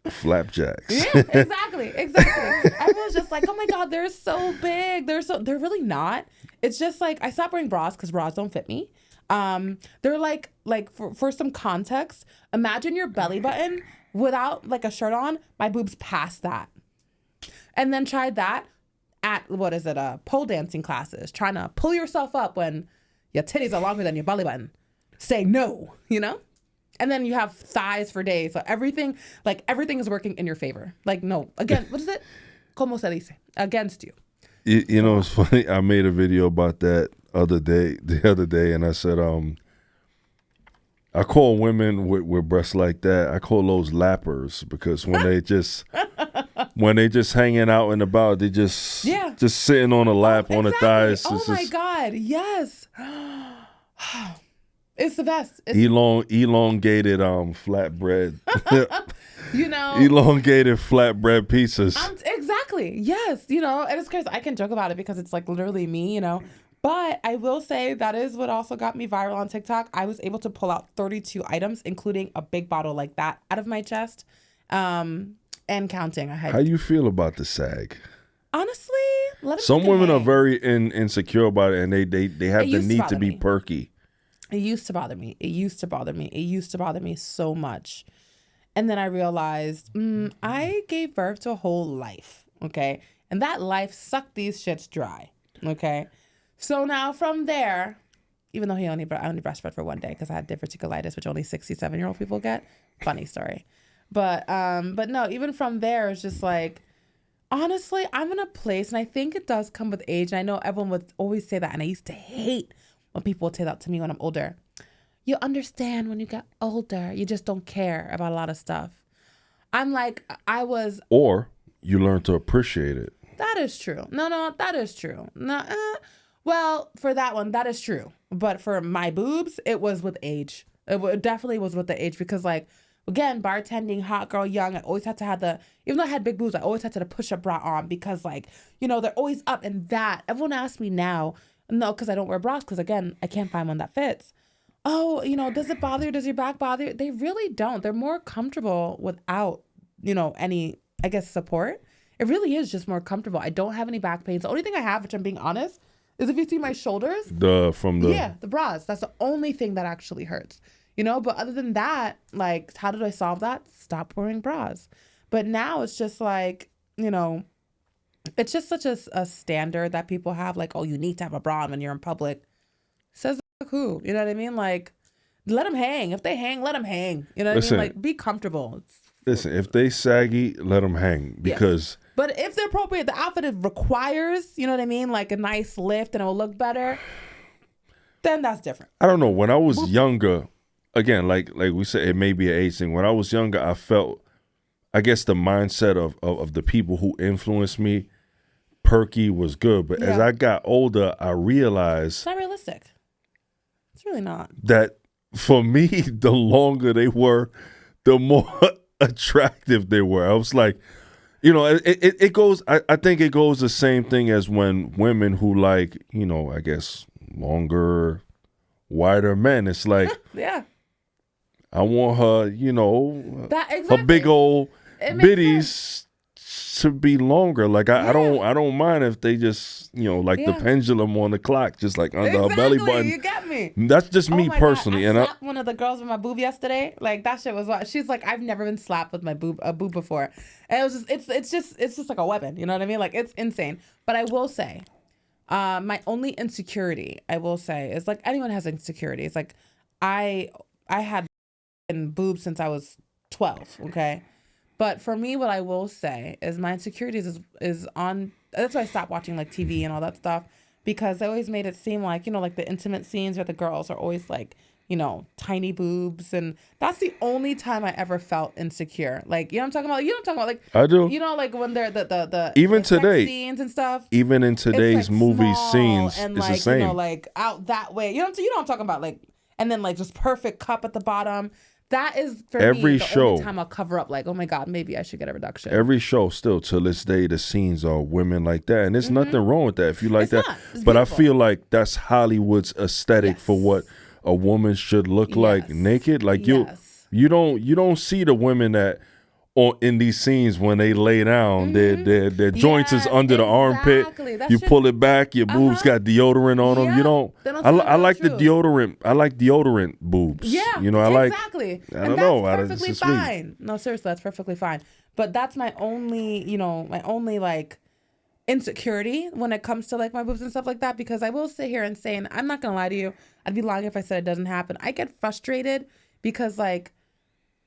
Flapjacks. Yeah, exactly. Everyone's just like, oh my God, they're so big. They're really not. It's just like I stopped wearing bras because bras don't fit me. They're like for some context, imagine your belly button without like a shirt on, my boobs past that. And then try that at pole dancing classes, trying to pull yourself up when your titties are longer than your belly button. Say no, And then you have thighs for days. So everything is working in your favor. Like, no, again, what is it? Como se dice? Against you. You know, it's funny. I made a video about that the other day, and I said, I call women with breasts like that, I call those lappers, because when they just hanging out and about, they just sitting on a lap on the thighs. Oh my God, yes. It's the best. Elongated flatbread. Elongated flatbread pizzas. Exactly. Yes. And it's crazy. I can joke about it because it's like literally me, But I will say that is what also got me viral on TikTok. I was able to pull out 32 items, including a big bottle like that out of my chest, and counting. How you feel about the sag? Honestly, some women are very insecure about it, and they have the need to be perky. It used to bother me. It used to bother me so much. And then I realized I gave birth to a whole life, okay? And that life sucked these shits dry, okay? So now from there, even though I only breastfed for one day because I had diverticulitis, which only 67-year-old people get. Funny story. But no, even from there, it's just like, honestly, I'm in a place, and I think it does come with age. And I know everyone would always say that, and I used to hate when people would say that to me when I'm older. You understand when you get older, you just don't care about a lot of stuff. I'm like, or you learn to appreciate it. That is true. No, that is true. Well, for that one, that is true. But for my boobs, it was with age. It definitely was with the age because, like, again, bartending, hot girl, young, I always had to have even though I had big boobs, I always had to push a bra on because, like, they're always up. And that, everyone asks me now, no, because I don't wear bras because, again, I can't find one that fits. Oh, does it bother you? Does your back bother you? They really don't. They're more comfortable without, any, I guess, support. It really is just more comfortable. I don't have any back pains. The only thing I have, which I'm being honest, is if you see my shoulders. The bras. That's the only thing that actually hurts. But other than that, like, how did I solve that? Stop wearing bras. But now it's just like, it's just such a standard that people have, like, oh, you need to have a bra on when you're in public. Says who? You know what I mean? Like, let them hang. If they hang, let them hang. You know what I mean? Like, be comfortable. Listen, if they saggy, let them hang because. Yes. But if they're appropriate, the outfit requires, you know what I mean, like a nice lift and it will look better, then that's different. I don't know. When I was younger, again, like we said, it may be an age thing. When I was younger, I felt, I guess, the mindset of the people who influenced me, perky was good. But as I got older, I realized it's not realistic. It's really not. That for me, the longer they were, the more attractive they were. I was like, it goes, I think it goes the same thing as when women who like, I guess, longer, wider men. It's like, yeah. I want her, her big old bitties to be longer. Like I don't mind if they just, like the pendulum on the clock, just like under her belly button. You get me. That's just me personally. God, I slapped one of the girls with my boob yesterday. Like that shit was what she's like. I've never been slapped with my boob before, and it was just it's just like a weapon. You know what I mean? Like it's insane. But I will say, my only insecurity I will say is like anyone has insecurities. Like I had boobs since I was 12. Okay. But for me, what I will say is my insecurities is on. That's why I stopped watching like TV and all that stuff, because they always made it seem like, you know, like the intimate scenes where the girls are always like, you know, tiny boobs, and that's the only time I ever felt insecure. Like, you know what I'm talking about? You know what I'm talking about? Like I do. You know, like when they're the even the today sex scenes and stuff. Even in today's like movie scenes, and it's like, the same. you know, like out that way. You know what I'm talking about? Like, and then like just perfect cup at the bottom. That is for me the only time I'll cover up. Like, oh my God, maybe I should get a reduction. Every show, still to this day, the scenes are women like that, and there's nothing wrong with that if you like It's that. not. It's but beautiful. I feel like that's Hollywood's aesthetic for what a woman should look like naked. Like you don't see the women that in these scenes when they lay down, their joints is under the armpit. You pull it back, your boobs got deodorant on them. You don't. I like the deodorant. I like deodorant boobs. Yeah, you know, I like. Exactly. I don't know. That's perfectly fine. No, seriously, that's perfectly fine. But that's my only, you know, like insecurity when it comes to like my boobs and stuff like that. Because I will sit here and say, and I'm not gonna lie to you, I'd be lying if I said it doesn't happen. I get frustrated because like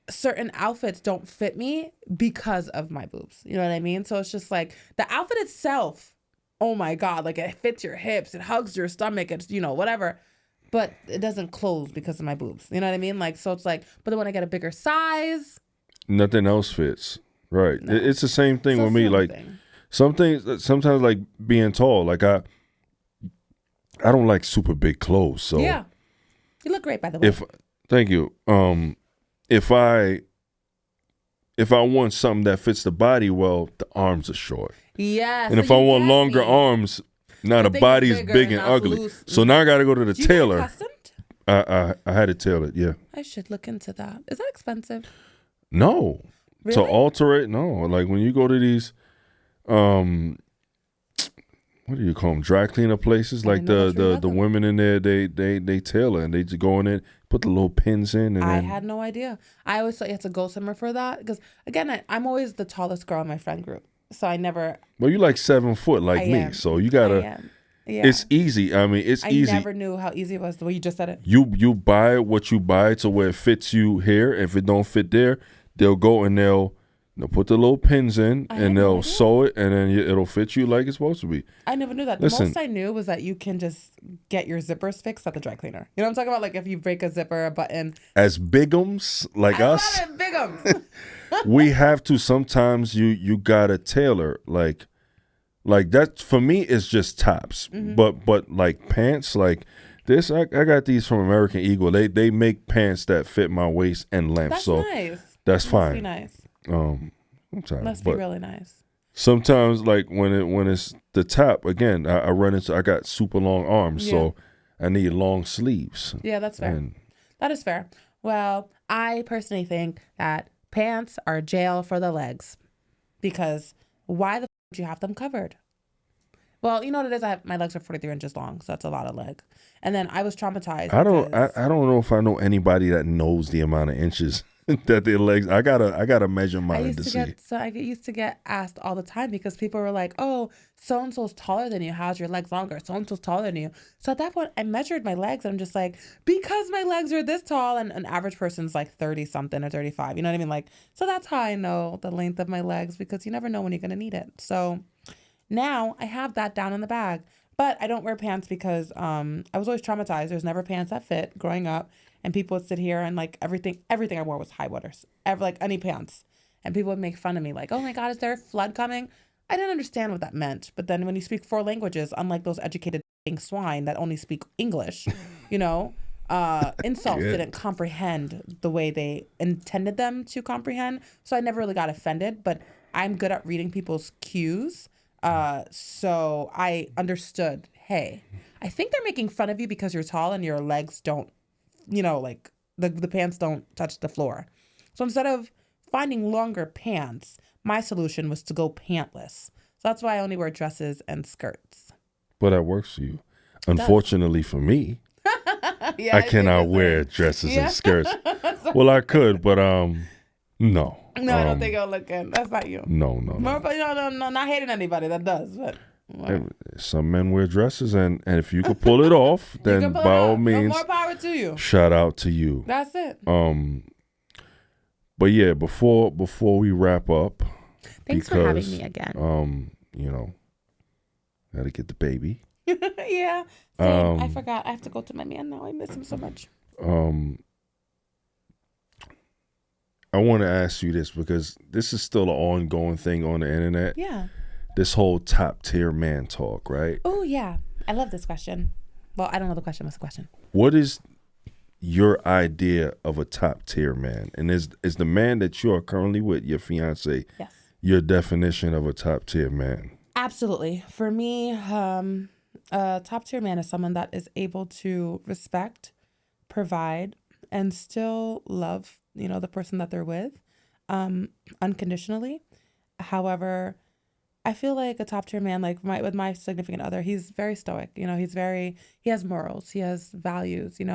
certain outfits don't fit me because of my boobs. You know what I mean? So it's just like the outfit itself, oh my God, like it fits your hips, it hugs your stomach, it's, you know, whatever. But it doesn't close because of my boobs. You know what I mean? Like, so it's like, but then when I get a bigger size, nothing else fits. Right. No. It's the same thing with me. Like some things, sometimes like being tall, like I don't like super big clothes. So yeah, you look great, by the way. Thank you. If I want something that fits the body well, the arms are short. Yeah. And so if I want longer arms, now the body's big and ugly. Loose. So now I got to go to the tailor. You get customed? I had it tailored, yeah. I should look into that. Is that expensive? No. Really? To alter it, no. Like when you go to these, what do you call them? Dry cleaner places. Like the women in there, they tailor and they just go in there, put the little pins in. And I had no idea. I always thought you had to go somewhere for that because again, I'm always the tallest girl in my friend group, so I never. Well, you're like 7 foot like me, so you gotta. Yeah. It's easy. I mean, it's easy. I never knew how easy it was the way you just said it. You buy what you buy to where it fits you here. If it don't fit there, they'll go and they'll put the little pins in and they'll sew it and then it'll fit you like it's supposed to be. I never knew that. The most I knew was that you can just get your zippers fixed at the dry cleaner. You know what I'm talking about? Like if you break a zipper, a button. As bigums like us. I love it, bigums. We have to sometimes you gotta tailor like that. For me it's just tops. But like pants like this, I got these from American Eagle. They make pants that fit my waist and length. That's so nice. That's fine. Must be nice. Sometimes must be really nice. Sometimes like when it's the top, again, I run into, I got super long arms, so I need long sleeves. Yeah, that's fair. That is fair. Well, I personally think that pants are jail for the legs, because why the would you have them covered? Well, you know what it is? My legs are 43 inches long, so that's a lot of leg. And then I was traumatized. I don't know if I know anybody that knows the amount of inches that their legs. I gotta measure mine to see. I used to get asked all the time because people were like, "Oh, so and so's taller than you. How's your legs longer? So and so's taller than you." So at that point, I measured my legs, and I'm just like, because my legs are this tall, and an average person's like 30 something or 35. You know what I mean? Like, so that's how I know the length of my legs, because you never know when you're gonna need it. So now I have that down in the bag. But I don't wear pants because I was always traumatized. There's never pants that fit growing up. And people would sit here and like everything I wore was high waters. Like any pants. And people would make fun of me like, oh my God, is there a flood coming? I didn't understand what that meant. But then when you speak 4 languages, unlike those educated swine that only speak English, you know, insults didn't comprehend the way they intended them to comprehend. So I never really got offended. But I'm good at reading people's cues. So I understood, hey, I think they're making fun of you because you're tall and your legs don't, you know, like the pants don't touch the floor. So instead of finding longer pants, my solution was to go pantless. So that's why I only wear dresses and skirts. Well, that works for you. Unfortunately for me, Yeah, I cannot wear dresses and skirts. Well, I could, but no. No, I don't think it'll look good. That's not you. No. No, not hating anybody that does, but. Some men wear dresses, and if you could pull it off, then by all means, more power to you. Shout out to you. That's it. But yeah, before we wrap up, thanks for having me again. Gotta get the baby. Yeah. Same. I forgot. I have to go to my man now. I miss him so much. I want to ask you this because this is still an ongoing thing on the internet. Yeah. This whole top tier man talk, right? Oh, yeah. I love this question. Well, I don't know the question. What's the question? What is your idea of a top tier man? And is the man that you are currently with, your fiance, yes, your definition of a top tier man? Absolutely. For me, a top tier man is someone that is able to respect, provide, and still love, the person that they're with, unconditionally. However, I feel like a top tier man, like with my significant other, he's very stoic. He has morals, he has values. He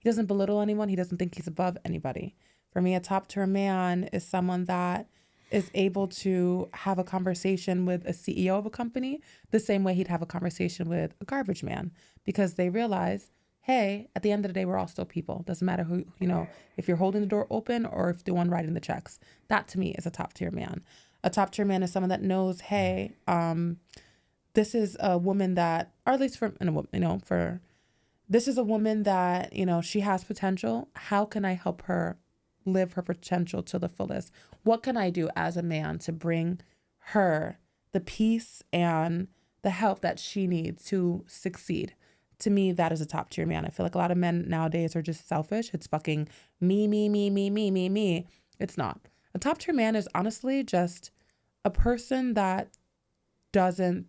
doesn't belittle anyone. He doesn't think he's above anybody. For me, a top tier man is someone that is able to have a conversation with a CEO of a company the same way he'd have a conversation with a garbage man, because they realize, hey, at the end of the day, we're all still people. Doesn't matter who, if you're holding the door open or if the one writing the checks. That to me is a top tier man. A top tier man is someone that knows, hey, this is a woman that, or at least this is a woman that, she has potential. How can I help her live her potential to the fullest? What can I do as a man to bring her the peace and the help that she needs to succeed? To me, that is a top tier man. I feel like a lot of men nowadays are just selfish. It's fucking me, me, me, me, me, me, me. It's not. A top tier man is honestly just a person that doesn't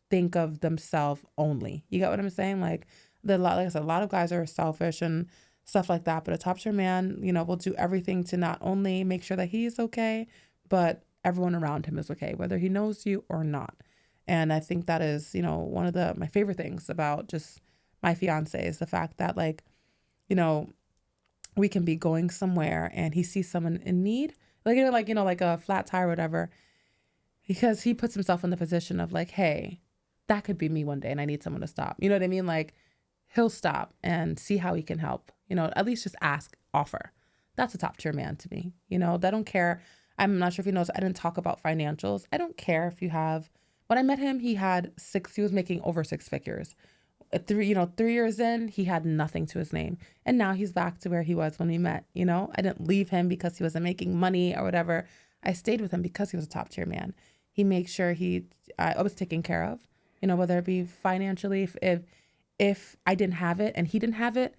think of themselves only. You get what I'm saying? Like I said, a lot of guys are selfish and stuff like that. But a top tier man, will do everything to not only make sure that he's okay, but everyone around him is okay, whether he knows you or not. And I think that is, one of my favorite things about just my fiance is the fact that, like, we can be going somewhere and he sees someone in need, like a flat tire or whatever, because he puts himself in the position of like, hey, that could be me one day and I need someone to stop. You know what I mean? Like, he'll stop and see how he can help, at least just ask, offer. That's a top tier man to me. They don't care. I'm not sure if you noticed, I didn't talk about financials. I don't care if you have, when I met him, he was making over 6 figures. 3 years in, he had nothing to his name. And now he's back to where he was when we met. I didn't leave him because he wasn't making money or whatever. I stayed with him because he was a top tier man. He makes sure I was taken care of, whether it be financially, if I didn't have it and he didn't have it,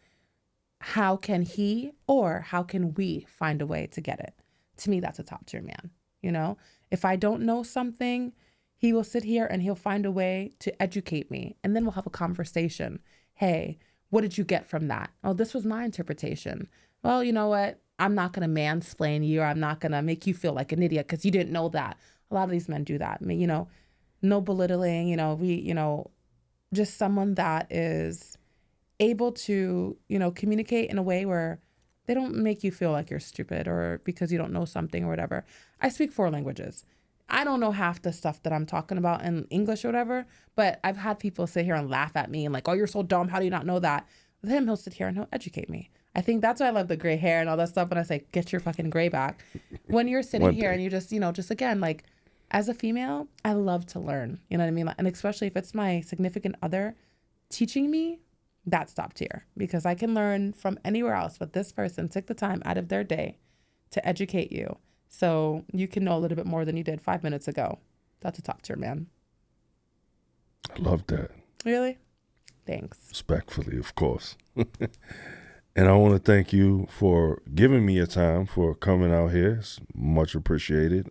how can he or how can we find a way to get it? To me, that's a top tier man. If I don't know something, he will sit here and he'll find a way to educate me. And then we'll have a conversation. Hey, what did you get from that? Oh, this was my interpretation. Well, you know what? I'm not going to mansplain you, or I'm not going to make you feel like an idiot because you didn't know that. A lot of these men do that. I mean, no belittling, just someone that is able to, communicate in a way where they don't make you feel like you're stupid or because you don't know something or whatever. I speak 4 languages. I don't know half the stuff that I'm talking about in English or whatever, but I've had people sit here and laugh at me and like, oh, you're so dumb. How do you not know that? With him, he'll sit here and he'll educate me. I think that's why I love the gray hair and all that stuff. When I say, get your fucking gray back. When you're sitting here and you just, just again, like as a female, I love to learn. You know what I mean? And especially if it's my significant other teaching me, that's top tier, because I can learn from anywhere else. But this person took the time out of their day to educate you, so you can know a little bit more than you did 5 minutes ago. That's a top tier man. I love that. Really? Thanks. Respectfully, of course. And I want to thank you for giving me your time, for coming out here. It's much appreciated.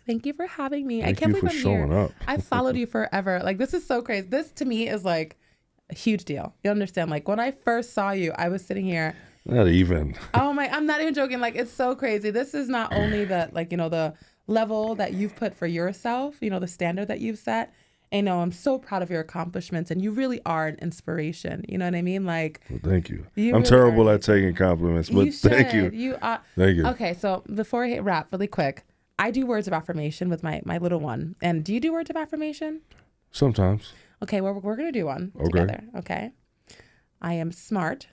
Thank you for having me. I can't believe I'm showing up. I've followed you forever. Like, this is so crazy. This to me is like a huge deal. You understand? Like, when I first saw you, I was sitting here. Not even. Oh my, I'm not even joking. Like, it's so crazy. This is not only the, like, the level that you've put for yourself, the standard that you've set. You know, I'm so proud of your accomplishments, and you really are an inspiration. You know what I mean? Like, well, thank you. I'm really terrible at taking compliments, but thank you. You are. Thank you. Okay, so before I wrap, really quick, I do words of affirmation with my little one. And do you do words of affirmation? Sometimes. Okay, well, we're gonna do one together. Okay. I am smart.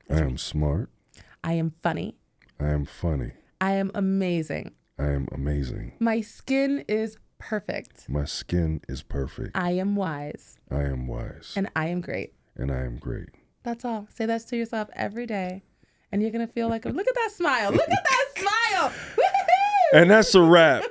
I am smart. I am funny. I am funny. I am amazing. I am amazing. My skin is perfect. My skin is perfect. I am wise. I am wise. And I am great. And I am great. That's all. Say that to yourself every day. And you're going to feel like, look at that smile. Look at that smile. And that's a wrap.